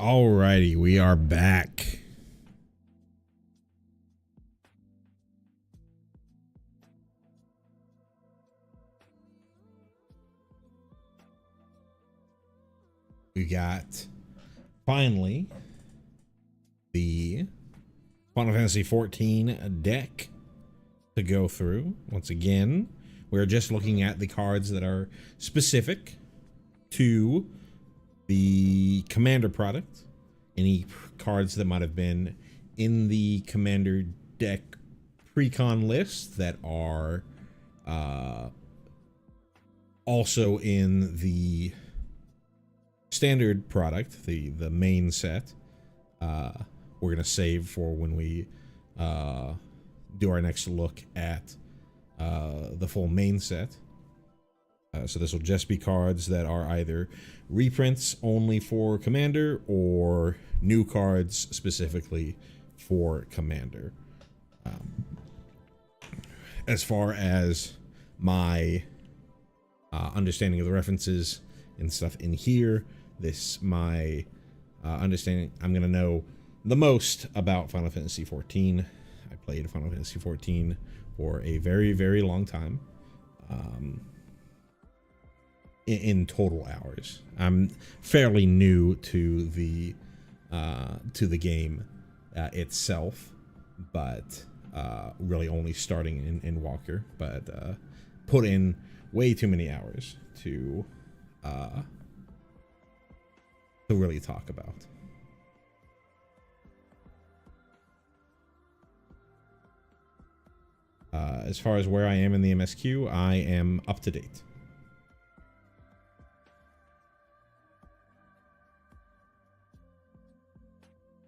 Alrighty, we are back. We got, finally, the Final Fantasy XIV deck to go through. Once again, we're just looking at the cards that are specific to the Commander product. Any cards that might have been in the Commander deck pre-con list that are also in the standard product, the main set. We're gonna save for when we do our next look at the full main set. So this will just be cards that are either reprints only for Commander or new cards specifically for Commander. As far as my understanding of the references and stuff in here, my understanding, I'm gonna know the most about Final Fantasy XIV. I played Final Fantasy XIV for a very, very long time. In total hours. I'm fairly new to the game itself, but really only starting in Walker, but put in way too many hours to really talk about. As far as where I am in the MSQ, I am up to date.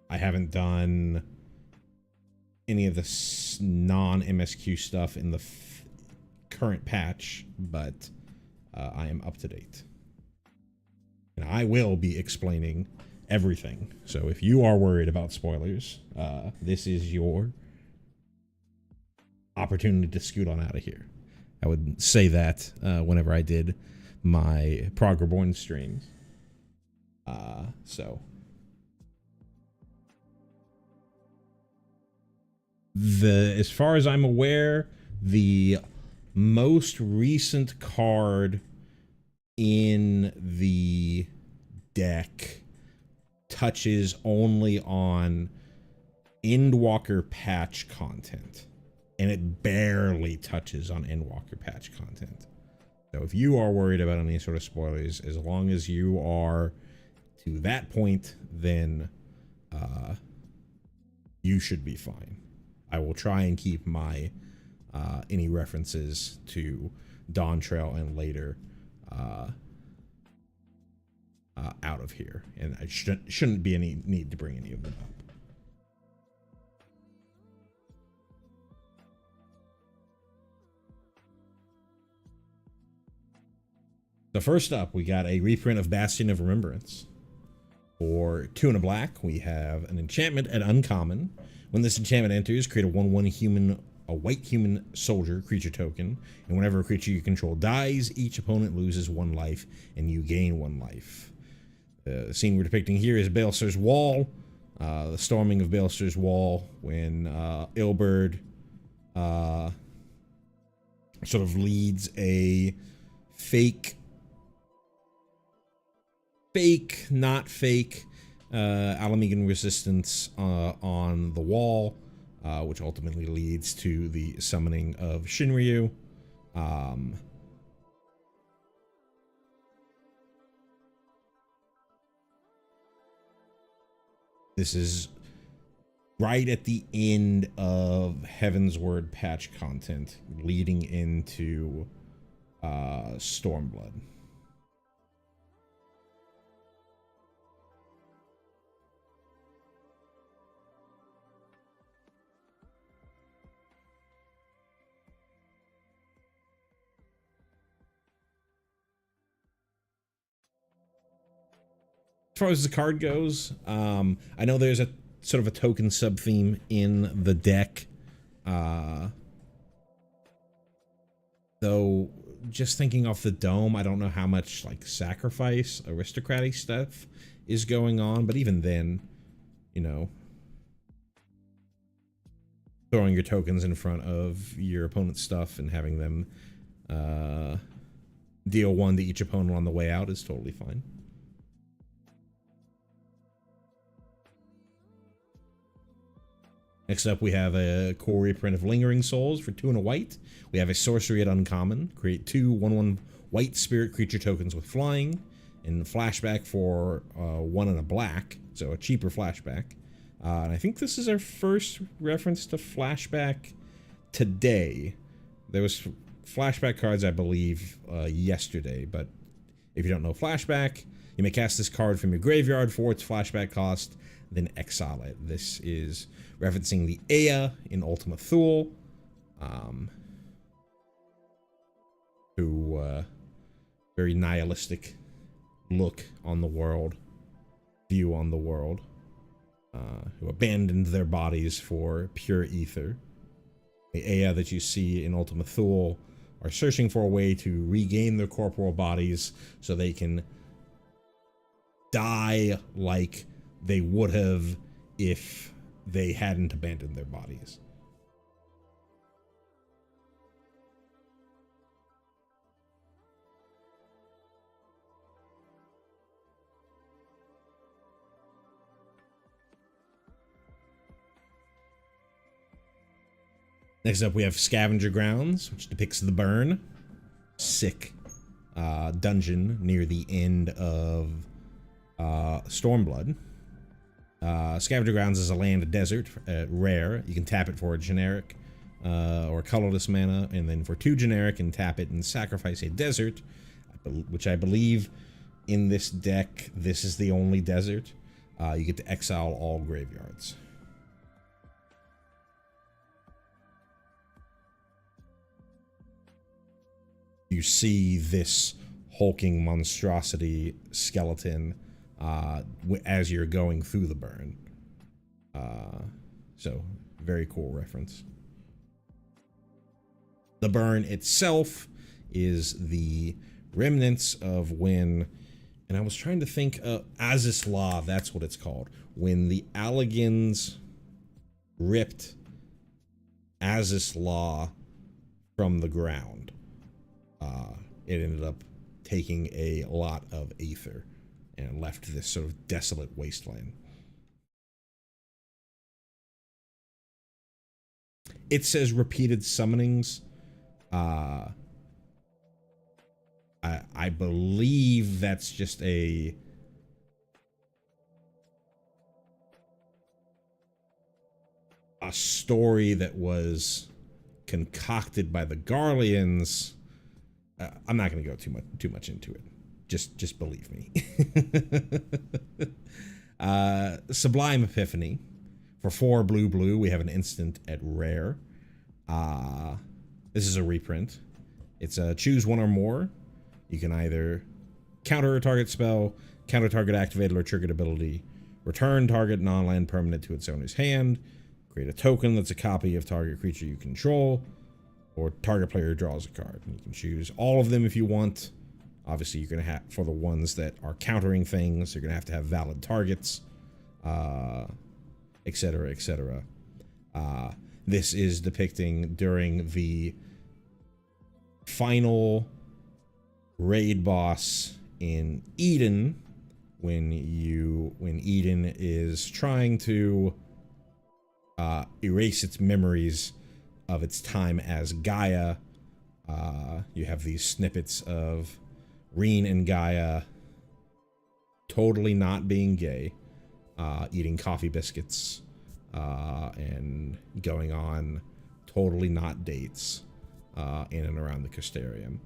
I haven't done any of the non-MSQ stuff in the current patch, but I am up to date. And I will be explaining everything. So if you are worried about spoilers, this is your opportunity to scoot on out of here. I would say that whenever I did my Prog Reborn streams. As far as I'm aware, the most recent card in the deck touches only on Endwalker patch content, and it barely touches on Endwalker patch content. So if you are worried about any sort of spoilers, as long as you are to that point, then you should be fine. I will try and keep my any references to Dawn Trail and later out of here, and I shouldn't be any need to bring any of them up. So first up, we got a reprint of Bastion of Remembrance. For 2 and a black, we have an enchantment at uncommon. When this enchantment enters, create a 1/1 white human soldier creature token, and whenever a creature you control dies, each opponent loses 1 life, and you gain 1 life. The scene we're depicting here is Baelsar's Wall, the storming of Baelsar's Wall, when Ilberd sort of leads a not fake, Alamegan resistance on the wall, which ultimately leads to the summoning of Shinryu. This is right at the end of Heaven's Word patch content, leading into Stormblood. As far as the card goes, I know there's a sort of a token sub-theme in the deck, though just thinking off the dome, I don't know how much like sacrifice, aristocratic stuff is going on, but even then, you know, throwing your tokens in front of your opponent's stuff and having them deal 1 to each opponent on the way out is totally fine. Next up, we have a core reprint of Lingering Souls for 2 and a white. We have a sorcery at uncommon. Create 2 1/1 white spirit creature tokens with flying. And flashback for 1 and a black, so a cheaper flashback. And I think this is our first reference to flashback today. There was flashback cards, I believe, yesterday, but if you don't know flashback, you may cast this card from your graveyard for its flashback cost, then exile it. This is referencing the Aya in Ultima Thule, who very nihilistic look on the world, view on the world, who abandoned their bodies for pure ether. The Aya that you see in Ultima Thule are searching for a way to regain their corporal bodies so they can die like they would have if they hadn't abandoned their bodies. Next up, we have Scavenger Grounds, which depicts the burn. Sick dungeon near the end of Stormblood. Scavenger Grounds is a land desert, rare. You can tap it for a generic or colorless mana, and then for 2 generic, and tap it and sacrifice a desert, which I believe in this deck, this is the only desert. You get to exile all graveyards. You see this hulking monstrosity skeleton as you're going through the burn. So, very cool reference. The burn itself is the remnants of when, and I was trying to think, Aziz Law, that's what it's called. When the Alligans ripped Aziz Law from the ground. It ended up taking a lot of aether and left this sort of desolate wasteland. It says repeated summonings. I believe that's just a story that was concocted by the Garleans. I'm not going to go too much into it. Just believe me. Sublime Epiphany. For 4 blue, we have an instant at rare. This is a reprint. It's choose 1 or more. You can either counter a target spell, counter target activated or triggered ability, return target non-land permanent to its owner's hand, create a token that's a copy of target creature you control, or target player draws a card. And you can choose all of them if you want. Obviously, you're going to have, for the ones that are countering things, you're going to have valid targets, etc., etc. This is depicting during the final raid boss in Eden, when Eden is trying to erase its memories of its time as Gaia. You have these snippets of Reen and Gaia totally not being gay, eating coffee biscuits, and going on totally not dates in and around the Custarium.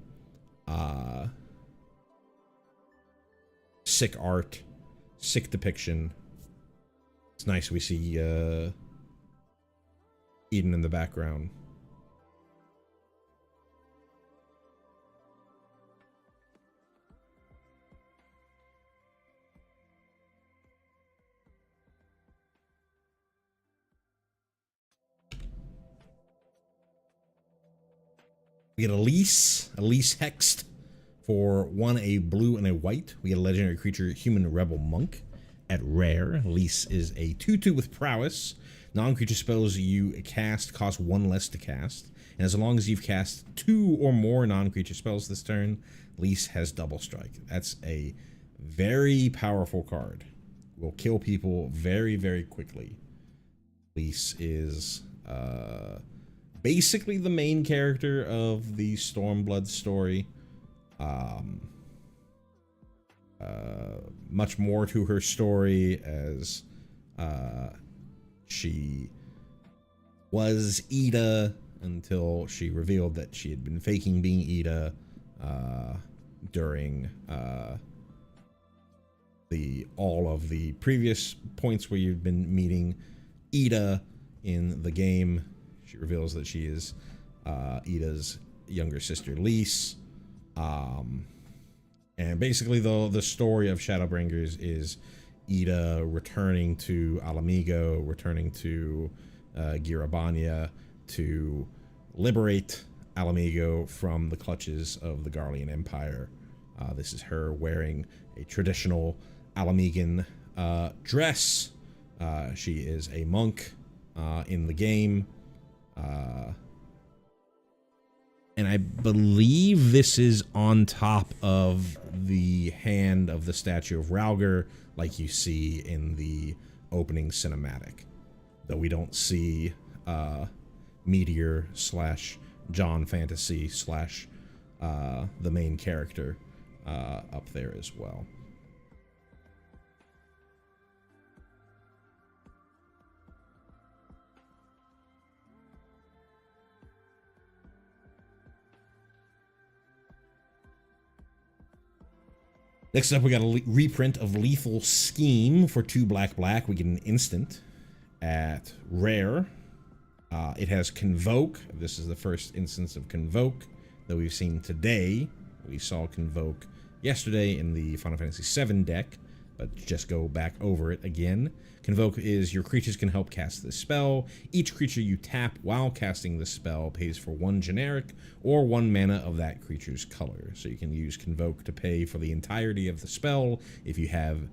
Sick art, sick depiction. It's nice we see Eden in the background. We get Elise hexed for 1 a blue and a white. We get a legendary creature, Human Rebel Monk. At rare, Elise is a 2/2 with prowess. Non-creature spells you cast cost 1 less to cast. And as long as you've cast 2 or more non-creature spells this turn, Elise has double strike. That's a very powerful card. Will kill people very, very quickly. Elise is basically the main character of the Stormblood story. Much more to her story, as she was Ida until she revealed that she had been faking being Ida during all of the previous points where you've been meeting Ida in the game. She reveals that she is Ida's younger sister, Lise. And basically, the story of Shadowbringers is Ida returning to Alamigo, returning to Girabania to liberate Alamigo from the clutches of the Garlean Empire. This is her wearing a traditional Alamigan dress. She is a monk in the game. And I believe this is on top of the hand of the statue of Rauger, like you see in the opening cinematic. Though we don't see Meteor / John Fantasy / the main character up there as well. Next up, we got a reprint of Lethal Scheme for 2 black. We get an instant at rare. It has Convoke. This is the first instance of Convoke that we've seen today. We saw Convoke yesterday in the Final Fantasy VII deck, but just go back over it again. Convoke is your creatures can help cast this spell. Each creature you tap while casting the spell pays for 1 generic or 1 mana of that creature's color. So you can use Convoke to pay for the entirety of the spell if you have,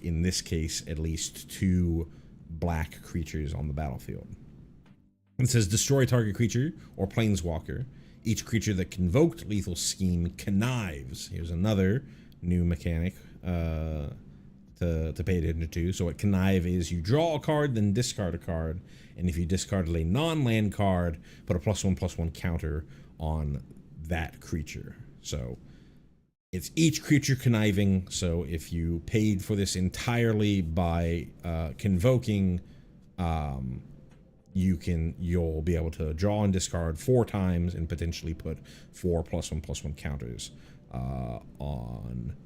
in this case, at least 2 black creatures on the battlefield. It says destroy target creature or planeswalker. Each creature that convoked Lethal Scheme connives. Here's another new mechanic to pay attention to. So what connive is, you draw a card, then discard a card, and if you discarded a non-land card, put a +1/+1 counter on that creature. So it's each creature conniving. So if you paid for this entirely by convoking, you'll be able to draw and discard 4 times and potentially put 4 +1/+1 counters on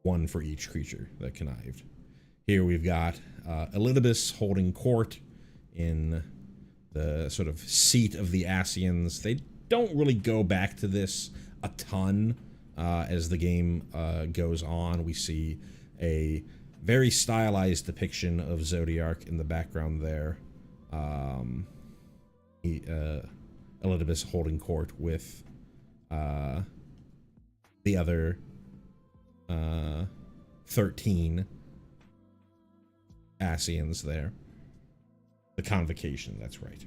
1 for each creature that connived. Here we've got Elidibus holding court in the sort of seat of the Ascians. They don't really go back to this a ton as the game goes on. We see a very stylized depiction of Zodiark in the background there. Elidibus holding court with the other 13 Ascians there. The Convocation, that's right.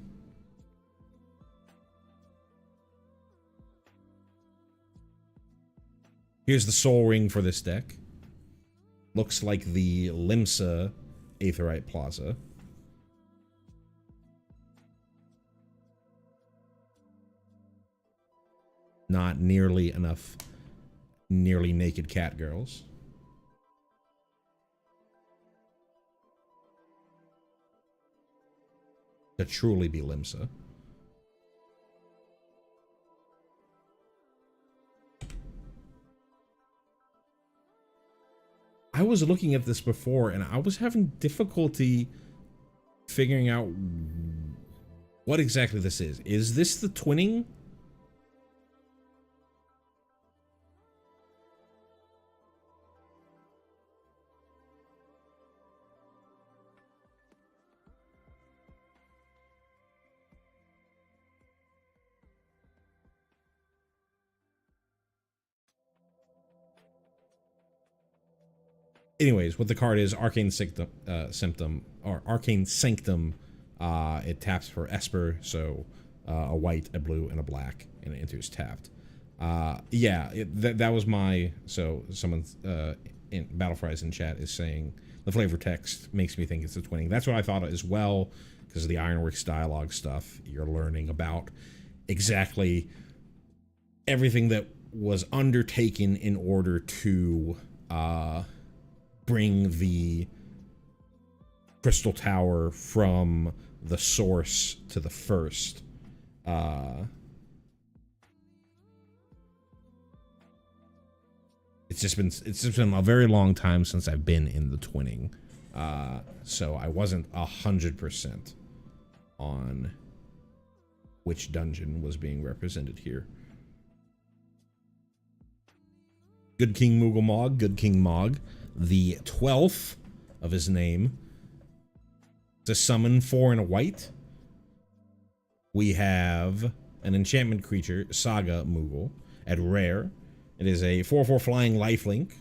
Here's the Soul Ring for this deck. Looks like the Limsa Aetheryte Plaza. Not nearly enough nearly naked cat girls. To truly be Limsa. I was looking at this before and I was having difficulty figuring out what exactly this is. Is this the twinning? anyways, what the card is, Arcane Sanctum. It taps for Esper, so a white, a blue, and a black, and it enters tapped. That was my. So someone in Battlefries in chat is saying the flavor text makes me think it's a twinning. That's what I thought as well, because of the Ironworks dialogue stuff. You're learning about exactly everything that was undertaken in order to bring the Crystal Tower from the source to the first. It's just been a very long time since I've been in the twinning, so I wasn't 100% on which dungeon was being represented here. Good King Moogle Good King Mog, the 12th of his name. To summon 4 and a white. We have an enchantment creature, Saga Moogle, at rare. It is a 4/4 flying lifelink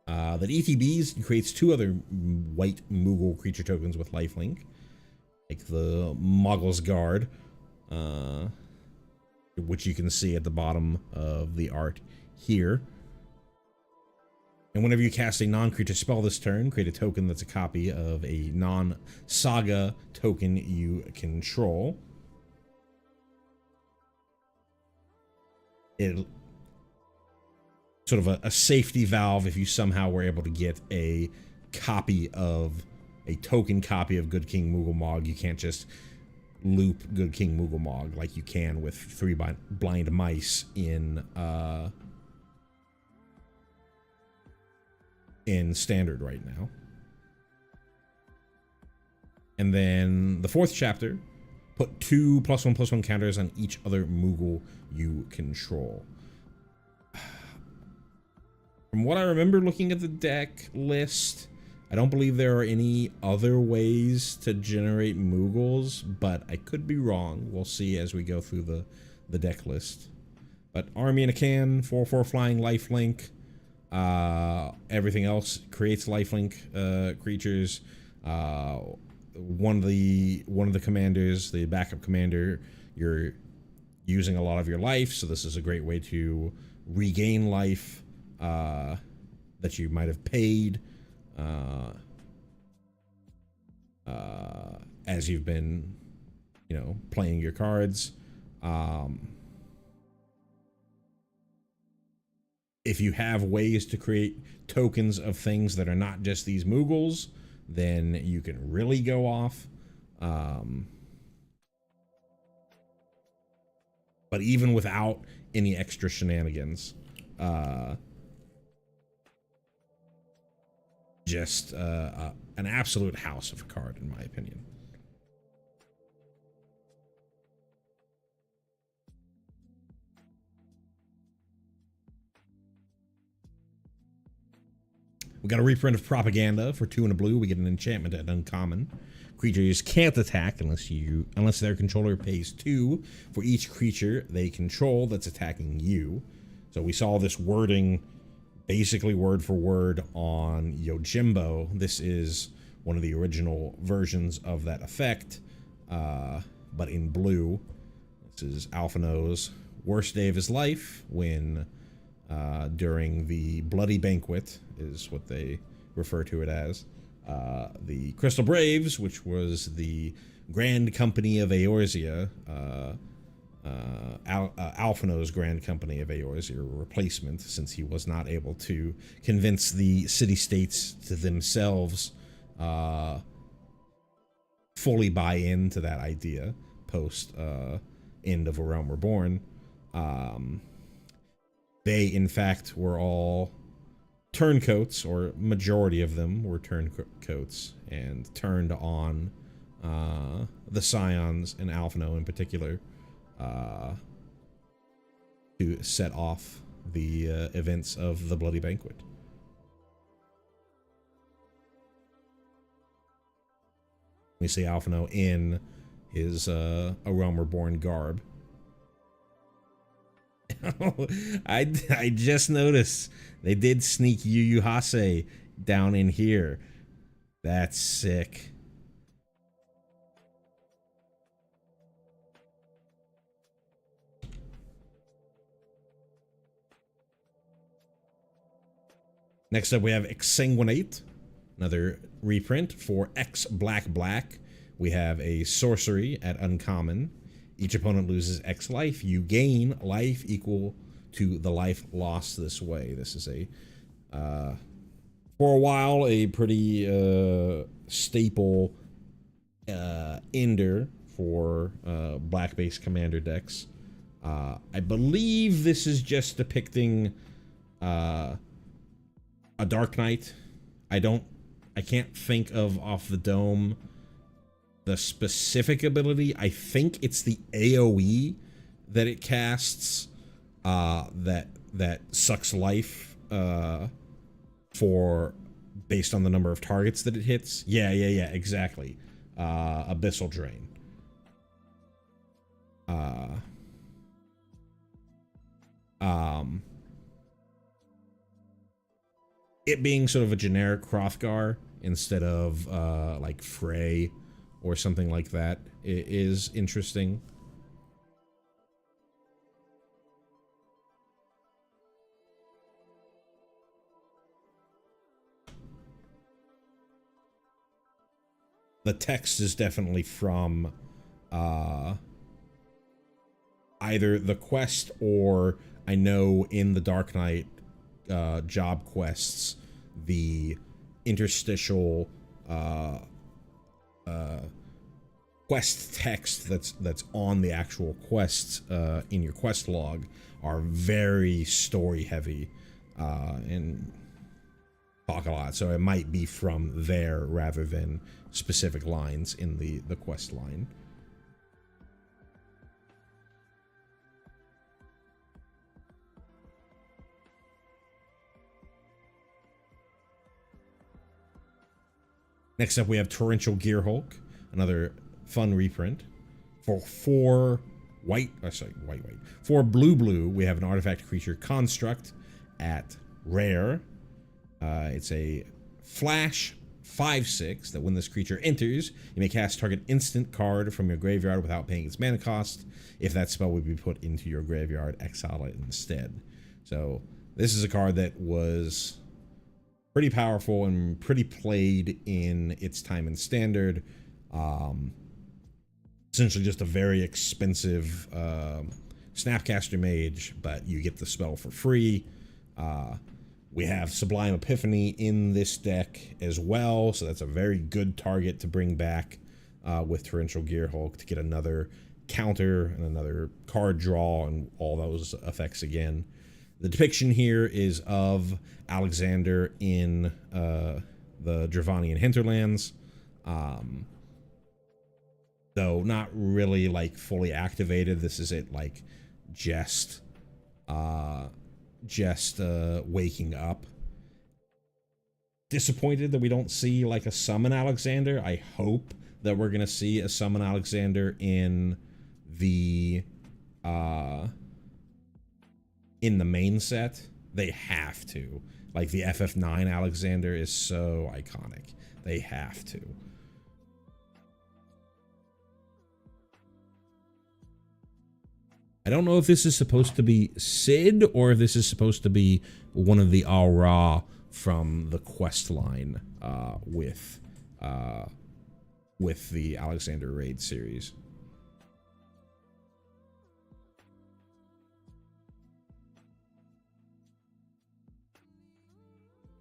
that ETBs and creates 2 other white Moogle creature tokens with lifelink, like the Moggle's Guard, which you can see at the bottom of the art here. And whenever you cast a non-creature spell this turn, create a token that's a copy of a non-saga token you control. It sort of a safety valve if you somehow were able to get a token copy of Good King Moogle Mog. You can't just loop Good King Moogle Mog like you can with 3 blind mice in standard right now. And then the 4th chapter, put 2 +1/+1 counters on each other Moogle you control. From what I remember looking at the deck list, I don't believe there are any other ways to generate Moogles, but I could be wrong. We'll see as we go through the deck list. But Army in a Can, 4/4 flying lifelink. Everything else creates lifelink creatures. One of the commanders, the backup commander, you're using a lot of your life, so this is a great way to regain life that you might have paid as you've been, playing your cards. If you have ways to create tokens of things that are not just these Moogles, then you can really go off. But even without any extra shenanigans, just an absolute house of a card, in my opinion. We got a reprint of Propaganda for 2 and a blue. We get an enchantment at uncommon. Creatures can't attack unless their controller pays 2 for each creature they control that's attacking you. So we saw this wording basically word for word on Yojimbo. This is one of the original versions of that effect, but in blue. This is Alphino's worst day of his life when during the Bloody Banquet is what they refer to it as. The Crystal Braves, which was the Grand Company of Eorzea, Alphino's Grand Company of Eorzea replacement, since he was not able to convince the city-states to themselves fully buy into that idea post end of A Realm Reborn. They, in fact, were all turncoats, or majority of them were turncoats, and turned on the Scions and Alphino in particular to set off the events of the Bloody Banquet. We see Alphino in his A Realm Reborn garb. I just noticed they did sneak Yu Yu Hase down in here. That's sick. Next up, we have Exsanguinate, another reprint for X Black Black. We have a sorcery at uncommon. Each opponent loses X life. You gain life equal to the life lost this way. This is a, for a while, a pretty staple ender for black-based commander decks. I believe this is just depicting a Dark Knight. I can't think of off the dome the specific ability. I think it's the AoE that it casts that sucks life for based on the number of targets that it hits. Yeah, exactly. Abyssal Drain. It being sort of a generic Hrothgar instead of like Frey or something like that is interesting. The text is definitely from either the quest or I know in the Dark Knight job quests, the interstitial quest text that's on the actual quest in your quest log are very story heavy and talk a lot, so it might be from there rather than specific lines in the quest line. Next up, we have Torrential Gearhulk, another fun reprint. For 4 white, white. For blue, we have an artifact creature construct at rare. It's a flash 5/6 that when this creature enters, you may cast target instant card from your graveyard without paying its mana cost. If that spell would be put into your graveyard, exile it instead. So this is a card that was pretty powerful and pretty played in its time in Standard. Essentially just a very expensive Snapcaster Mage, but you get the spell for free. We have Sublime Epiphany in this deck as well, so that's a very good target to bring back with Torrential Gearhulk to get another counter and another card draw and all those effects again. The depiction here is of Alexander in the Dravanian hinterlands, though not really like fully activated. This is it like just waking up. Disappointed that we don't see like a summon Alexander. I hope that we're gonna see a summon Alexander in the main set. They have to. Like the FF9 Alexander is so iconic. They have to. I don't know if this is supposed to be Sid or if this is supposed to be one of the Aura from the quest line with the Alexander Raid series.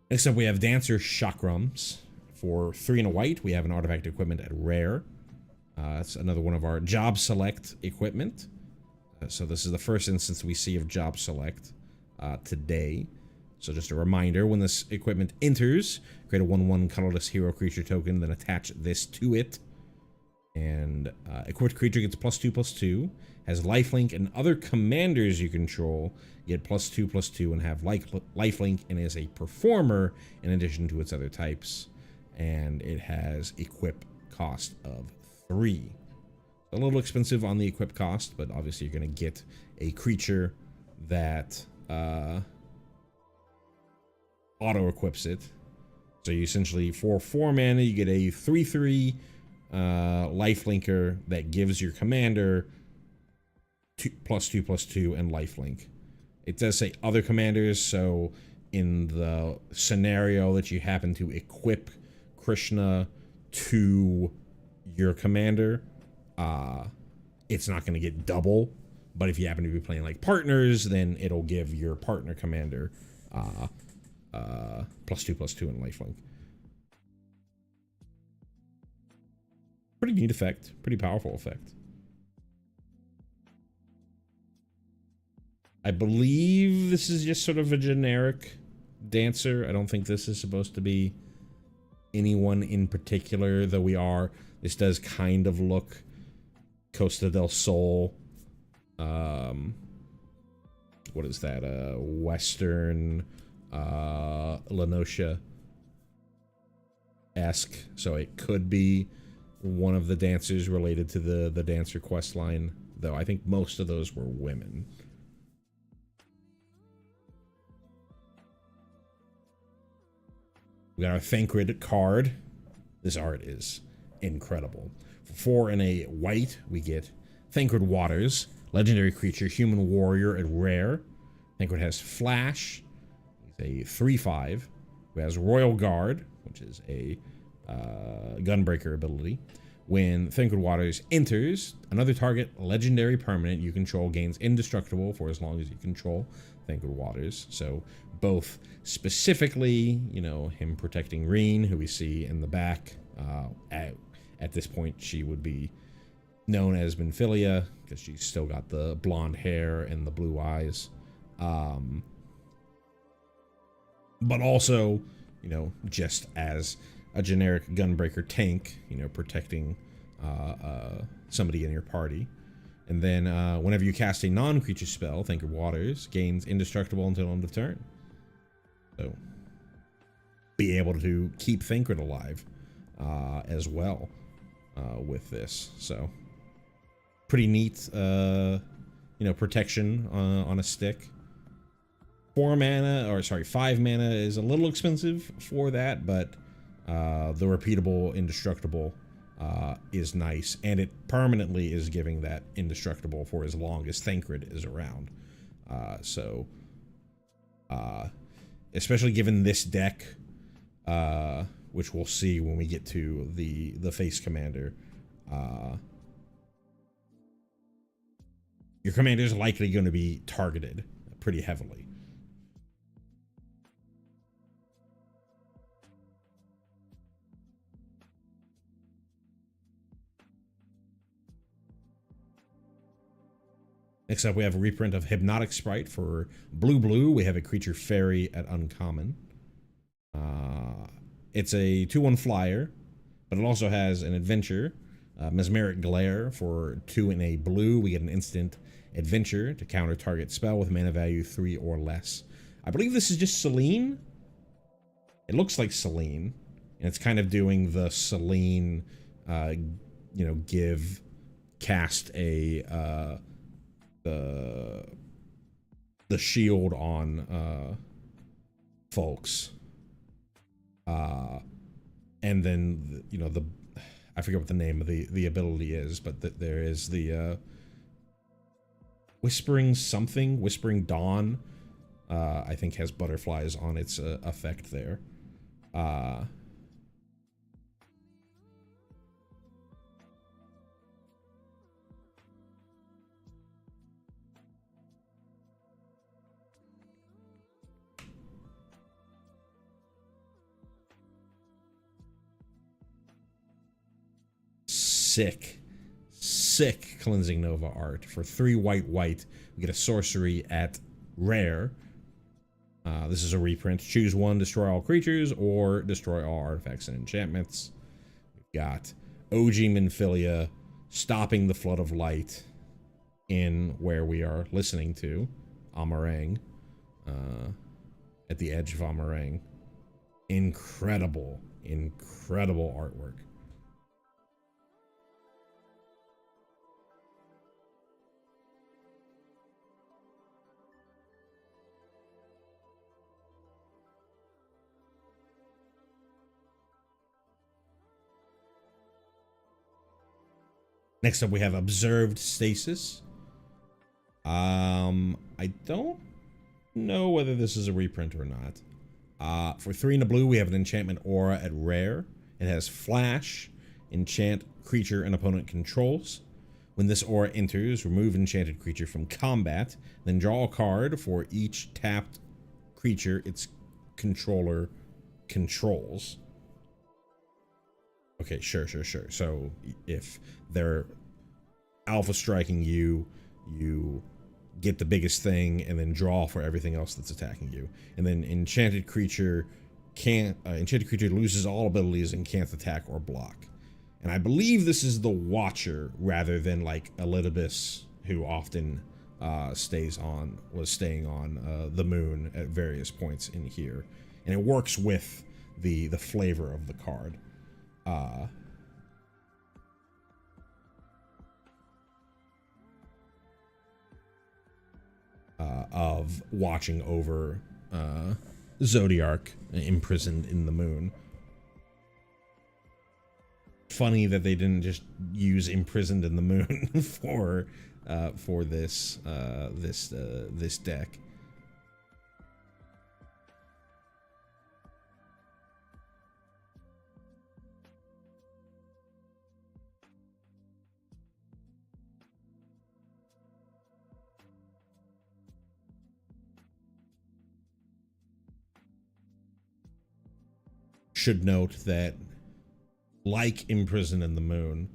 Next up, we have Dancer Chakrams. For 3 and a white, we have an artifact equipment at rare. It's another one of our job select equipment. So this is the first instance we see of job select today. So just a reminder, when this equipment enters, create a 1/1 colorless hero creature token, then attach this to it. And equipped creature gets +2/+2, has lifelink, and other commanders you control get +2/+2 and have lifelink, and is a performer in addition to its other types. And it has equip cost of 3. A little expensive on the equip cost, but obviously you're going to get a creature that auto equips it. So you essentially, for 4 mana, you get a 3/3 lifelinker that gives your commander +2/+2 and lifelink. It does say other commanders, so in the scenario that you happen to equip Krishna to your commander, it's not going to get double. But if you happen to be playing like partners, then it'll give your partner commander +2/+2 and lifelink. Pretty neat effect. Pretty powerful effect. I believe this is just sort of a generic dancer. I don't think this is supposed to be anyone in particular, though this does kind of look Costa del Sol. What is that? Western Lenosha-esque. So it could be one of the dancers related to the dancer quest line, though I think most of those were women. We got our Thancred card. This art is incredible. For 4 and a white, we get Thancred Waters, legendary creature, human warrior at rare. Thancred has Flash. He's a 3/5 who has Royal Guard, which is a Gunbreaker ability. When Thancred Waters enters, another target legendary permanent you control gains indestructible for as long as you control Thancred Waters. So both specifically, you know, him protecting Reen, who we see in the back. At this point, she would be known as Minfilia because she's still got the blonde hair and the blue eyes. But also, you know, just as a generic Gunbreaker tank, you know, protecting somebody in your party. And then whenever you cast a non-creature spell, Thancred Waters gains indestructible until end of turn. So be able to keep Thancred alive as well with this. So pretty neat, you know, protection on a stick. 5 mana is a little expensive for that, but the repeatable indestructible is nice, and it permanently is giving that indestructible for as long as Thancred is around. Especially given this deck, which we'll see when we get to the face commander, your commander is likely going to be targeted pretty heavily. Next up, we have a reprint of Hypnotic Sprite for blue. We have a creature fairy at uncommon. It's a 2/1 flyer, but it also has an adventure. Mesmeric Glare for 2 and a blue. We get an instant adventure to counter target spell with mana value 3 or less. I believe this is just Selene. It looks like Selene, and it's kind of doing the Selene, you know, cast a the shield on folks, and then you know, I forget what the name of the ability is, but there is the Whispering Dawn, I think has butterflies on its effect there. Sick Cleansing Nova art. For 3 white, we get a sorcery at rare. This is a reprint. Choose 1, destroy all creatures, or destroy all artifacts and enchantments. We've got OG Minfilia stopping the flood of light in where we are listening to Amarang, at the edge of Amarang. Incredible artwork. Next up, we have Observed Stasis. I don't know whether this is a reprint or not. For 3 in the blue, we have an enchantment aura at rare. It has flash, enchant creature and opponent controls. When this aura enters, remove enchanted creature from combat, then draw a card for each tapped creature its controller controls. Okay, sure. So if they're alpha striking you, you get the biggest thing and then draw for everything else that's attacking you. And then enchanted creature loses all abilities and can't attack or block. And I believe this is the Watcher rather than like Elidibus, who often was staying on the moon at various points in here. And it works with the flavor of the card. Of watching over Zodiark imprisoned in the moon. Funny that they didn't just use imprisoned in the moon for this deck. Should note that, like Imprisoned in the Moon,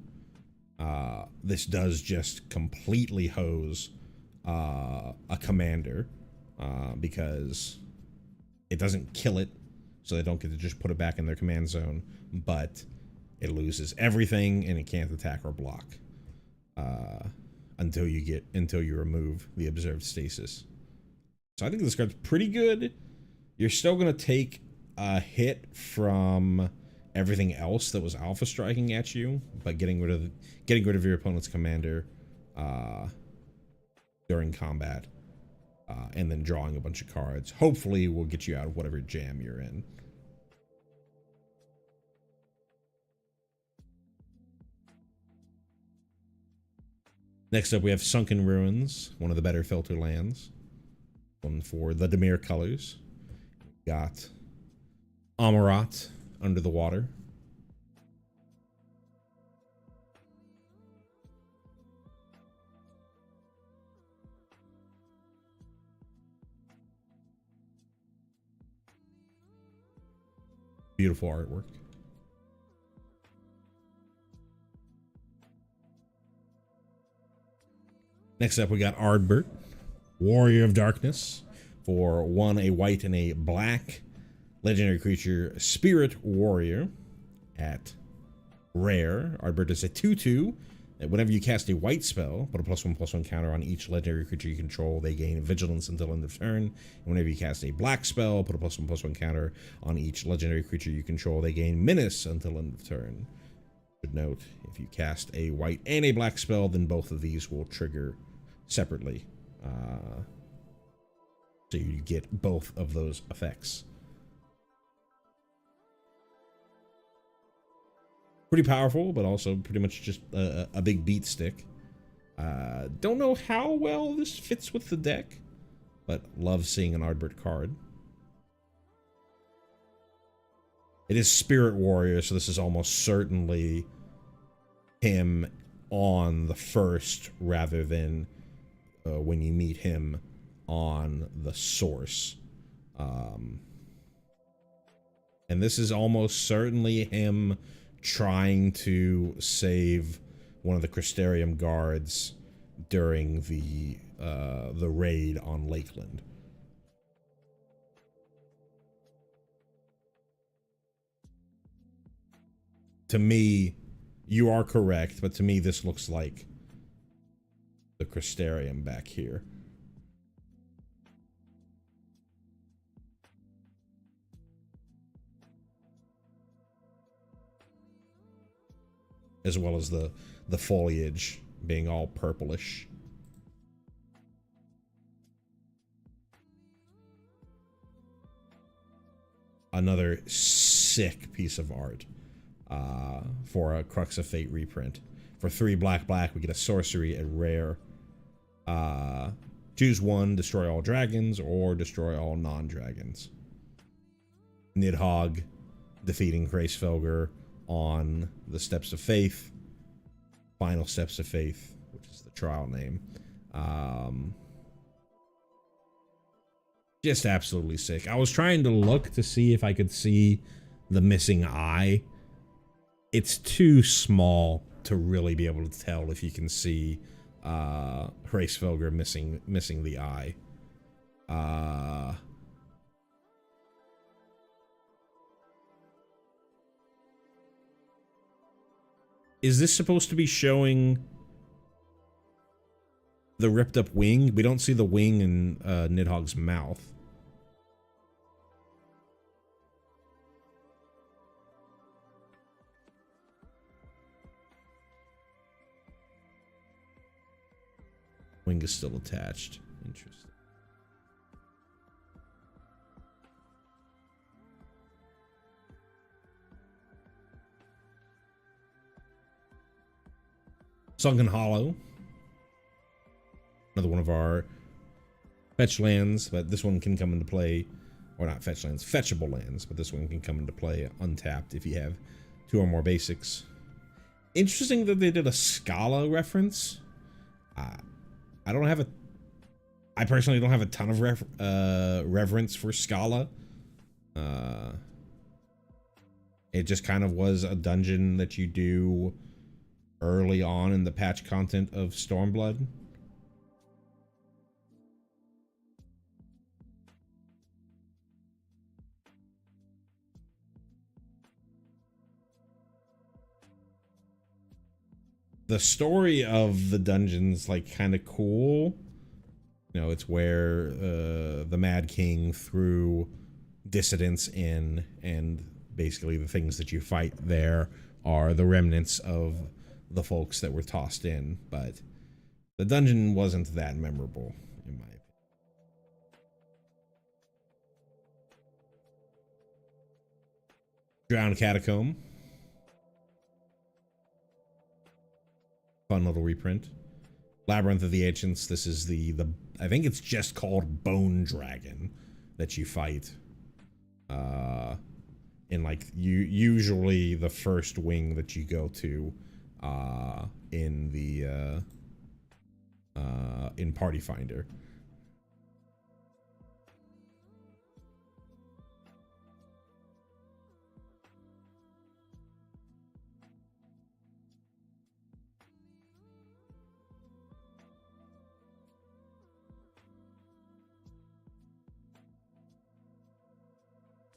this does just completely hose a commander because it doesn't kill it, so they don't get to just put it back in their command zone, but it loses everything and it can't attack or block until you remove the Observed Stasis. So I think this card's pretty good. You're still gonna take a hit from everything else that was alpha striking at you, but getting rid of your opponent's commander during combat, and then drawing a bunch of cards hopefully will get you out of whatever jam you're in. Next up, we have Sunken Ruins, one of the better filter lands. One for the Dimir colors. Got Amarat, Under the Water. Beautiful artwork. Next up, we got Ardbert, Warrior of Darkness. For 1, a white and a black. Legendary creature, Spirit Warrior at rare. Ardbert is a 2/2. Whenever you cast a white spell, put a +1/+1 counter on each legendary creature you control. They gain vigilance until end of turn. And whenever you cast a black spell, put a +1/+1 counter on each legendary creature you control. They gain menace until end of turn. Should note, if you cast a white and a black spell, then both of these will trigger separately. So you get both of those effects. Pretty powerful, but also pretty much just a big beat stick. Don't know how well this fits with the deck, but love seeing an Ardbert card. It is Spirit Warrior, so this is almost certainly him on the first rather than when you meet him on the source. And this is almost certainly him trying to save one of the Crystarium guards during the raid on Lakeland. To me, you are correct, but to me this looks like the Crystarium back here. As well as the foliage being all purplish. Another sick piece of art for a Crux of Fate reprint. For 3 black, we get a sorcery at rare. Choose one, destroy all dragons, or destroy all non-dragons. Nidhogg defeating Hraesvelgr on the Steps of Faith. Final Steps of Faith, which is the trial name. Just absolutely sick. I was trying to look to see if I could see the missing eye. It's too small to really be able to tell if you can see Hraesvelgr missing the eye. Is this supposed to be showing the ripped up wing? We don't see the wing in Nidhogg's mouth. Wing is still attached. Interesting. Sunken Hollow. Another one of our fetch lands, but this one can come into play, or not fetch lands, fetchable lands, but this one can come into play untapped if you have 2 or more basics. Interesting that they did a Scala reference. I personally don't have a ton of reverence for Scala. It just kind of was a dungeon that you do early on in the patch content of Stormblood. The story of the dungeon's like kind of cool. You know, it's where the Mad King threw dissidents in, and basically the things that you fight there are the remnants of the folks that were tossed in, but the dungeon wasn't that memorable, in my opinion. Drowned Catacomb. Fun little reprint. Labyrinth of the Ancients. This is the I think it's just called Bone Dragon that you fight. In like usually the first wing that you go to in the in Party Finder.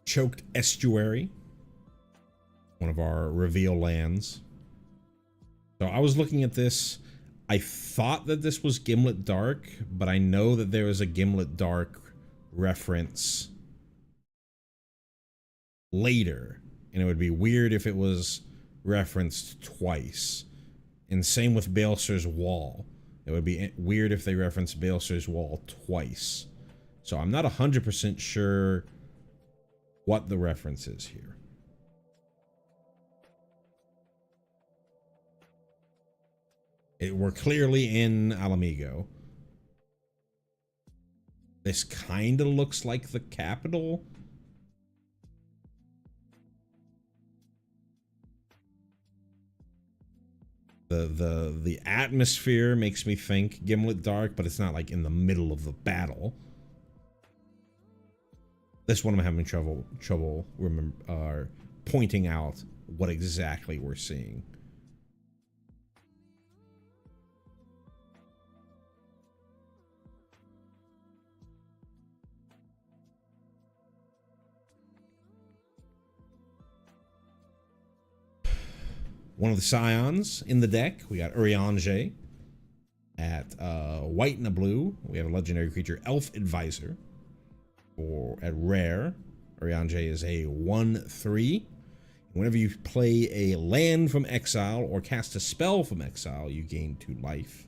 Choked Estuary, one of our reveal lands. So I was looking at this. I thought that this was Gimlet Dark, but I know that there is a Gimlet Dark reference later, and it would be weird if it was referenced twice. And same with Baelster's Wall. It would be weird if they referenced Baelster's Wall twice. So I'm not 100% sure what the reference is here. We're clearly in Alamigo. This kind of looks like the capital. The atmosphere makes me think Gimlet Dark, but it's not like in the middle of the battle. This one I'm having trouble pointing out what exactly we're seeing. One of the Scions in the deck. We got Urianger. At white and a blue, we have a legendary creature, Elf Advisor. Or at rare, Urianger is a 1/3. Whenever you play a land from exile or cast a spell from exile, you gain 2 life.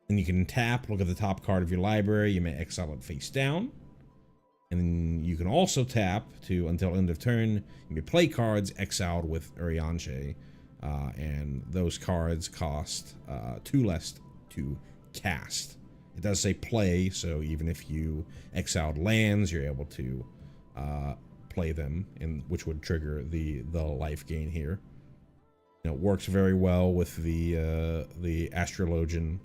And you can tap, look at the top card of your library, you may exile it face down. And then you can also tap to, until end of turn, you may play cards exiled with Urianger. and those cards cost 2 less to cast. It does say play, so even if you exiled lands, you're able to play them, which would trigger the life gain here. It works very well with the Astrologian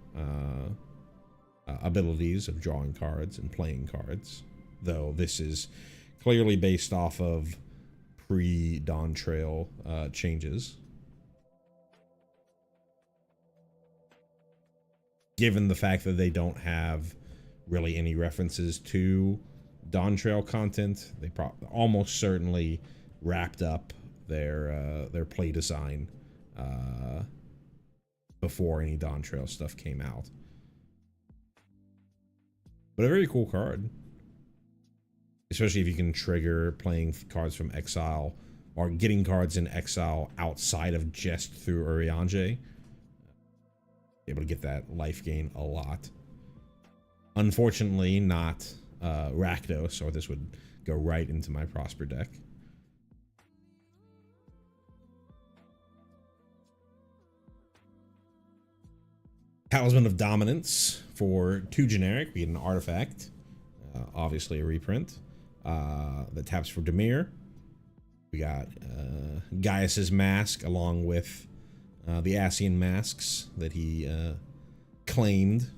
abilities of drawing cards and playing cards, though this is clearly based off of pre-Dawn Trail changes. Given the fact that they don't have really any references to Dawn Trail content, they almost certainly wrapped up their play design before any Dawn Trail stuff came out. But a very cool card, especially if you can trigger playing cards from exile or getting cards in exile outside of just through Urianger. Able to get that life gain a lot. Unfortunately, not Rakdos, or this would go right into my Prosper deck. Talisman of Dominance for 2 generic. We get an artifact, obviously a reprint, that taps for Dimir. We got Gaius's Mask along with the Asian masks that he claimed.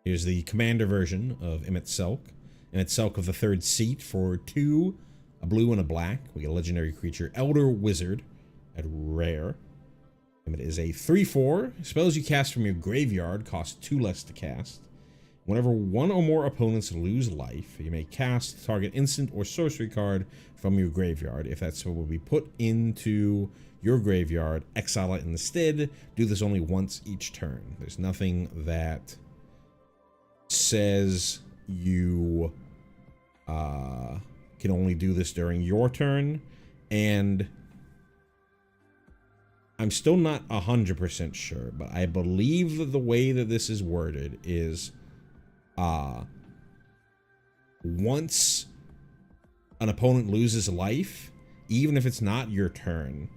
Here's the commander version of Emmett Selk. Emmett Selk of the 3rd seat for 2, a blue and a black. We get a legendary creature, Elder Wizard, at rare. Emmett is a 3/4. Spells you cast from your graveyard cost 2 less to cast. Whenever one or more opponents lose life, you may cast target instant or sorcery card from your graveyard. If that spell will be put into your graveyard, exile it instead. Do this only once each turn. There's nothing that says you can only do this during your turn, and I'm still not 100% sure, but I believe that the way that this is worded is once an opponent loses life, even if it's not your turn,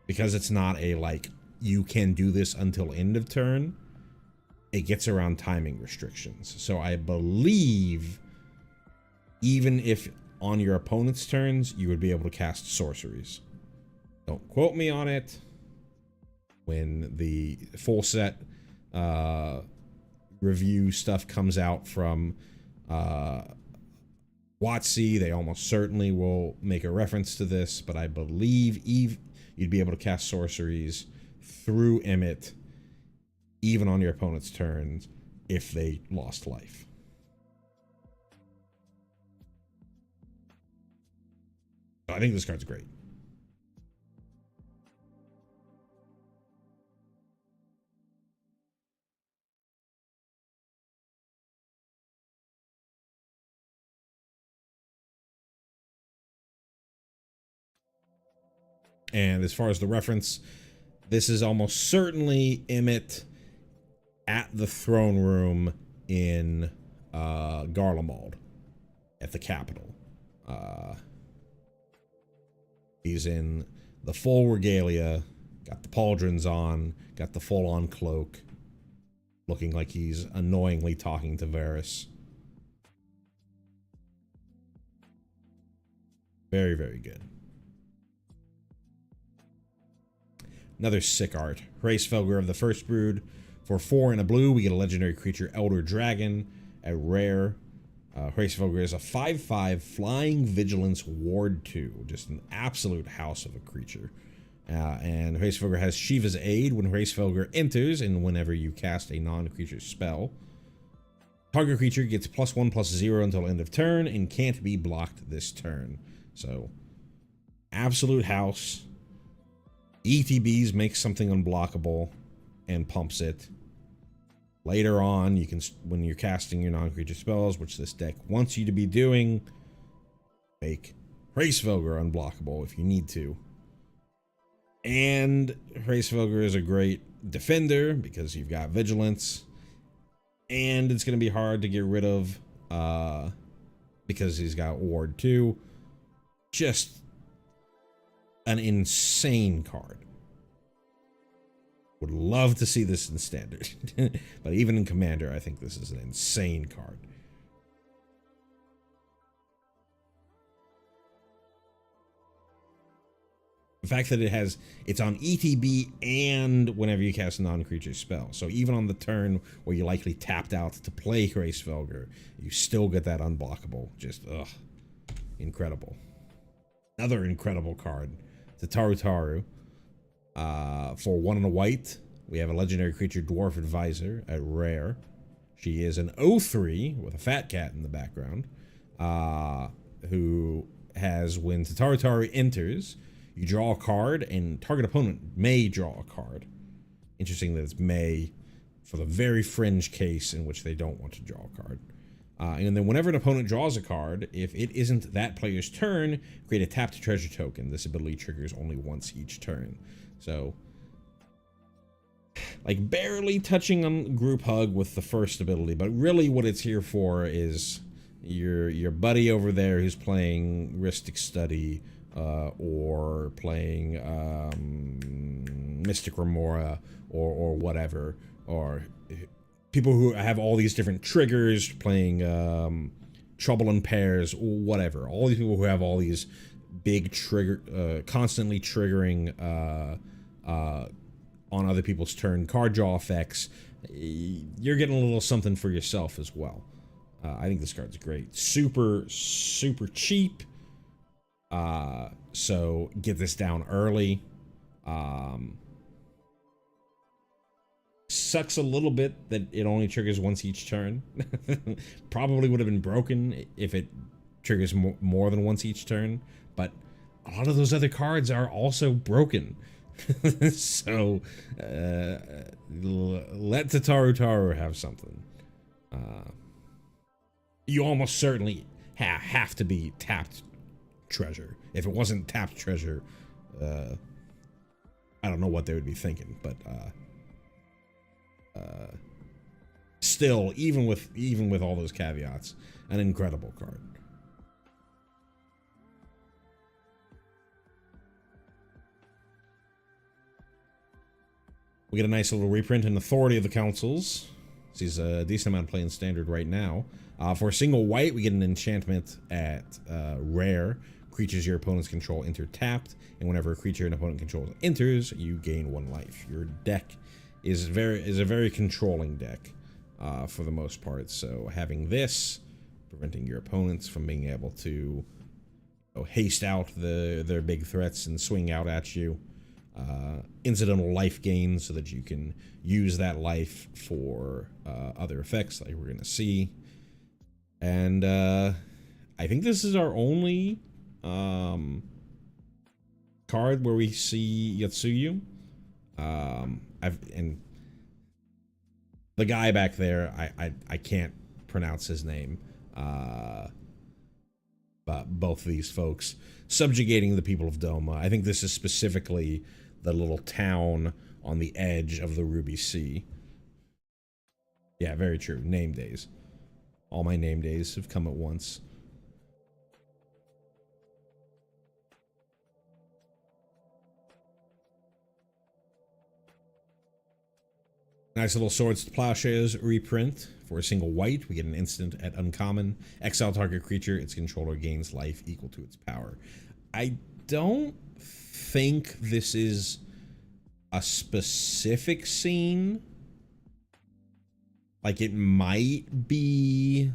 because it's not a like you can do this until end of turn, it gets around timing restrictions. So I believe even if on your opponent's turns, you would be able to cast sorceries. Don't quote me on it. When the full set review stuff comes out from WotC, they almost certainly will make a reference to this, but I believe you'd be able to cast sorceries through Emmett even on your opponent's turns if they lost life. I think this card's great. And as far as the reference, this is almost certainly Emmett at the throne room in Garlemald at the Capitol. He's in the full regalia, got the pauldrons on, got the full-on cloak, looking like he's annoyingly talking to Varys. Very, very good. Another sick art. Hraesvelgr of the First Brood. For 4 and a blue, we get a legendary creature, Elder Dragon, at rare. Hraesvelgr is a 5/5 flying vigilance ward 2. Just an absolute house of a creature. And Hraesvelgr has Shiva's Aid when Hraesvelgr enters and whenever you cast a non-creature spell. Target creature gets +1/+0 until end of turn and can't be blocked this turn. So, absolute house. ETBs makes something unblockable and pumps it. Later on, you can, when you're casting your non-creature spells, which this deck wants you to be doing, make Hraesvelgr unblockable if you need to. And Hraesvelgr is a great defender because you've got vigilance, and it's going to be hard to get rid of because he's got ward 2. Just an insane card. Would love to see this in standard. But even in commander, I think this is an insane card. The fact that it's on ETB and whenever you cast a non-creature spell. So even on the turn where you likely tapped out to play Hraesvelgr, you still get that unblockable. Just, ugh. Incredible. Another incredible card. Taru. For 1 and a white, we have a legendary creature, Dwarf Advisor, at rare. She is an 0/3 with a fat cat in the background, who has, when Taru enters, you draw a card, and target opponent may draw a card. Interesting that it's may, for the very fringe case in which they don't want to draw a card. And then whenever an opponent draws a card, if it isn't that player's turn, create a tapped treasure token. This ability triggers only once each turn. So, like, barely touching on Group Hug with the first ability, but really what it's here for is your buddy over there who's playing Rhystic Study, or playing Mystic Remora, or whatever, or people who have all these different triggers, playing Trouble in Pairs, whatever. All these people who have all these big trigger, constantly triggering on other people's turn card draw effects. You're getting a little something for yourself as well. I think this card's great. Super cheap. So get this down early. Sucks a little bit that it only triggers once each turn. Probably would have been broken if it triggers more than once each turn, but a lot of those other cards are also broken. So let Taru have something. You almost certainly have to be tapped treasure. If it wasn't tapped treasure, I don't know what they would be thinking, but still, even with all those caveats, an incredible card. We get a nice little reprint in Authority of the Councils. Sees a decent amount of play in standard right now. For a single white, we get an enchantment at rare. Creatures your opponents control enter tapped, and whenever a creature an opponent controls enters, you gain 1 life. Your deck is a very controlling deck for the most part. So having this, preventing your opponents from being able to haste out their big threats and swing out at you. Incidental life gain so that you can use that life for other effects like we're going to see. And I think this is our only card where we see Yotsuyu. And the guy back there, I can't pronounce his name. But both of these folks subjugating the people of Doma. I think this is specifically the little town on the edge of the Ruby Sea. Yeah, very true. Name days. All my name days have come at once. Nice little Swords to Plowshares reprint. For a single white, we get an instant at uncommon. Exile target creature, its controller gains life equal to its power. I don't think this is a specific scene. Like, it might be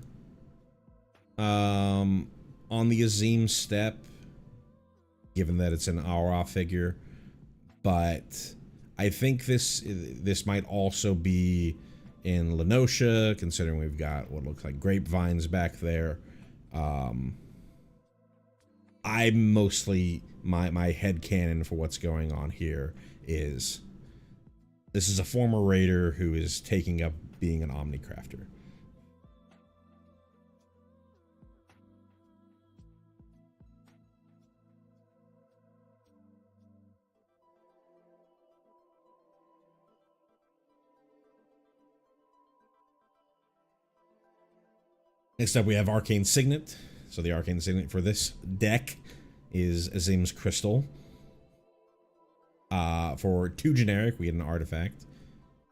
on the Azim step, given that it's an Aura figure, but I think this might also be in Lenosha, considering we've got what looks like grapevines back there. I'm mostly, my headcanon for what's going on here is this is a former raider who is taking up being an Omnicrafter. Next up, we have Arcane Signet. So the Arcane Signet for this deck is Azim's Crystal. For 2 generic, we get an artifact.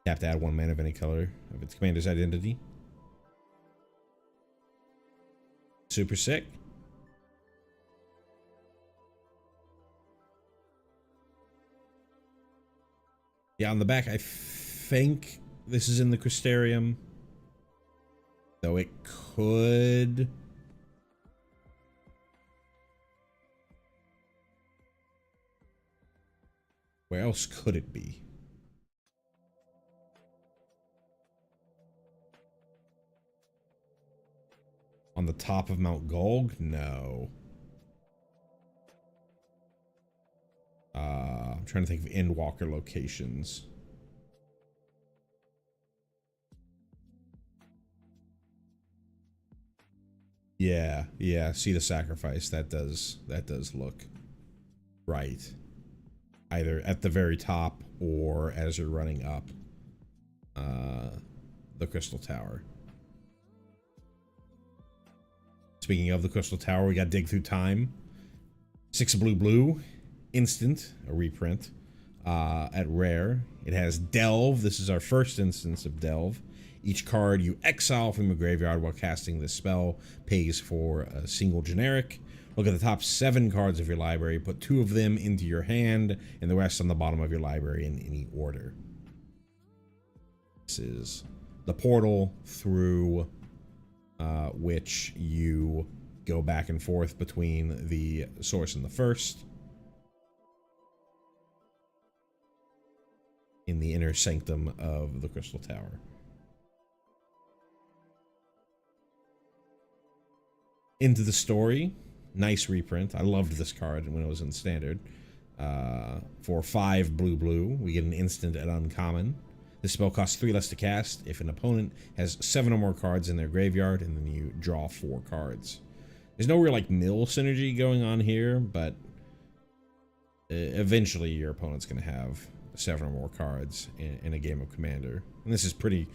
You have to add 1 mana of any color of its commander's identity. Super sick. Yeah, on the back, I think this is in the Crystarium. Though it could... Where else could it be? On the top of Mount Golg? No. I'm trying to think of Endwalker locations. Yeah, see the sacrifice. That does look right. Either at the very top or as you're running up the Crystal Tower. Speaking of the Crystal Tower, we got Dig Through Time. 6 blue, instant, a reprint. At rare, it has Delve. This is our first instance of Delve. Each card you exile from your graveyard while casting this spell pays for a single generic. Look at the top 7 cards of your library, put 2 of them into your hand, and the rest on the bottom of your library in any order. This is the portal through which you go back and forth between the source and the first. In the inner sanctum of the Crystal Tower. Into the Story. Nice reprint. I loved this card when it was in Standard. For 5 blue, we get an instant at uncommon. This spell costs 3 less to cast if an opponent has 7 or more cards in their graveyard, and then you draw 4 cards. There's no real like mill synergy going on here, but eventually your opponent's going to have 7 or more cards in a game of Commander. And this is pretty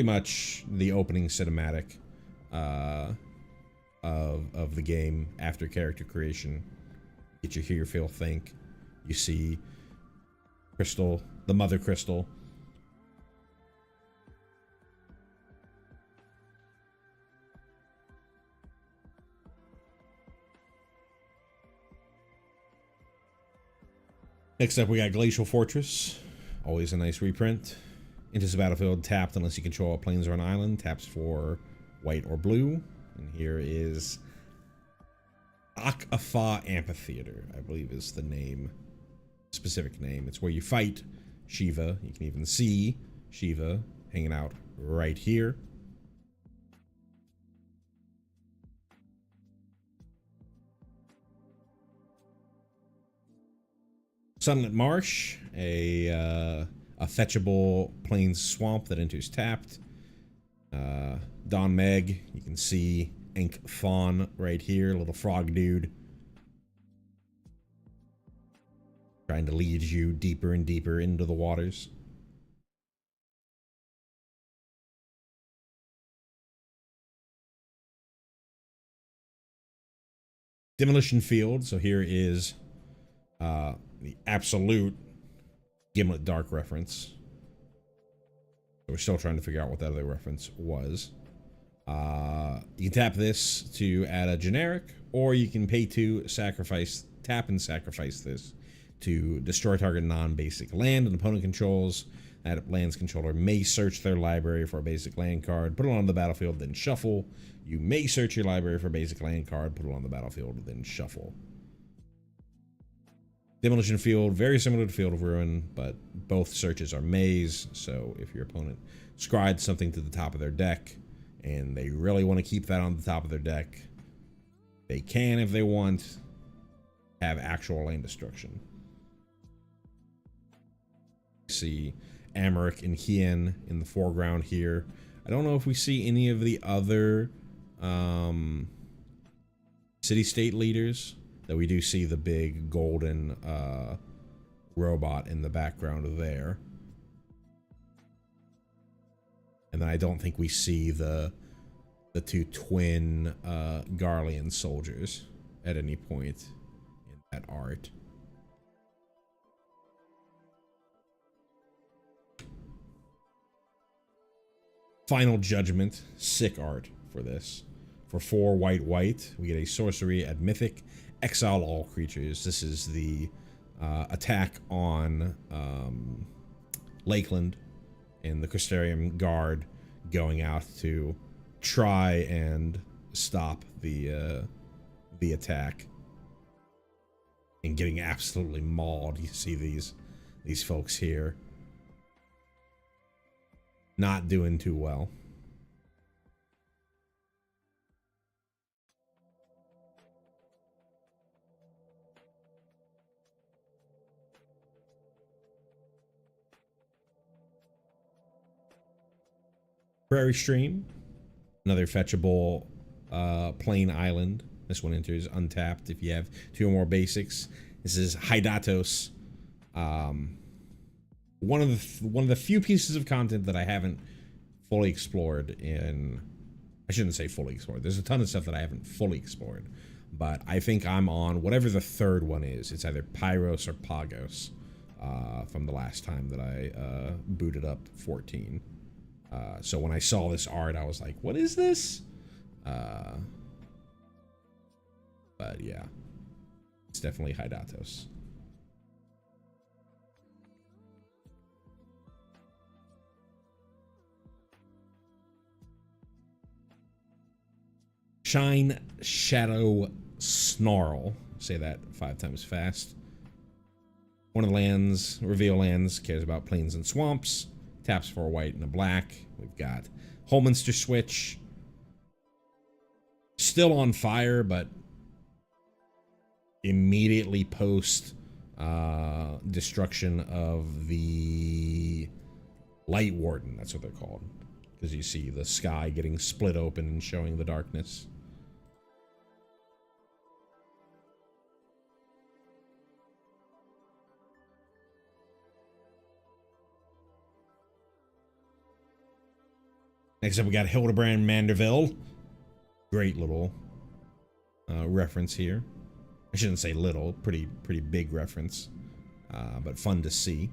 much the opening cinematic of the game after character creation. Get your hear, feel, think. You see Crystal, the Mother Crystal. Next up, we got Glacial Fortress. Always a nice reprint. Enters the battlefield tapped unless you control a plains or an island. Taps for white or blue. And here is Akafa Amphitheater, I believe is the name, specific name. It's where you fight Shiva. You can even see Shiva hanging out right here. Sunlit Marsh, a fetchable plains swamp that enters tapped. Don Meg, you can see Ink Fawn right here, little frog dude. Trying to lead you deeper and deeper into the waters. Demolition Field, so here is the absolute Gimlet Dark reference. We're still trying to figure out what that other reference was. You can tap this to add a generic, or you can pay to tap and sacrifice this to destroy target non-basic land an opponent controls. That land's controller may search their library for a basic land card, put it on the battlefield, then shuffle. You may search your library for a basic land card, put it on the battlefield, then shuffle. Demolition Field, very similar to Field of Ruin, but both searches are maze, so if your opponent scried something to the top of their deck, and they really want to keep that on the top of their deck, they can, if they want, have actual land destruction. See Amaric and Hien in the foreground here. I don't know if we see any of the other city-state leaders, though we do see the big golden robot in the background there. And then I don't think we see the the two twin Garlean soldiers at any point in that art. Final Judgment, sick art for this. For 4 white, we get a sorcery at Mythic, exile all creatures. This is the attack on Lakeland and the Crystarium Guard going out to try and stop the attack, and getting absolutely mauled. You see these folks here not doing too well. Prairie Stream, another fetchable plain island. This one enters untapped if you have 2 or more basics. This is Hydatos. One of the few pieces of content that I haven't fully explored in. I shouldn't say fully explored. There's a ton of stuff that I haven't fully explored, but I think I'm on whatever the third one is. It's either Pyros or Pagos from the last time that I booted up 14. So when I saw this art, I was like, what is this? But yeah, it's definitely Hydatos. Shine Shadow Snarl. Say that 5 times fast. One of the lands, reveal lands, cares about plains and swamps. Taps for a white and a black. We've got Holminster Switch. Still on fire, but immediately post destruction of the Light Warden. That's what they're called. Because you see the sky getting split open and showing the darkness. Next up, we got Hildebrand Manderville. Great little reference here. I shouldn't say little, pretty big reference, but fun to see.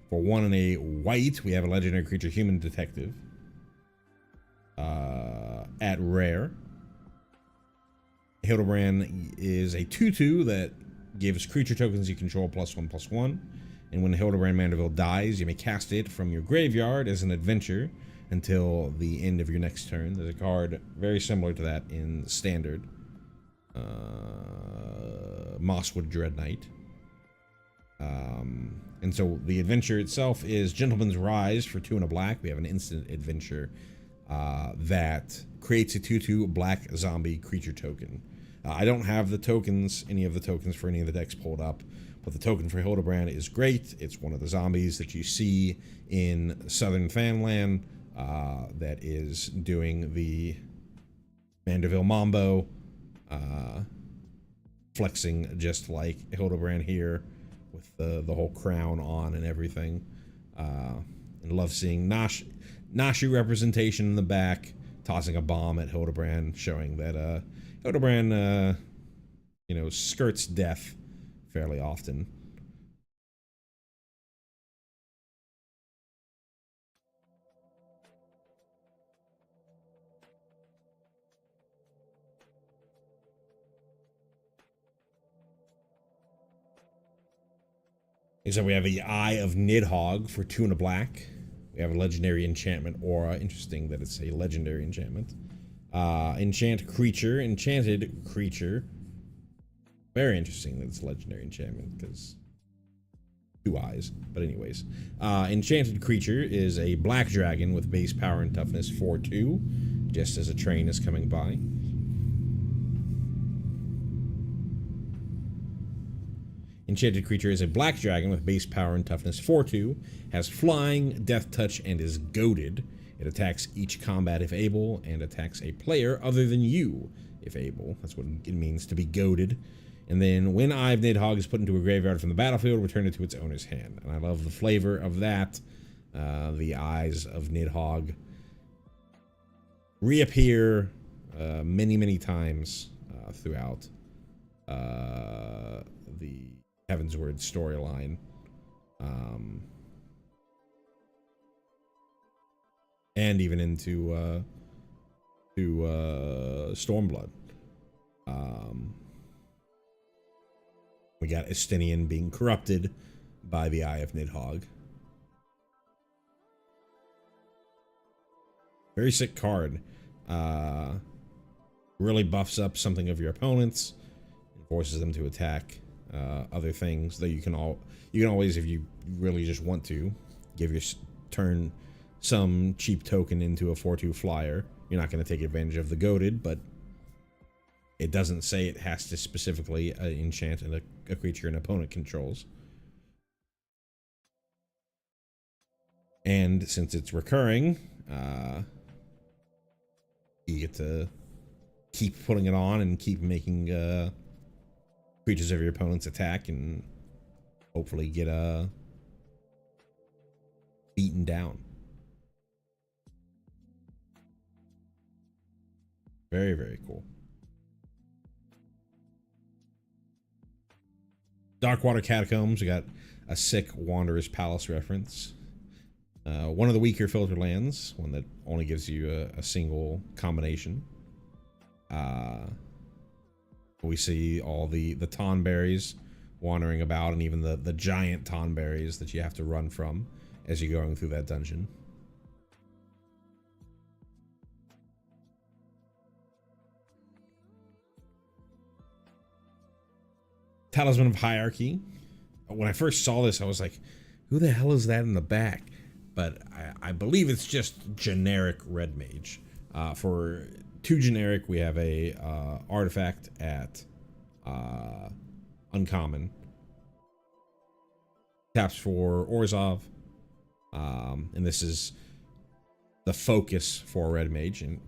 For 1 and a white, we have a legendary creature, Human Detective. At rare, Hildebrand is a 2/2 that gives creature tokens you control +1/+1. And when Hildebrand Manderville dies, you may cast it from your graveyard as an adventure until the end of your next turn. There's a card very similar to that in Standard. Mosswood Dread Knight. And so the adventure itself is Gentleman's Rise for 2 and a black. We have an instant adventure that creates a 2/2 black zombie creature token. I don't have the tokens, any of the tokens for any of the decks pulled up, but the token for Hildebrand is great. It's one of the zombies that you see in Southern Fanland that is doing the Manderville Mambo, flexing just like Hildebrand here with the whole crown on and everything. And love seeing Nashi representation in the back, tossing a bomb at Hildebrand, showing that Hildebrand, you know, skirts death fairly often. So we have the Eye of Nidhogg for 2 and a black. We have a legendary enchantment aura. Interesting that it's a legendary enchantment. Enchanted creature. Very interesting that it's a legendary enchantment because 2 eyes. But anyways, enchanted creature is a black dragon with base power and toughness 4/2, just as a train is coming by. Enchanted creature is a black dragon with base power and toughness 4/2, has flying, death touch, and is goaded. It attacks each combat if able, and attacks a player other than you if able. That's what it means to be goaded. And then when Eye of Nidhogg is put into a graveyard from the battlefield, return it to its owner's hand. And I love the flavor of that. The Eyes of Nidhogg reappear many times throughout the Heavensward storyline. And even into Stormblood. We got Estinian being corrupted by the Eye of Nidhogg. Very sick card. Really buffs up something of your opponents, forces them to attack other things. Though you can always, if you really just want to, turn some cheap token into a 4/2 flyer. You're not going to take advantage of the goaded, but it doesn't say it has to specifically enchant a creature an opponent controls. And since it's recurring, you get to keep putting it on and keep making creatures of your opponent's attack and hopefully get beaten down. Very, very cool. Darkwater Catacombs, we got a sick Wanderer's Palace reference. One of the weaker filter lands, one that only gives you a single combination. We see all the Tonberries wandering about, and even the giant Tonberries that you have to run from as you're going through that dungeon. Talisman of Hierarchy. When I first saw this, I was like, who the hell is that in the back? But I believe it's just generic red mage. For 2 generic, we have a artifact at uncommon. Taps for Orzhov. And this is the focus for red mage, and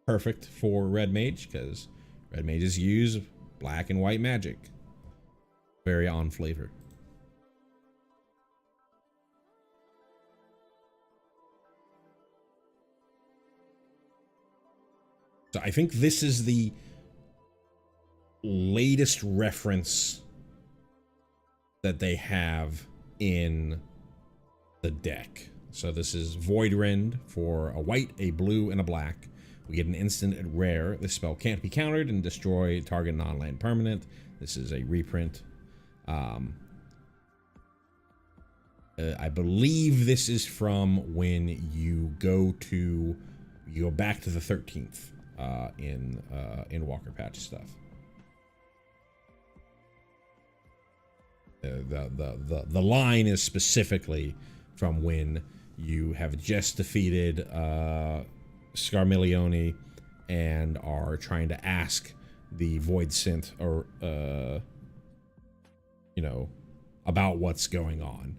perfect for red mage because red mages use black and white magic. Very on flavor. So I think this is the latest reference that they have in the deck. So this is Void Rend for a white, a blue, and a black. We get an instant at rare. This spell can't be countered and destroy target non-land permanent. This is a reprint. I believe this is from when you go back to the 13th in Walker Patch stuff. The line is specifically from when you have just defeated Scarmiglione and are trying to ask the Void Synth or about what's going on.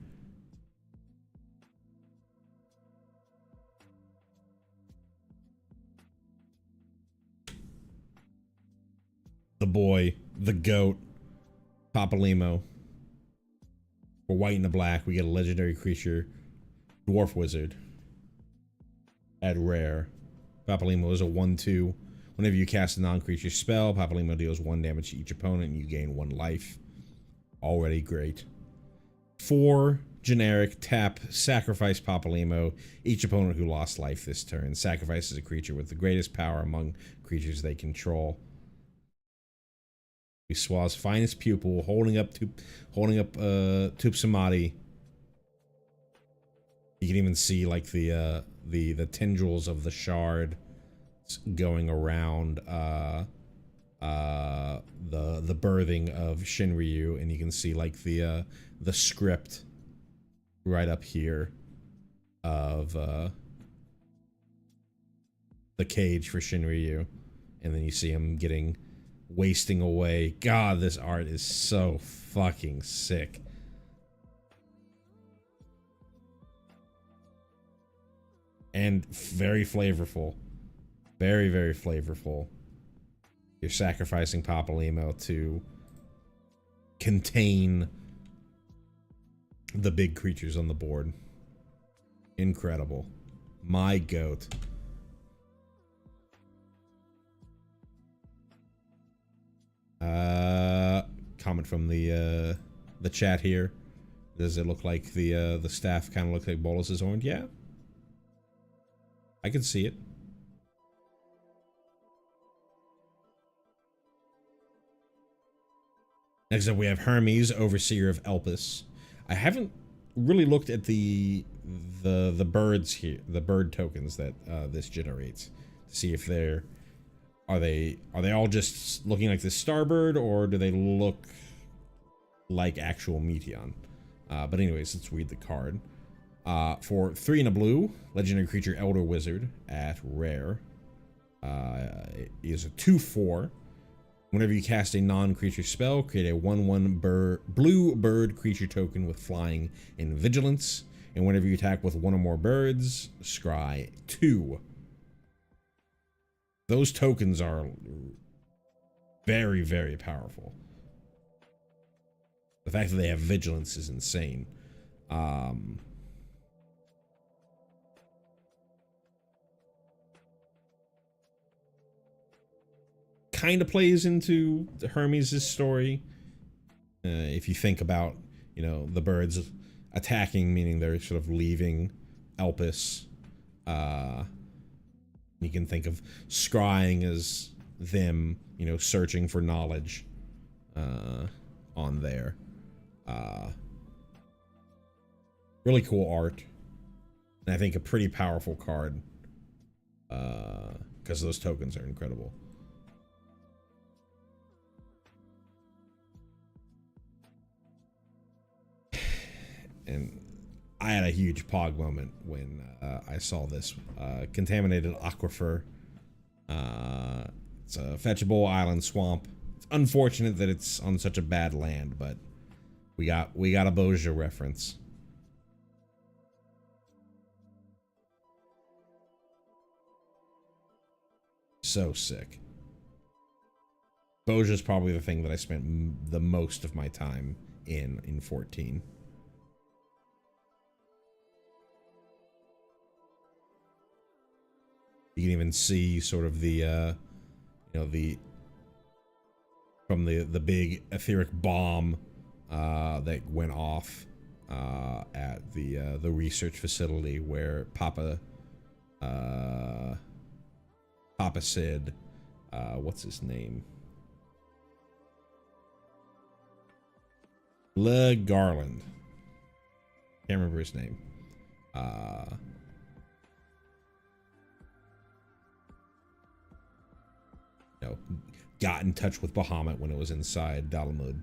The boy, the goat, Papalimo. For white and the black, we get a legendary creature, Dwarf Wizard. At rare, Papalimo is a 1/2. Whenever you cast a non-creature spell, Papalimo deals 1 damage to each opponent and you gain 1 life. Already great. 4 generic, tap, sacrifice Papalimo. Each opponent who lost life this turn sacrifices a creature with the greatest power among creatures they control. Swaz finest pupil, holding up Tup Samadhi. You can even see like the tendrils of the shard going around the birthing of Shinryu, and you can see like the script right up here of the cage for Shinryu, and then you see him wasting away. God, this art is so fucking sick. And very flavorful. Very, very flavorful. You're sacrificing Papalimo to contain the big creatures on the board. Incredible. My goat. Comment from the chat here. Does it look like the staff kind of look like Bolus's horn? Yeah, I can see it. Next up, we have Hermes, Overseer of Elpis. I haven't really looked at the birds here, the bird tokens that this generates, to see if are they all just looking like the starbird, or do they look like actual Meteon? But anyways, let's read the card. For 3 and a blue, legendary creature Elder Wizard at rare. It is a 2/4. Whenever you cast a non-creature spell, create a 1/1 blue bird creature token with flying and vigilance. And whenever you attack with 1 or more birds, scry 2. Those tokens are very, very powerful. The fact that they have vigilance is insane. Kind of plays into Hermes' story. If you think about, you know, the birds attacking, meaning they're sort of leaving Elpis. You can think of scrying as them, you know, searching for knowledge on there. Really cool art. And I think a pretty powerful card because those tokens are incredible. And I had a huge Pog moment when I saw this. Contaminated Aquifer. It's a fetchable island swamp. It's unfortunate that it's on such a bad land, but we got a Boja reference. So sick. Boja's probably the thing that I spent the most of my time in 14. You can even see sort of the, you know, from the big etheric bomb that went off at the research facility where Papa Sid, what's his name? Le Garland. Can't remember his name. You know, got in touch with Bahamut when it was inside Dalamud,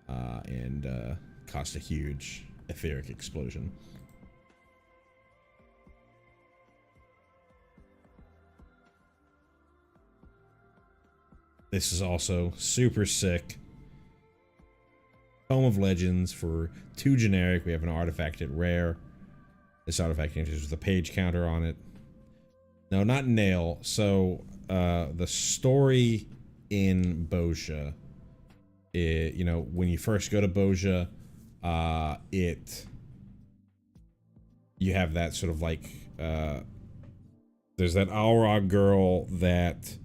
and caused a huge etheric explosion. This is also super sick. Tome of Legends for 2 generic. We have an artifact at rare. This artifact enters with a page counter on it. No, not nail. So the story in Boja, you know, when you first go to Boja, you have that sort of like there's that Aurog girl that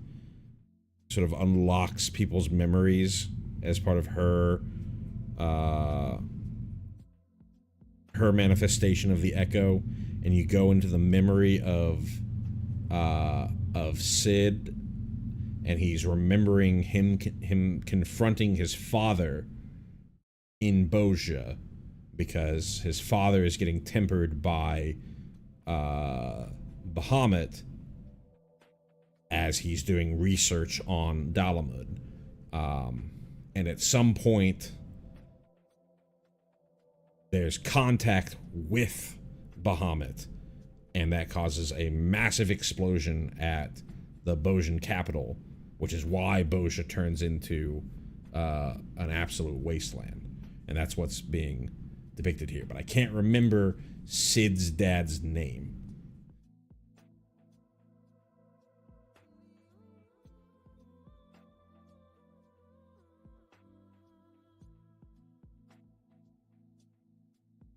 sort of unlocks people's memories as part of her manifestation of the Echo, and you go into the memory of Sid, and he's remembering him confronting his father in Boja because his father is getting tempered by Bahamut as he's doing research on Dalamud. And at some point there's contact with Bahamut, and that causes a massive explosion at the Bojan capital, which is why Boja turns into an absolute wasteland. And that's what's being depicted here. But I can't remember Sid's dad's name.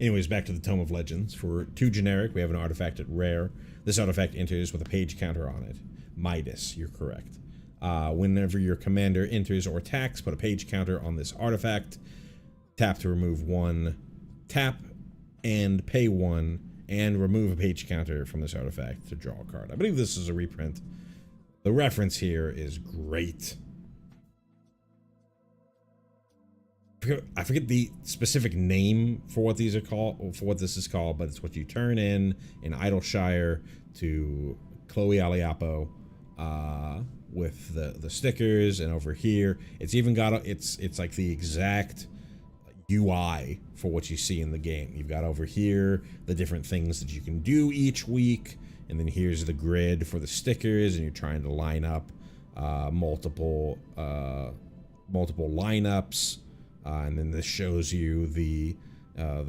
Anyways, back to the Tome of Legends. For 2 generic, we have an artifact at rare. This artifact enters with a page counter on it. Midas, you're correct. Whenever your commander enters or attacks, put a page counter on this artifact. Tap to remove 1. Tap and pay 1 and remove a page counter from this artifact to draw a card. I believe this is a reprint. The reference here is great. I forget the specific name for what these are called, or for what this is called, but it's what you turn in Idleshire to Chloe Aliapo with the stickers, and over here it's even got it's like the exact UI for what you see in the game. You've got over here the different things that you can do each week, and then here's the grid for the stickers, and you're trying to line up multiple lineups, and then this shows you the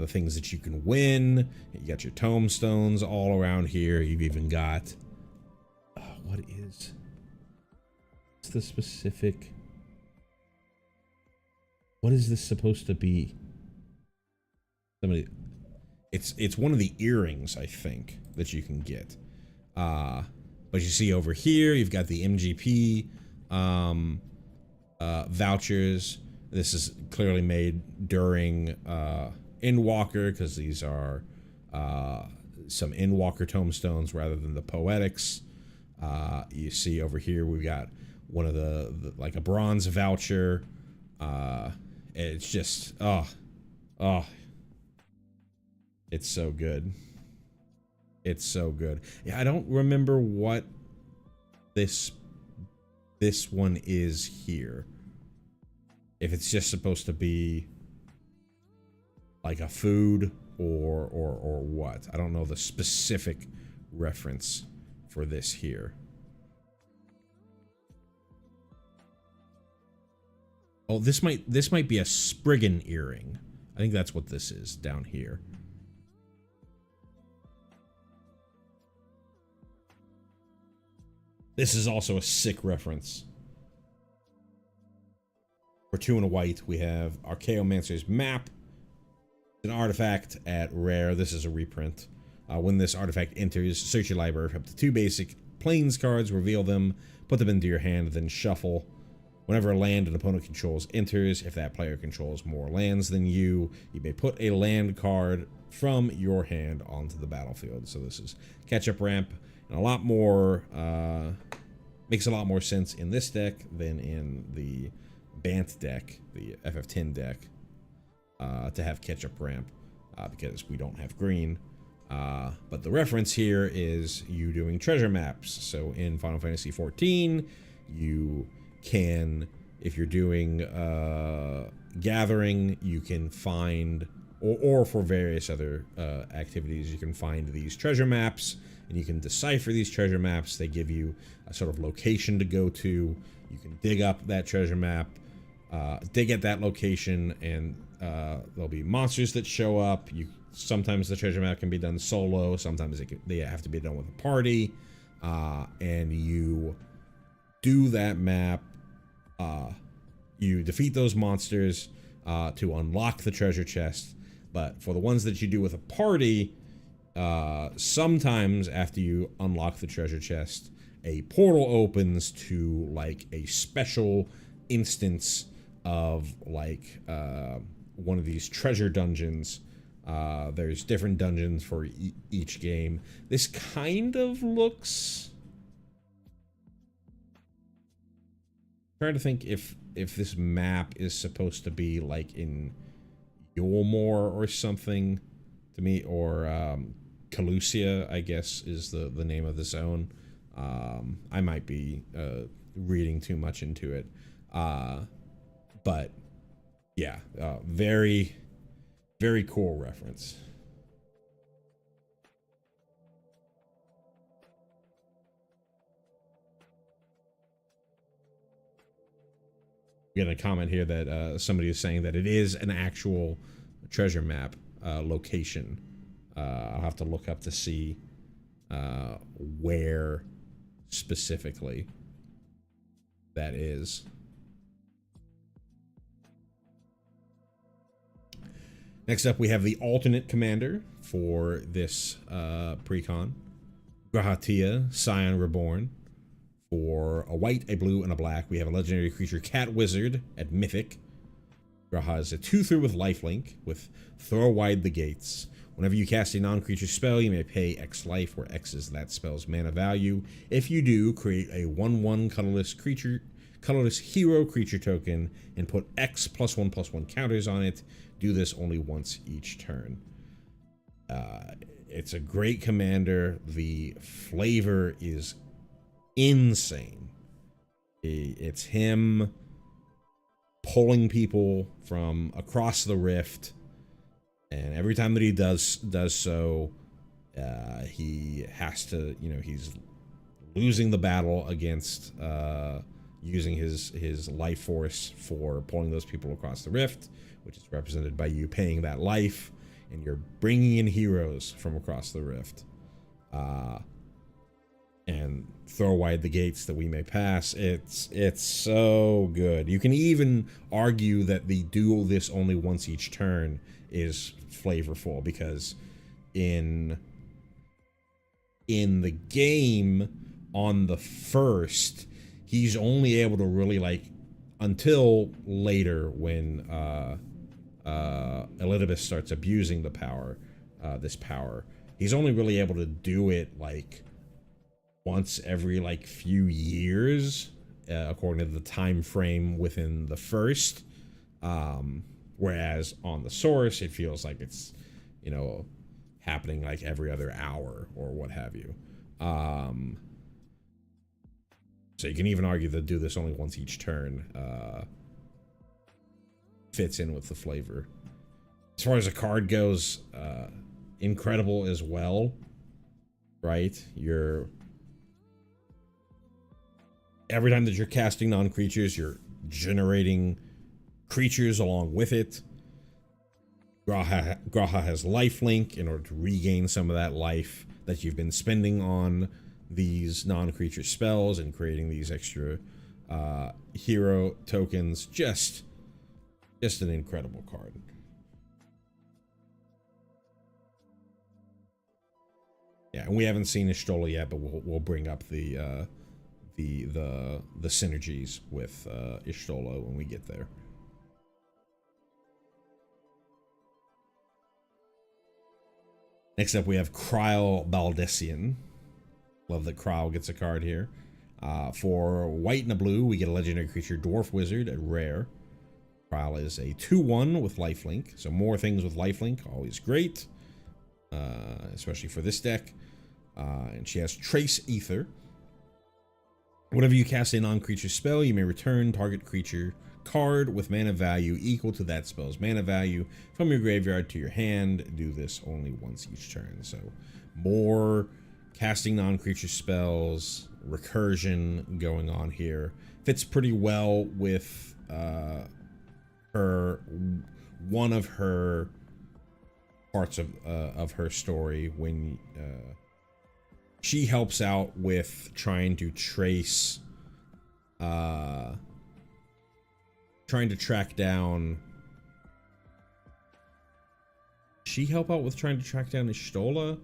things that you can win. You got your tombstones all around here. You've even got what's the specific? What is this supposed to be? It's one of the earrings, I think, that you can get. But you see over here, you've got the MGP vouchers. This is clearly made during Endwalker, because these are some Endwalker tombstones rather than the Poetics. You see over here, we've got one of the like a bronze voucher. It's just it's so good. It's so good. Yeah, I don't remember what this one is here. If it's just supposed to be like a food or what. I don't know the specific reference for this here. Oh, this might be a Spriggan earring. I think that's what this is down here. This is also a sick reference. For 2 and a white, we have Archaeomancer's Map. An artifact at rare. This is a reprint. When this artifact enters, search your library for up to 2 basic Plains cards, reveal them, put them into your hand, then shuffle. Whenever a land an opponent controls enters, if that player controls more lands than you, you may put a land card from your hand onto the battlefield. So this is catch-up ramp, and a lot more, makes a lot more sense in this deck than in the Bant deck, the FF10 deck, to have catch-up ramp, because we don't have green. But the reference here is you doing treasure maps. So in Final Fantasy XIV, you can, if you're doing gathering, you can find, or for various other activities, you can find these treasure maps, and you can decipher these treasure maps. They give you a sort of location to go to. You can dig up that treasure map, dig at that location, and there'll be monsters that show up. Sometimes the treasure map can be done solo, sometimes they have to be done with a party, and you do that map. You defeat those monsters to unlock the treasure chest. But for the ones that you do with a party, sometimes after you unlock the treasure chest, a portal opens to like a special instance of like one of these treasure dungeons. There's different dungeons for each game. This kind of looks... I'm trying to think if this map is supposed to be like in Yulmore or something to me, or Calusia, I guess, is the name of the zone. I might be reading too much into it, but yeah, very, very cool reference. We got a comment here that somebody is saying that it is an actual treasure map location. I'll have to look up to see where specifically that is. Next up, we have the alternate commander for this precon, Grahatia, Scion Reborn. For a white, a blue, and a black, we have a legendary creature, Cat Wizard, at Mythic. Graha is a 2/3 with lifelink, with Throw Wide the Gates. Whenever you cast a non-creature spell, you may pay X life, where X is that spell's mana value. If you do, create a 1/1 colorless hero creature token, and put X +1/+1 counters on it. Do this only once each turn. It's a great commander. The flavor is insane. It's him pulling people from across the rift, and every time that he does so, he has to, he's losing the battle against using his life force for pulling those people across the rift, which is represented by you paying that life, and you're bringing in heroes from across the rift. And throw wide the gates that we may pass. It's so good. You can even argue that the duel this only once each turn is flavorful, because in the game on the first, he's only able to really until later when Elidibus starts abusing the power, this power. He's only really able to do it once every few years, according to the time frame within the first. Whereas on the source, it feels like it's, happening every other hour or what have you. So you can even argue that do this only once each turn fits in with the flavor. As far as a card goes, incredible as well, right? Every time that you're casting non-creatures, you're generating creatures along with it. Graha has lifelink in order to regain some of that life that you've been spending on these non-creature spells and creating these extra hero tokens. Just an incredible card. Yeah, and we haven't seen Y'shtola yet, but we'll bring up the synergies with Y'shtola when we get there. Next up, we have Kryle Baldessian. Love that Kryle gets a card here. For white and a blue, we get a legendary creature, Dwarf Wizard, at rare. Kryle is a 2/1 with lifelink, so more things with lifelink, always great, especially for this deck. And she has Trace Ether. Whenever you cast a non-creature spell, you may return target creature card with mana value equal to that spell's mana value from your graveyard to your hand. Do this only once each turn. So more casting non-creature spells, recursion going on here. Fits pretty well with one of her parts of her story, when she helps out with trying to trace, trying to track down. She help out with trying to track down Y'shtola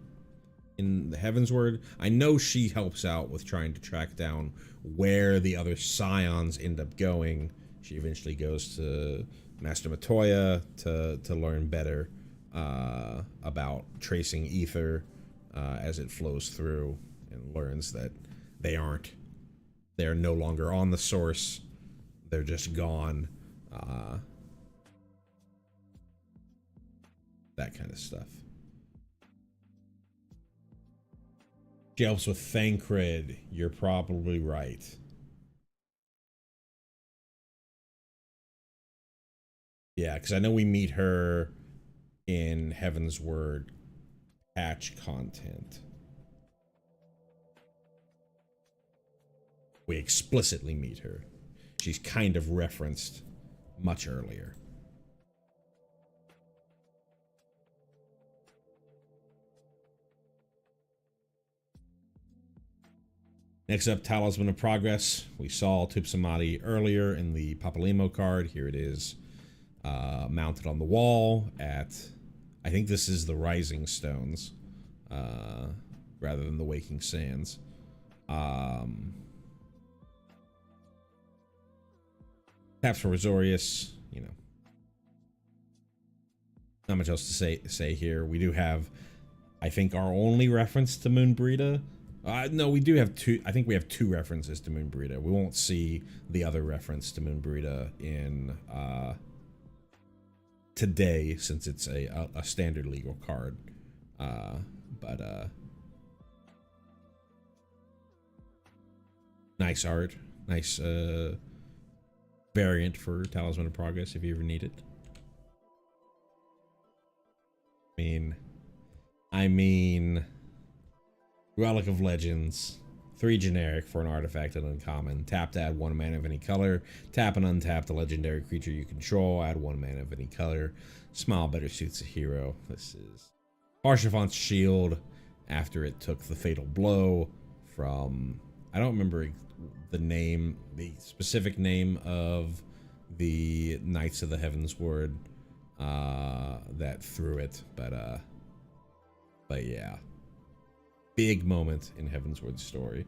in the Heavensward. I know she helps out with trying to track down where the other scions end up going. She eventually goes to Master Matoya to learn better about tracing ether as it flows through, and learns that they're no longer on the source. They're just gone. That kind of stuff. She helps with Thancred. You're probably right. Yeah, because I know we meet her in Heavensward patch content. We explicitly meet her. She's kind of referenced much earlier. Next up, Talisman of Progress. We saw Tupsamati earlier in the Papalimo card. Here it is, mounted on the wall at, I think this is the Rising Stones, rather than the Waking Sands. Taps for Azorius, you know. Not much else to say here. We do have, I think, our only reference to Moonbreeda. No, we do have two. I think we have two references to Moonbreeda. We won't see the other reference to Moonbreeda in today, since it's a standard legal card. But nice art, nice variant for Talisman of Progress if you ever need it. I mean, Relic of Legends, 3 generic for an artifact and uncommon. Tap to add 1 mana of any color. Tap and untap the legendary creature you control. Add 1 mana of any color. Smile better suits a hero. This is Harshaphant's Shield after it took the fatal blow from, I don't remember the name, the specific name of the Knights of the Heavensward that threw it, but yeah, big moment in Heavensward's story.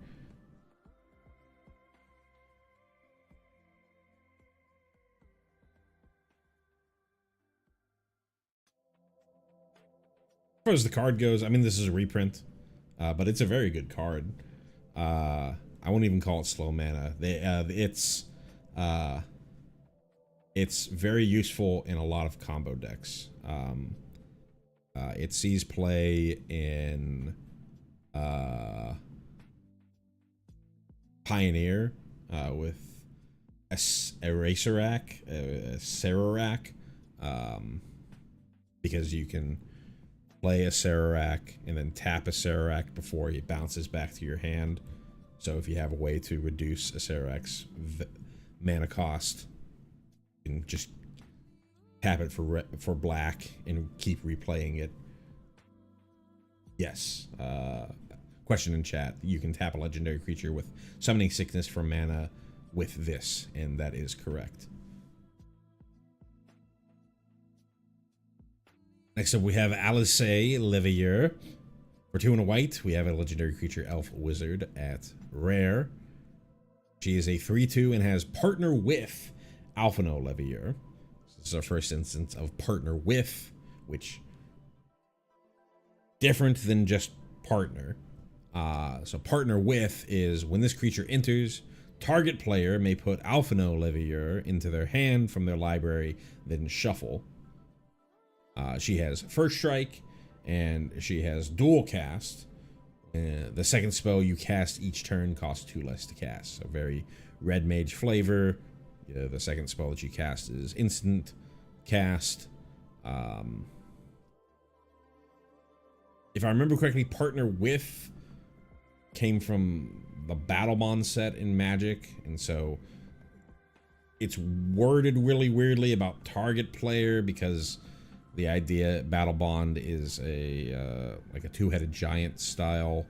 As far as the card goes, I mean, this is a reprint, but it's a very good card. I won't even call it slow mana. It's very useful in a lot of combo decks. It sees play in Pioneer with a Sararak, because you can play a Sararak and then tap a Sararak before it bounces back to your hand. So if you have a way to reduce a Sararak's mana cost, you can just tap it for black and keep replaying it. Yes. Question in chat. You can tap a legendary creature with Summoning Sickness for mana with this, and that is correct. Next up, we have Alice Leveilleur. For 2 and a white, we have a legendary creature, Elf Wizard, at rare. She is a 3/2 and has partner with Alphino Leveilleur. This is our first instance of partner with, which different than just partner. So partner with is when this creature enters, target player may put Alphino Leveilleur into their hand from their library, then shuffle. She has first strike, and she has dual cast. The second spell you cast each turn costs 2 less to cast. So very red mage flavor. The second spell that you cast is instant cast. If I remember correctly, partner with came from the Battle Bond set in Magic, and so it's worded really weirdly about target player, because the idea Battle Bond is a like a 2-headed giant style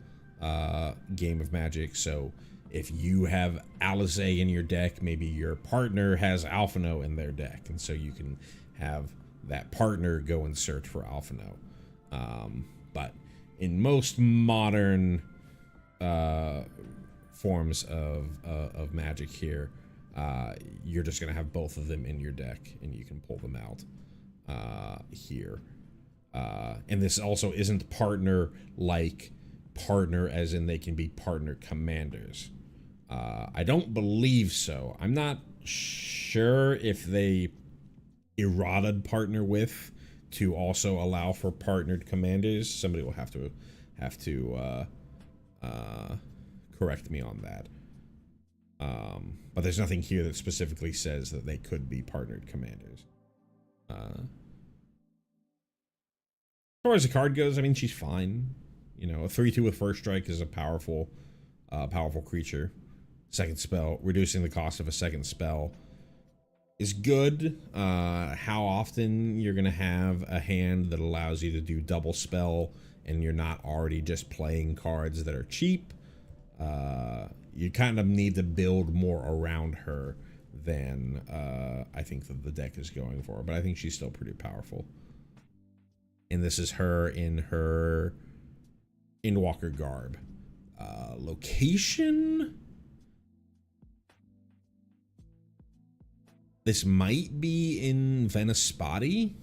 game of Magic. So if you have Alizé in your deck, maybe your partner has Alphino in their deck, and so you can have that partner go and search for Alphino. But in most modern forms of Magic here, you're just gonna have both of them in your deck, and you can pull them out here. And this also isn't partner like partner as in they can be partner commanders. I don't believe so. I'm not sure if they errataed partner with to also allow for partnered commanders. Somebody will have to correct me on that. But there's nothing here that specifically says that they could be partnered commanders. As far as the card goes, I mean, she's fine. You know, a 3/2 with first strike is a powerful creature. Second spell, reducing the cost of a second spell, is good. How often you're gonna have a hand that allows you to do double spell and you're not already just playing cards that are cheap? You kind of need to build more around her than I think that the deck is going for, but I think she's still pretty powerful. And this is her in her Endwalker garb. Location? This might be in Venispati.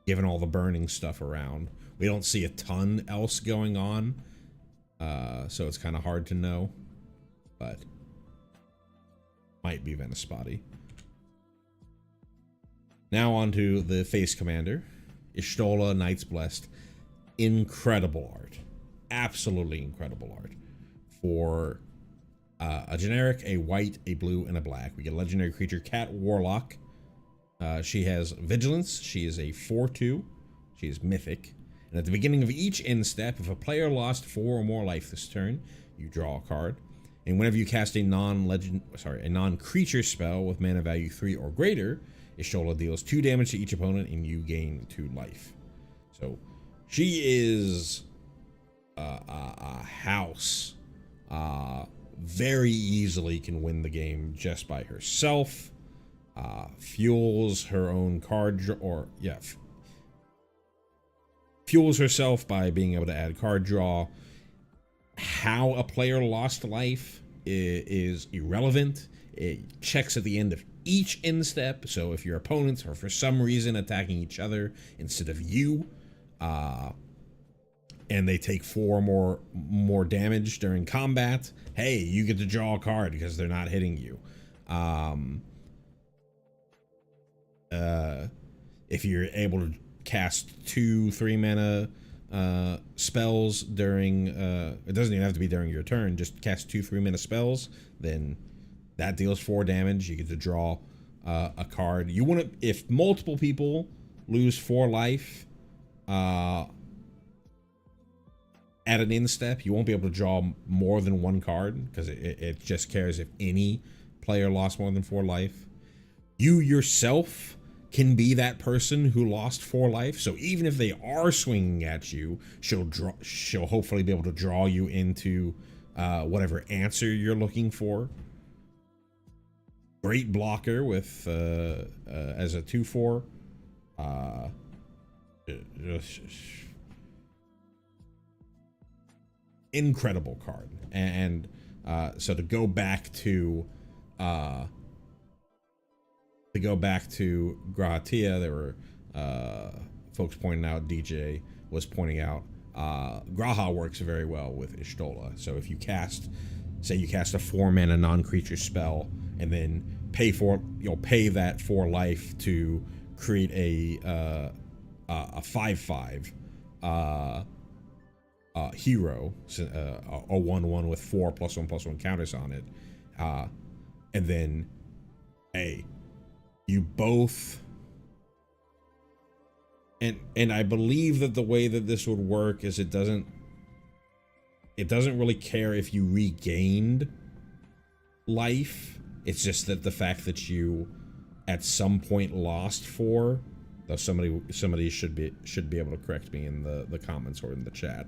Given all the burning stuff around, we don't see a ton else going on, so it's kind of hard to know, but might be Venispati. Now on to the face commander, Y'shtola, Knights Blessed. Incredible art, absolutely incredible art for a generic, a white, a blue, and a black. We get a legendary creature, Cat Warlock. She has Vigilance. She is a 4/2. She is mythic. And at the beginning of each end step, if a player lost 4 or more life this turn, you draw a card. And whenever you cast a non-creature spell with mana value 3 or greater, Y'shtola deals 2 damage to each opponent and you gain 2 life. So she is a house. Very easily can win the game just by herself. Fuels her own card fuels herself by being able to add card draw. How a player lost life is irrelevant. It checks at the end of each end step. So if your opponents are for some reason attacking each other instead of you, and they take 4 more damage during combat, hey, you get to draw a card because they're not hitting you. If you're able to cast 2 3-mana spells during it doesn't even have to be during your turn, just cast 2 3-mana spells, then that deals 4 damage. You get to draw a card. You want to, if multiple people lose 4 life at an end step, you won't be able to draw more than 1 card because it just cares if any player lost more than 4 life. You yourself can be that person who lost 4 life. So even if they are swinging at you, she'll hopefully be able to draw you into whatever answer you're looking for. Great blocker with as a 2/4. Incredible card. And so to go back to Grahatia, there were folks pointing out, DJ was pointing out, Graha works very well with Y'shtola. So if you cast, say you cast a 4-mana non-creature spell and then pay that 4 life to create a 5/5 hero, a 1/1 with 4 +1/+1 counters on it, and then hey, you both, and I believe that the way that this would work is it doesn't really care if you regained life. It's just that the fact that you at some point lost 4, though somebody should be able to correct me in the comments or in the chat.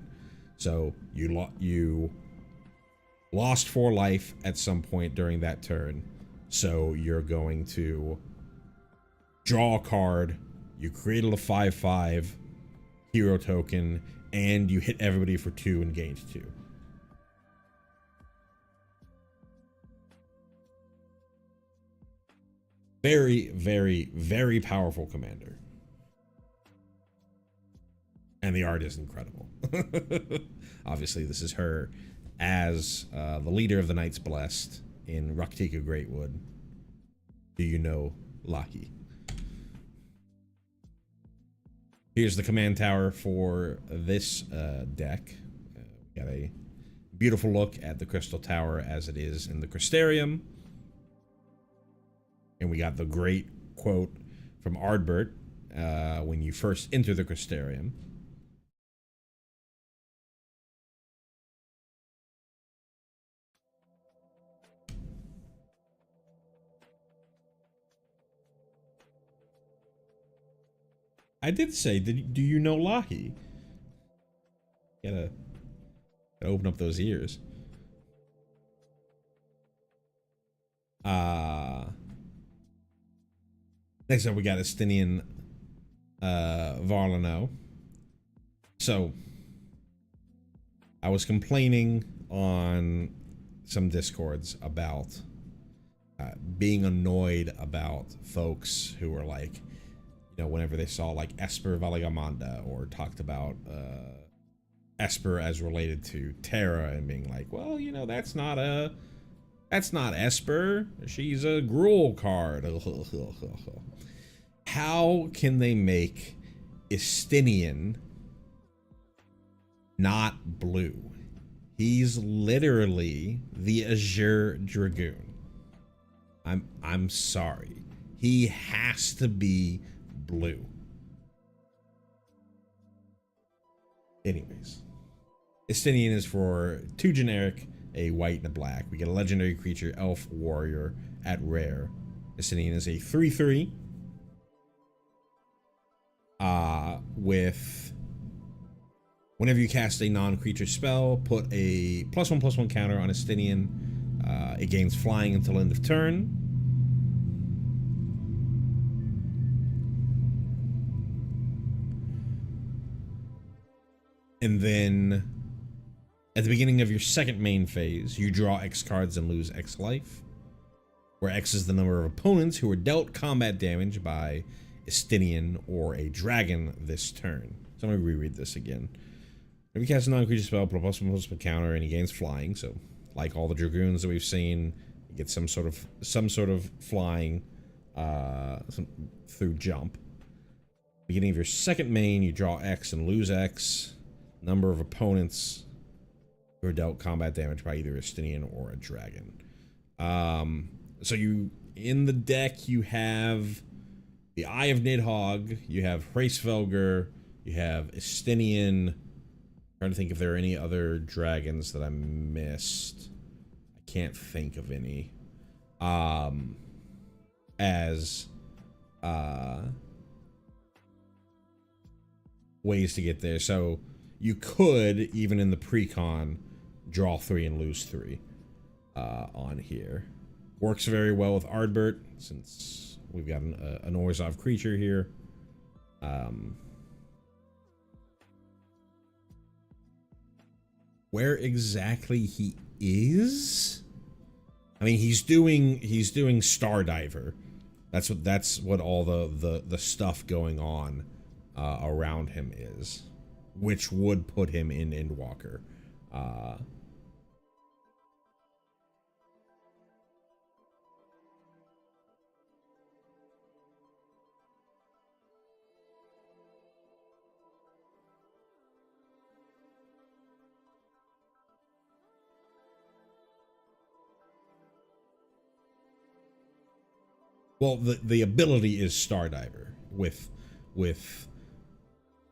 So you lost 4 life at some point during that turn. So you're going to draw a card, you create a 5/5 hero token, and you hit everybody for 2 and gain 2. Very, very, very powerful commander. And the art is incredible. Obviously, this is her as the leader of the Knights Blessed in Raktika Greatwood. Do you know Laki? Here's the command tower for this deck. We got a beautiful look at the Crystal Tower as it is in the Crystarium. And we got the great quote from Ardbert when you first enter the Crystarium. I did say, do you know Lahi? Gotta open up those ears. Next up, we got Estinian Varlano. So I was complaining on some discords about being annoyed about folks who were like, you know, whenever they saw like Esper Valagamanda or talked about Esper as related to Terra and being like, well, you know, that's not Esper. She's a Gruul card. How can they make Estinian not blue? He's literally the Azure Dragoon. I'm sorry. He has to be blue. Anyways, Estinian is for 2 generic, a white and a black. We get a legendary creature, elf warrior at rare. Estinian is a 3/3 with whenever you cast a non-creature spell, put a +1/+1 counter on Estinian. It gains flying until end of turn. And then at the beginning of your second main phase, you draw X cards and lose X life, where X is the number of opponents who are dealt combat damage by Estinian or a dragon this turn. So I'm going to reread this again. If you cast a non-creature spell, put a +1/+1 counter, and he gains flying. So, like all the dragoons that we've seen, you get some sort of flying through jump. Beginning of your second main, you draw X and lose X. Number of opponents who are dealt combat damage by either Estinian or a dragon. So you in the deck you have the Eye of Nidhogg, you have Hraesvelgr, you have Estinian. I'm trying to think if there are any other dragons that I missed. I can't think of any. As ways to get there. So you could, even in the pre-con, draw 3 and lose 3 on here. Works very well with Ardbert, since we've got an Orzhov creature here. Where exactly he is? I mean, he's doing Stardiver. That's what all the stuff going on around him is, which would put him in Endwalker. Well, the ability is Stardiver with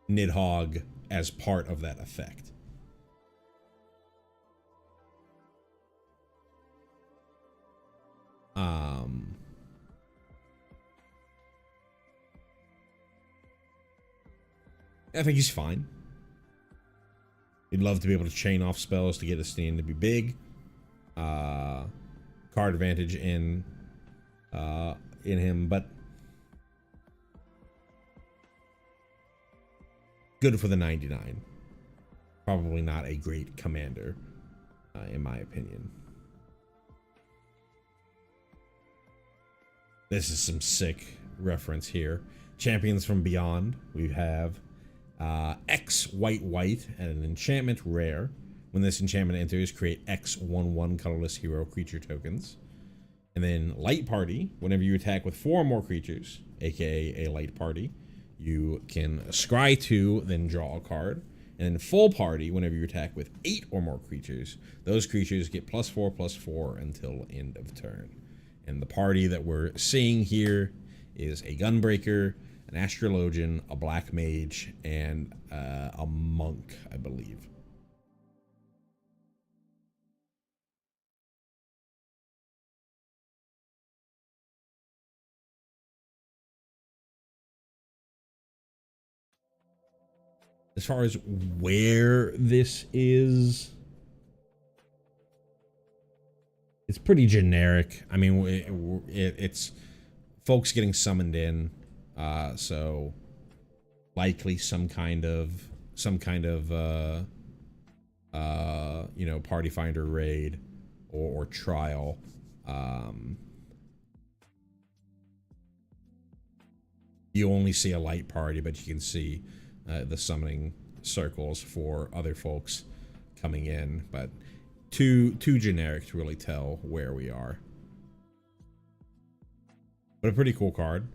Nidhogg as part of that effect. I think he's fine. He'd love to be able to chain off spells to get his stand to be big. Card advantage in him, but good for the 99. Probably not a great commander, in my opinion. This is some sick reference here. Champions from Beyond. We have X white and an enchantment rare. When this enchantment enters, create X 1/1 colorless hero creature tokens. And then Light Party, whenever you attack with 4 or more creatures, aka a Light Party, you can scry 2, then draw a card. And then Full Party, whenever you attack with 8 or more creatures, those creatures get +4/+4 until end of turn. And the party that we're seeing here is a Gunbreaker, an Astrologian, a Black Mage, and a Monk, I believe. As far as where this is, it's pretty generic. I mean, it's folks getting summoned in, so likely some kind of some kind of you know, party finder raid or trial. You only see a light party, but you can see the summoning circles for other folks coming in, but too generic to really tell where we are. But a pretty cool card.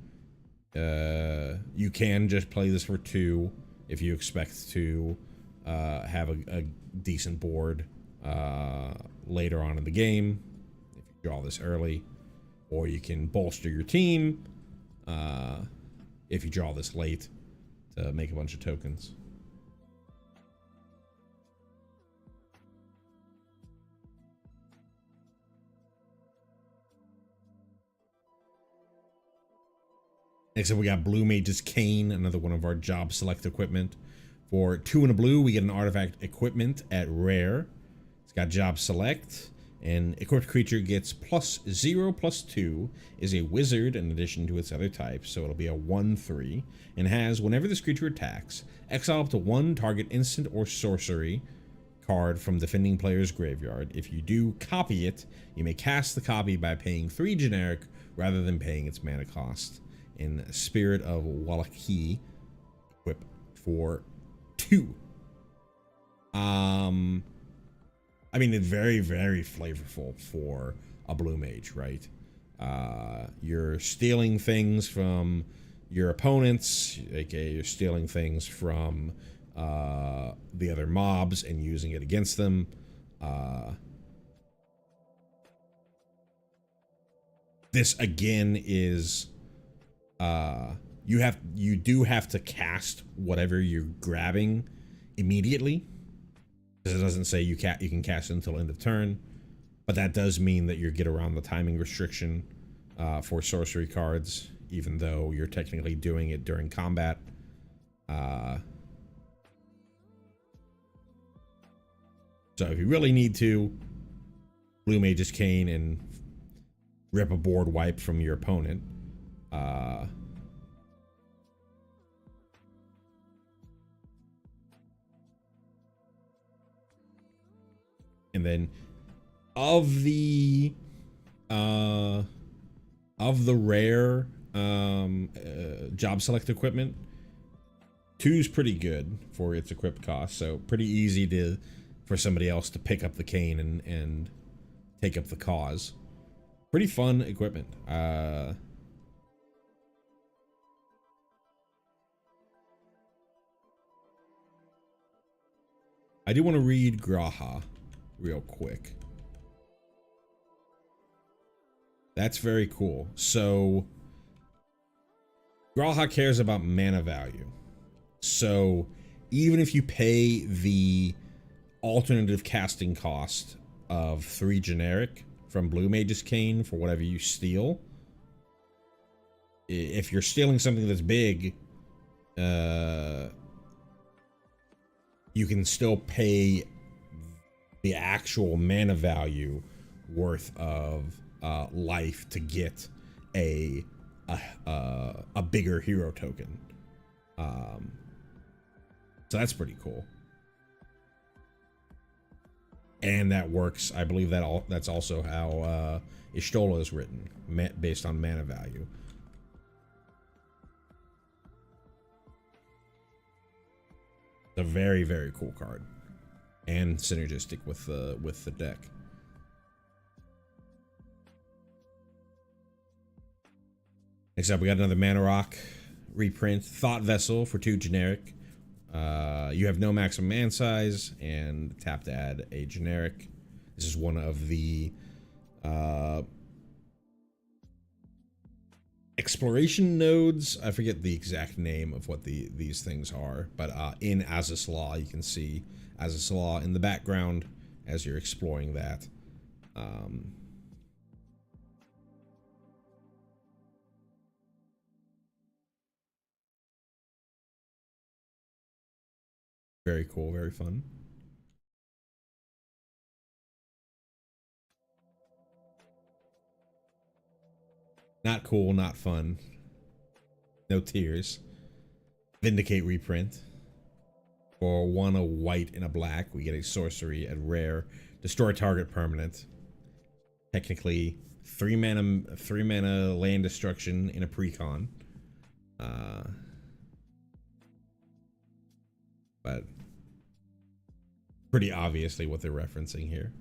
You can just play this for 2 if you expect to have a decent board later on in the game, if you draw this early, or you can bolster your team if you draw this late to make a bunch of tokens. Next up, we got Blue Mage's Cane, another one of our job select equipment. For 2 and a blue, we get an artifact equipment at rare. It's got job select, and equipped creature gets +0/+2, is a wizard in addition to its other types, so it'll be a 1/3, and has, whenever this creature attacks, exile up to 1 target instant or sorcery card from defending player's graveyard. If you do copy it, you may cast the copy by paying 3 generic rather than paying its mana cost. In Spirit of Wallachie, equip for 2. I mean, it's very, very flavorful for a blue mage, right? You're stealing things from your opponents, aka you're stealing things from the other mobs and using it against them. This again is you do have to cast whatever you're grabbing immediately, because it doesn't say you can cast it until end of turn, but that does mean that you get around the timing restriction for sorcery cards, even though you're technically doing it during combat. So if you really need to, Blue Mage's Cane and rip a board wipe from your opponent. And then of the rare job select equipment, 2's pretty good for its equipped cost, so pretty easy for somebody else to pick up the cane and take up the cause. Pretty fun equipment. I do want to read Graha real quick. That's very cool. So Graha cares about mana value. So even if you pay the alternative casting cost of 3 generic from Blue Mage's Cane for whatever you steal, if you're stealing something that's big, you can still pay the actual mana value worth of life to get a bigger hero token. So that's pretty cool. And that works. I believe that's also how Ishtola is written, based on mana value. It's a very, very cool card, and synergistic with the deck. Next up, we got another Mana Rock reprint, Thought Vessel for 2 generic. You have no maximum mana size and tap to add a generic. This is one of the exploration nodes. I forget the exact name of what these things are, but in Azislaw you can see Azislaw in the background as you're exploring that. Very cool, very fun. Not cool, not fun. No tears. Vindicate reprint For 1 a white and a black, we get a sorcery at rare. Destroy target permanent. Technically, 3 mana land destruction in a precon. But pretty obviously what they're referencing here.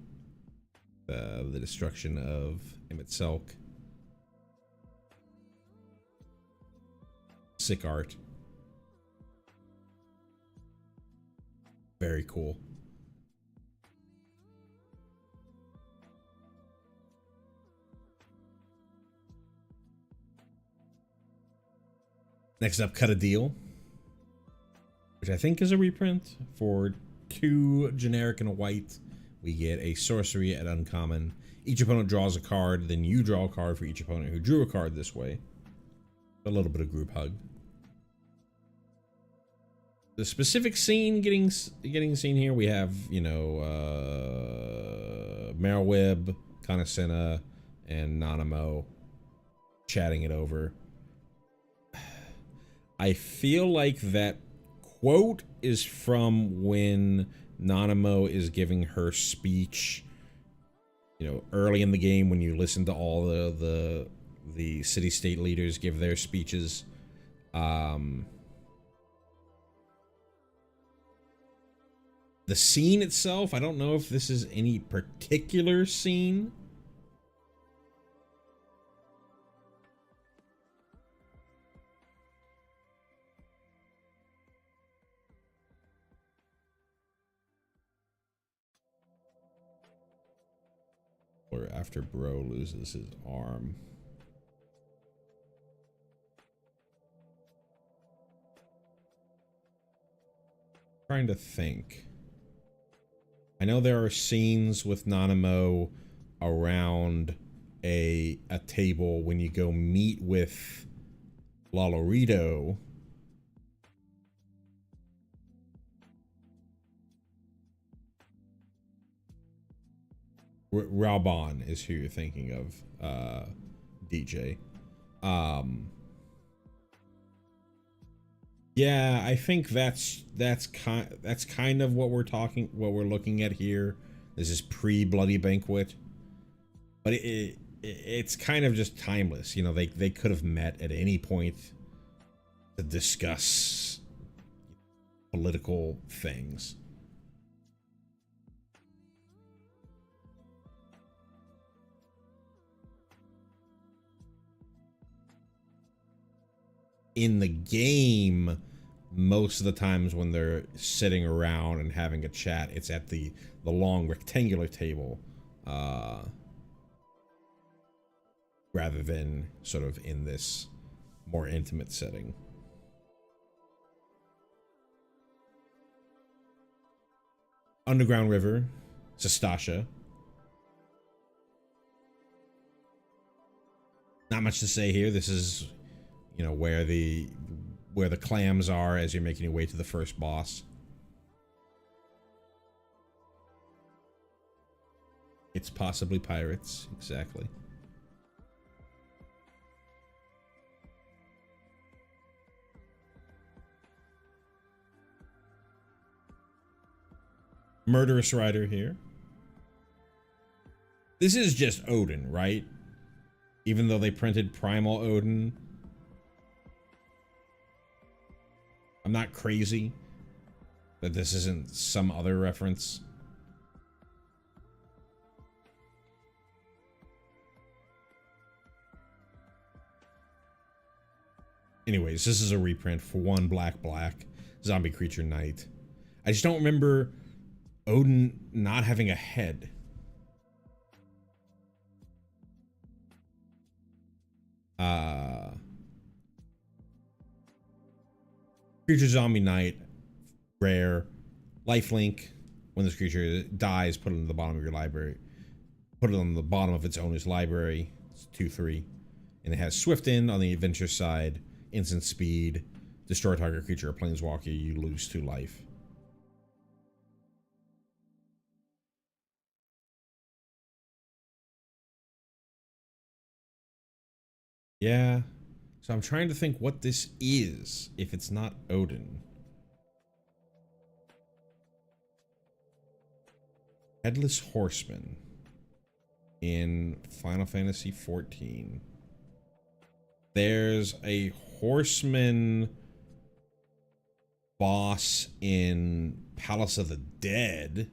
The destruction of Emmett Selk. Sick art. Very cool. Next up, Cut a Deal, which I think is a reprint. For 2 generic and a white, we get a sorcery at uncommon. Each opponent draws a card, then you draw a card for each opponent who drew a card this way. A little bit of group hug. The specific scene getting seen here, we have, you know, Merylweb, Conasena, and Nanamo chatting it over. I feel like that quote is from when Nanamo is giving her speech, you know, early in the game when you listen to all the city-state leaders give their speeches. The scene itself, I don't know if this is any particular scene. Or after Bro loses his arm. Trying to think. I know there are scenes with Nanamo around a table when you go meet with Lolorito. Raubon is who you're thinking of, DJ. Yeah, I think that's kind of what we're looking at here. This is pre-Bloody Banquet, but it's kind of just timeless. You know, they could have met at any point to discuss political things. In the game, most of the times when they're sitting around and having a chat, it's at the long rectangular table, rather than sort of in this more intimate setting. Underground River, Sastasha. Not much to say here. This is, you know, where the clams are as you're making your way to the first boss. It's possibly pirates, exactly. Murderous Rider here. This is just Odin, right? Even though they printed Primal Odin. I'm not crazy that this isn't some other reference. Anyways, this is a reprint for 1 black zombie creature knight. I just don't remember Odin not having a head. Creature zombie knight, rare, lifelink. When this creature dies, put it on the bottom of your library. Put it on the bottom of its owner's library. It's 2/3, and it has Swift in on the adventure side, instant speed, destroy target creature or planeswalker. You lose 2 life. Yeah. So I'm trying to think what this is, if it's not Odin. Headless Horseman in Final Fantasy XIV. There's a horseman boss in Palace of the Dead.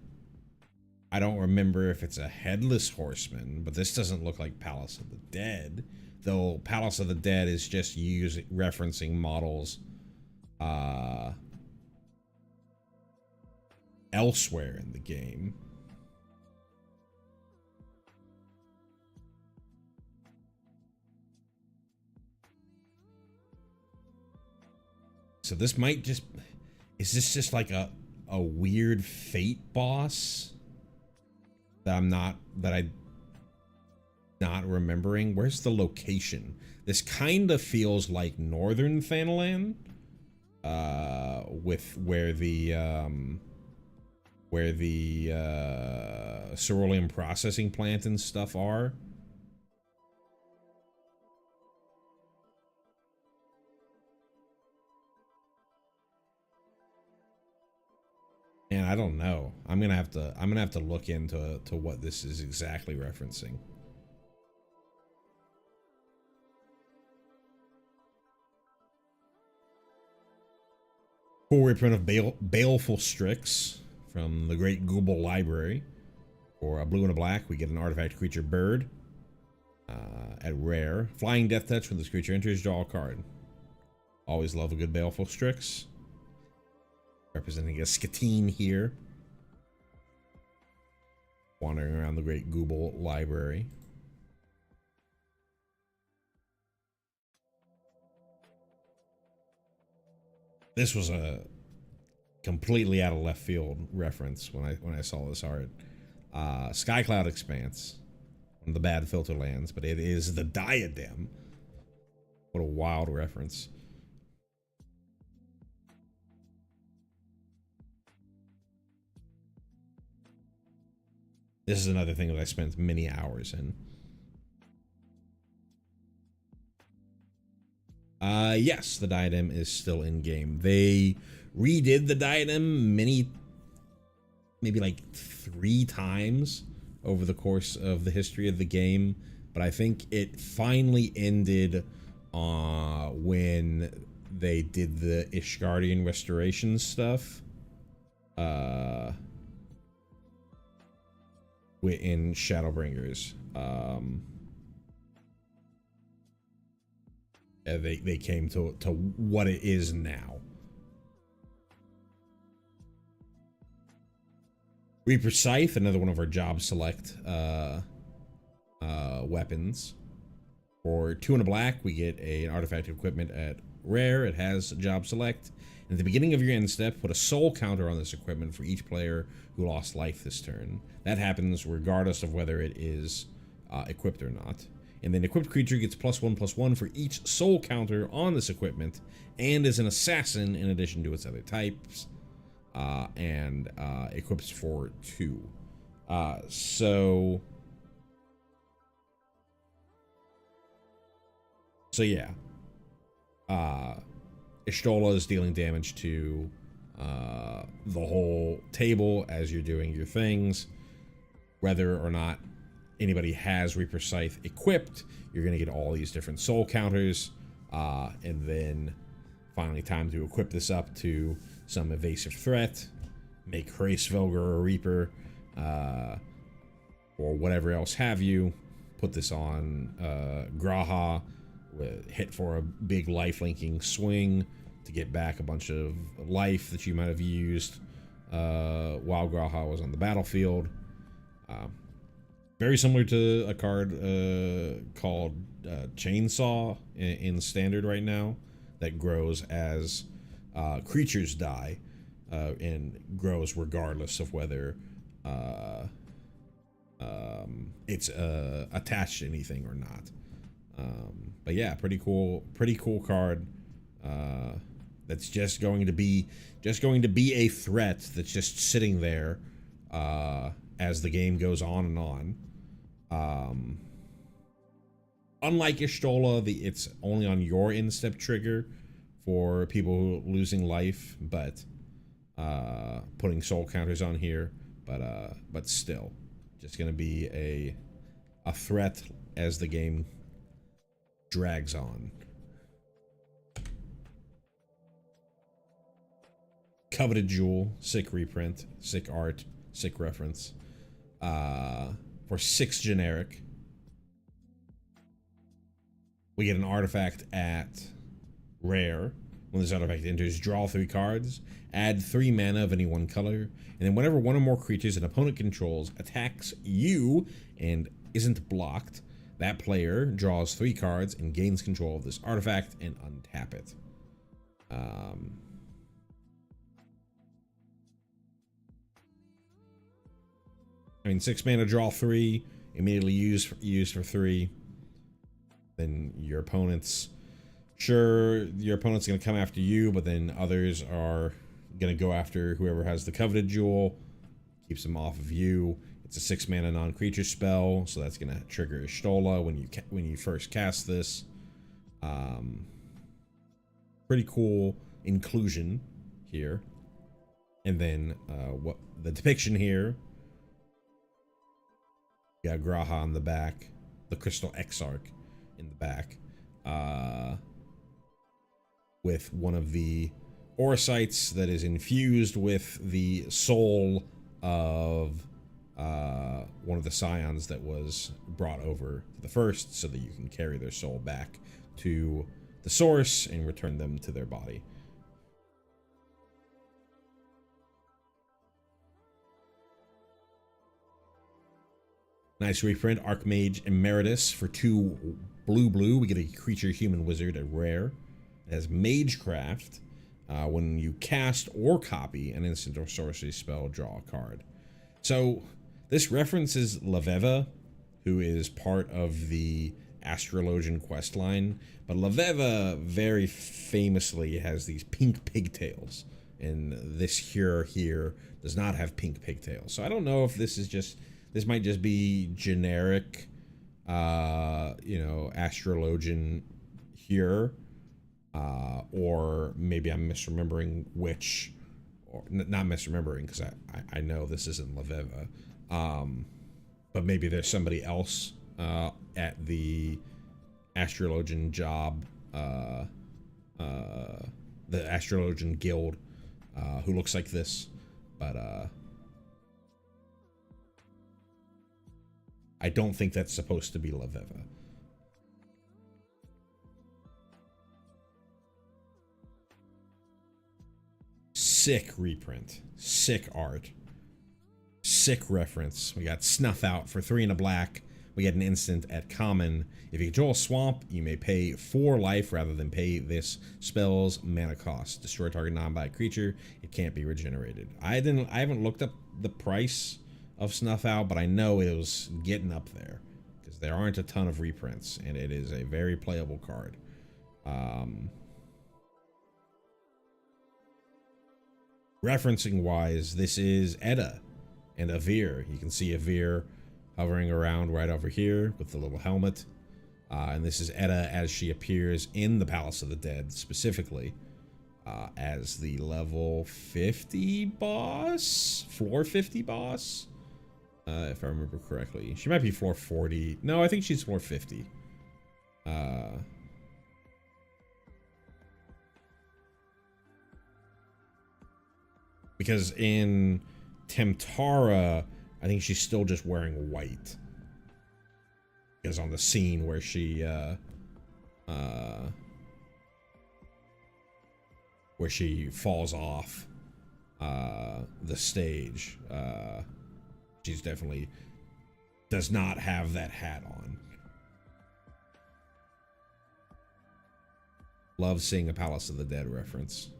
I don't remember if it's a headless horseman, but this doesn't look like Palace of the Dead. Though Palace of the Dead is just referencing models elsewhere in the game. So this might just... Is this just like a weird Fate boss that I'm not remembering? Where's the location? This kind of feels like Northern Thanalan, with where the cerulean processing plant and stuff are. And I don't know. I'm gonna have to look into what this is exactly referencing. Cool reprint of Baleful Strix from the Great Google Library. For a blue and a black, we get an artifact creature bird. At rare, flying death touch when this creature enters, draw a card. Always love a good Baleful Strix. Representing a Skatine here. Wandering around the Great Google Library. This was a completely out of left field reference when I saw this art. Skycloud Expanse, one of the bad filter lands, but it is the Diadem. What a wild reference. This is another thing that I spent many hours in. Yes, the Diadem is still in game. They redid the Diadem maybe like 3 times over the course of the history of the game, but I think it finally ended when they did the Ishgardian restoration stuff. In Shadowbringers. They came to what it is now. Reaper Scythe, another one of our job select weapons. For 2 and a black, we get an artifact equipment at rare. It has job select. At the beginning of your end step, put a soul counter on this equipment for each player who lost life this turn. That happens regardless of whether it is equipped or not. And then equipped creature gets +1/+1 for each soul counter on this equipment, and is an assassin in addition to its other types, and equips for 2. So yeah. Y'shtola is dealing damage to the whole table as you're doing your things. Whether or not anybody has Reaper Scythe equipped, you're going to get all these different soul counters. And then finally time to equip this up to some evasive threat. Make Hraesvelgr a Reaper, or whatever else have you. Put this on Graha, hit for a big life-linking swing to get back a bunch of life that you might have used while Graha was on the battlefield. Very similar to a card called Chainsaw in Standard right now that grows as creatures die, and grows regardless of whether it's attached to anything or not. But yeah, pretty cool card. That's just going to be a threat that's just sitting there as the game goes on and on. Unlike Y'shtola, it's only on your instep trigger for people losing life, but putting soul counters on here. but still, just gonna be a threat as the game drags on. Coveted Jewel, sick reprint, sick art, sick reference. For 6 generic. We get an artifact at rare. When this artifact enters, draw 3 cards, add 3 mana of any one color, and then whenever one or more creatures an opponent controls attacks you and isn't blocked, that player draws 3 cards and gains control of this artifact and untap it. I mean, 6 mana, draw 3, immediately use for 3. Then your opponent's... Sure, your opponent's going to come after you, but then others are going to go after whoever has the Coveted Jewel. Keeps them off of you. It's a 6 mana non-creature spell, so that's going to trigger Ishtola when you first cast this. Pretty cool inclusion here. And then what the depiction here. You got Graha on the back, the Crystal Exarch in the back. With one of the Orosites that is infused with the soul of one of the scions that was brought over to the first, so that you can carry their soul back to the source and return them to their body. Nice reprint, Archmage Emeritus for 2 blue. We get a creature human wizard at rare. It has Magecraft. When you cast or copy an instant or sorcery spell, draw a card. So this references Laveva, who is part of the Astrologian questline. But Laveva very famously has these pink pigtails. And this here does not have pink pigtails. So I don't know if this is just... This might just be generic, Astrologian here. Or maybe I'm misremembering which, or not misremembering, because I know this isn't Laveva. But maybe there's somebody else at the Astrologian job, the Astrologian guild, who looks like this. But I don't think that's supposed to be Laveva. Sick reprint, sick art, sick reference. We got Snuff Out for 3 and a black. We get an instant at common. If you control a swamp, you may pay 4 life rather than pay this spell's mana cost. Destroy target non-black creature. It can't be regenerated. I haven't looked up the price of Snuff Out, but I know it was getting up there because there aren't a ton of reprints, and it is a very playable card. Referencing wise, this is Edda and Avir. You can see Avir hovering around right over here with the little helmet. And this is Edda as she appears in the Palace of the Dead, specifically as the level 50 boss, floor 50 boss, if I remember correctly. She might be floor 40. No, I think she's floor 50. Because in Temtara, I think she's still just wearing white. Because on the scene where she falls off the stage, she's definitely does not have that hat on. Love seeing a Palace of the Dead reference.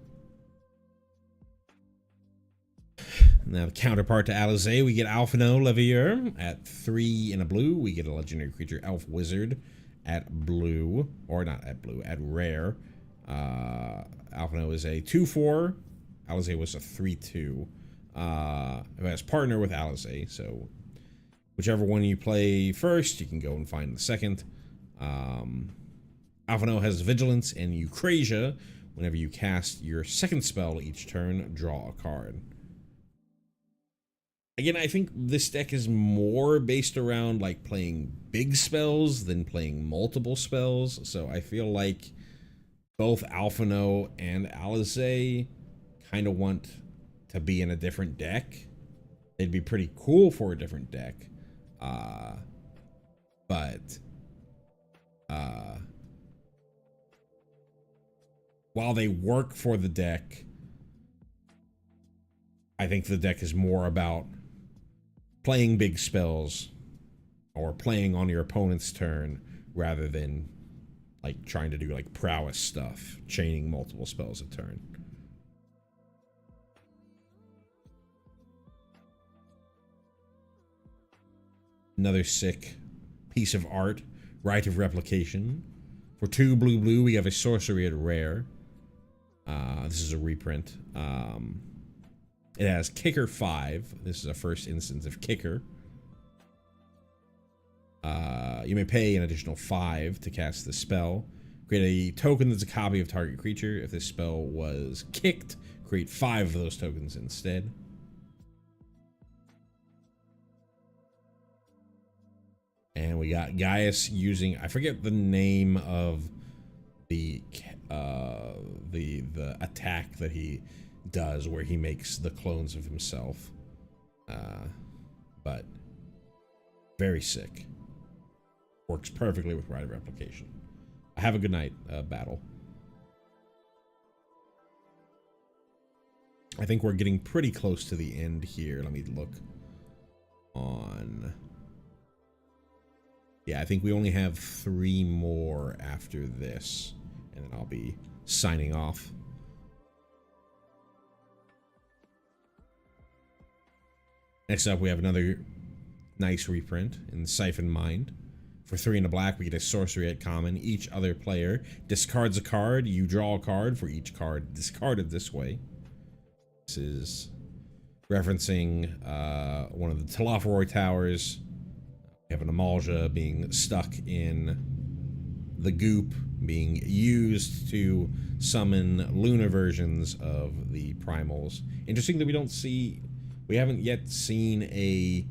Now, the counterpart to Alizé, we get Alphino Levier at 3 and a blue. We get a legendary creature, Elf Wizard, at blue, or not at blue, at rare. Alphino is a 2/4. Alizé was a 3/2. It has partner with Alizé, so whichever one you play first, you can go and find the second. Alphino has Vigilance and Eucrasia. Whenever you cast your second spell each turn, draw a card. Again, I think this deck is more based around like playing big spells than playing multiple spells. So I feel like both Alphino and Alizé kind of want to be in a different deck. They'd be pretty cool for a different deck. But while they work for the deck, I think the deck is more about playing big spells or playing on your opponent's turn rather than like trying to do like prowess stuff, chaining multiple spells a turn. Another sick piece of art, Rite of Replication. For 2 blue, we have a sorcery at rare. This is a reprint. It has Kicker 5. This is a first instance of Kicker. You may pay an additional 5 to cast the spell. Create a token that's a copy of target creature. If this spell was kicked, create 5 of those tokens instead. And we got Gaius using, I forget the name of the attack that he does where he makes the clones of himself. But very sick. Works perfectly with Rite of Replication. Have a good night, battle. I think we're getting pretty close to the end here. Let me look on. Yeah, I think we only have 3 more after this, and then I'll be signing off. Next up, we have another nice reprint in Siphon Mind. For 3 and a black, we get a sorcery at common. Each other player discards a card. You draw a card for each card discarded this way. This is referencing one of the Telophoroi towers. We have an Amalja being stuck in the goop, being used to summon lunar versions of the primals. Interesting that we haven't yet seen a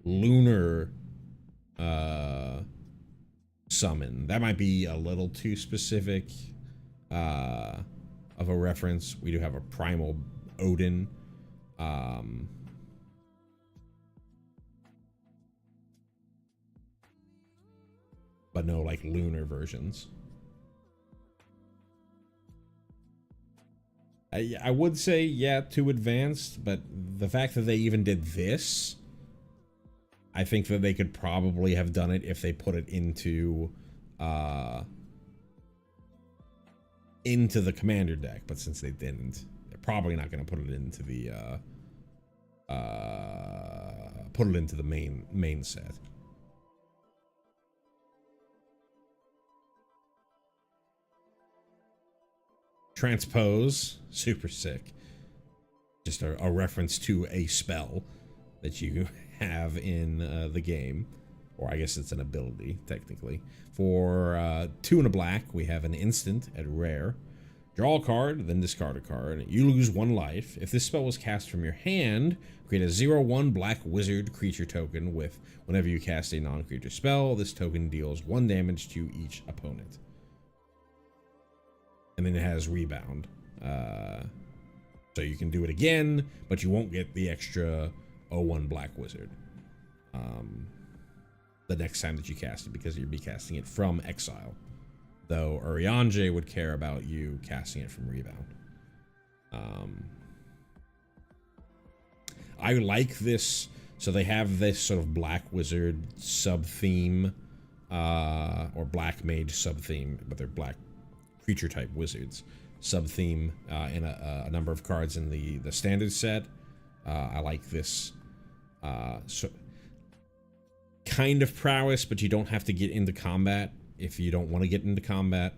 lunar summon. That might be a little too specific of a reference. We do have a primal Odin. But no like lunar versions. I would say, yeah, too advanced, but the fact that they even did this, I think that they could probably have done it if they put it into the commander deck, but since they didn't, they're probably not going to put it into the main set. Transpose, super sick. Just a reference to a spell that you have in the game, or I guess it's an ability technically. For 2 and a black, we have an instant at rare. Draw a card, then discard a card. You lose 1 life. If this spell was cast from your hand, create a 0/1 black wizard creature token with whenever you cast a non-creature spell, this token deals 1 damage to each opponent. And then it has rebound. So you can do it again, but you won't get the extra 0/1 black wizard the next time that you cast it, because you'll be casting it from exile. Though Urianger would care about you casting it from rebound. I like this. So they have this sort of black wizard sub-theme, or black mage sub-theme, but they're black creature type wizards sub-theme in a number of cards in the standard set. I like this so kind of prowess, but you don't have to get into combat if you don't want to get into combat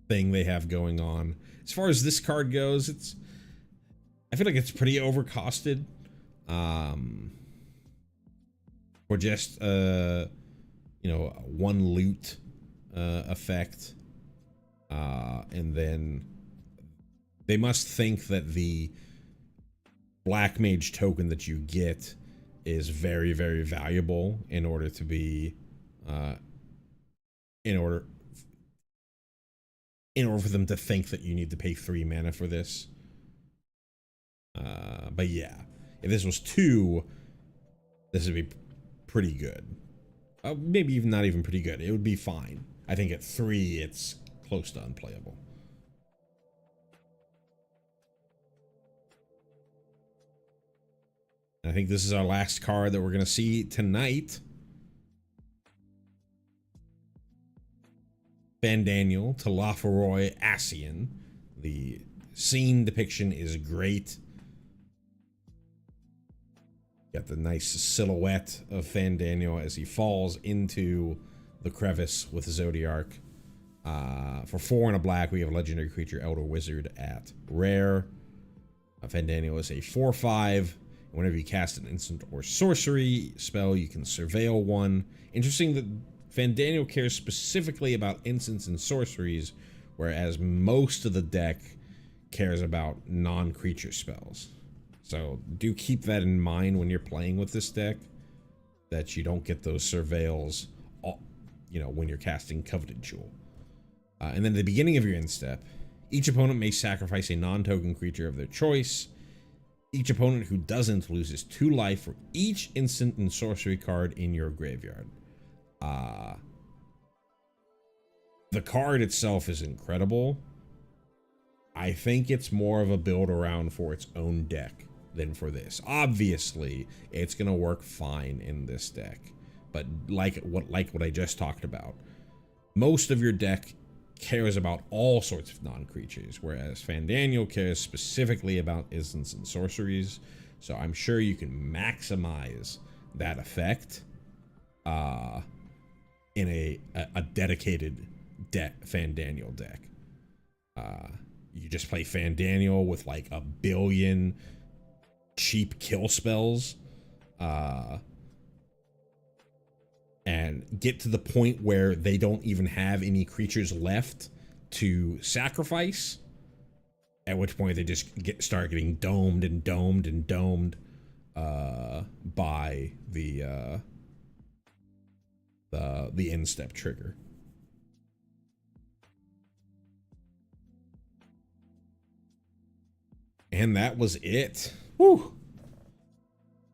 thing they have going on. As far as this card goes, I feel like it's pretty overcosted for just 1 loot effect, and then they must think that the black mage token that you get is very, very valuable in order to be in order for them to think that you need to pay 3 mana for this. But yeah, if this was 2, this would be pretty good. Maybe even not even pretty good. It would be fine. I think at 3, it's close to unplayable. I think this is our last card that we're going to see tonight. Fandaniel to Laferoy Ascian. The scene depiction is great. Got the nice silhouette of Fandaniel as he falls into the crevice with Zodiark. For 4 and a black, we have legendary creature Elder Wizard at rare. Fandaniel is a 4/5. Whenever you cast an instant or sorcery spell, you can surveil one. Interesting that Fandaniel cares specifically about instants and sorceries, whereas most of the deck cares about non-creature spells. So do keep that in mind when you're playing with this deck, that you don't get those surveils, you know, when you're casting Coveted Jewel. And then at the beginning of your end step, each opponent may sacrifice a non-token creature of their choice. Each opponent who doesn't loses 2 life for each instant and sorcery card in your graveyard. The card itself is incredible. I think it's more of a build around for its own deck than for this. Obviously, it's gonna work fine in this deck, but like what I just talked about, most of your deck cares about all sorts of non-creatures, whereas Fandaniel cares specifically about instants and sorceries. So I'm sure you can maximize that effect in a dedicated Fandaniel deck. You just play Fandaniel with like a billion cheap kill spells, and get to the point where they don't even have any creatures left to sacrifice, at which point they just start getting domed and domed and domed by the end step trigger. And that was it. Whew.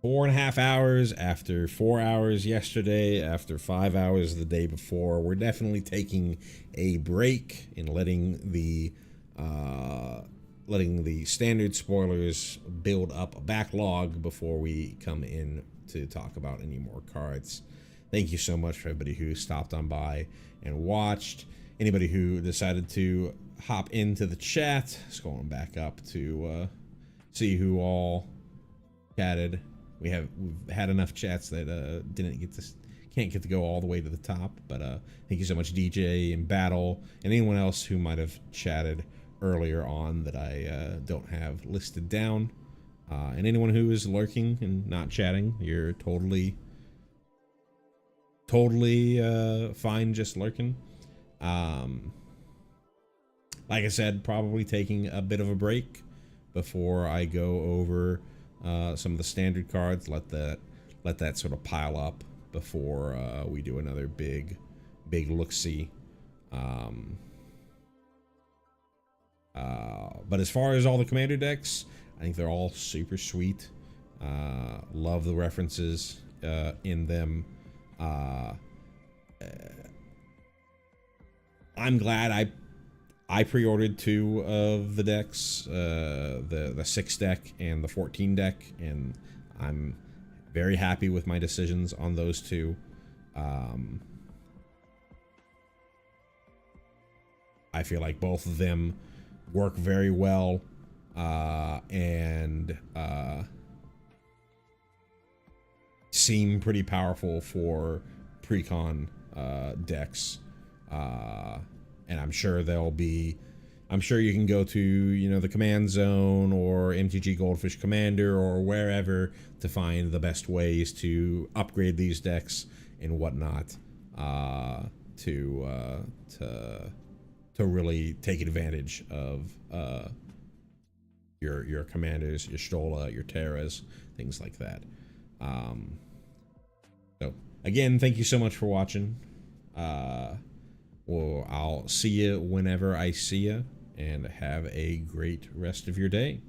4.5 hours after 4 hours yesterday, after 5 hours the day before. We're definitely taking a break and letting the standard spoilers build up a backlog before we come in to talk about any more cards. Thank you so much for everybody who stopped on by and watched. Anybody who decided to hop into the chat, scrolling back up to see who all chatted. We've had enough chats that can't get to go all the way to the top, but thank you so much, DJ and Battle and anyone else who might have chatted earlier on that I don't have listed down, and anyone who is lurking and not chatting, you're totally fine just lurking. Like I said, probably taking a bit of a break before I go over some of the standard cards. Let that sort of pile up before we do another big look-see. But as far as all the commander decks, I think they're all super sweet. Love the references in them. I'm glad I pre-ordered 2 of the decks, the 6 deck and the 14 deck, and I'm very happy with my decisions on those 2. I feel like both of them work very well, and seem pretty powerful for pre-con decks. And I'm sure you can go to, you know, the Command Zone or MTG Goldfish Commander or wherever to find the best ways to upgrade these decks and whatnot, to really take advantage of your commanders, your Stola, your Terras, things like that. So again, thank you so much for watching. Well, I'll see you whenever I see you, and have a great rest of your day.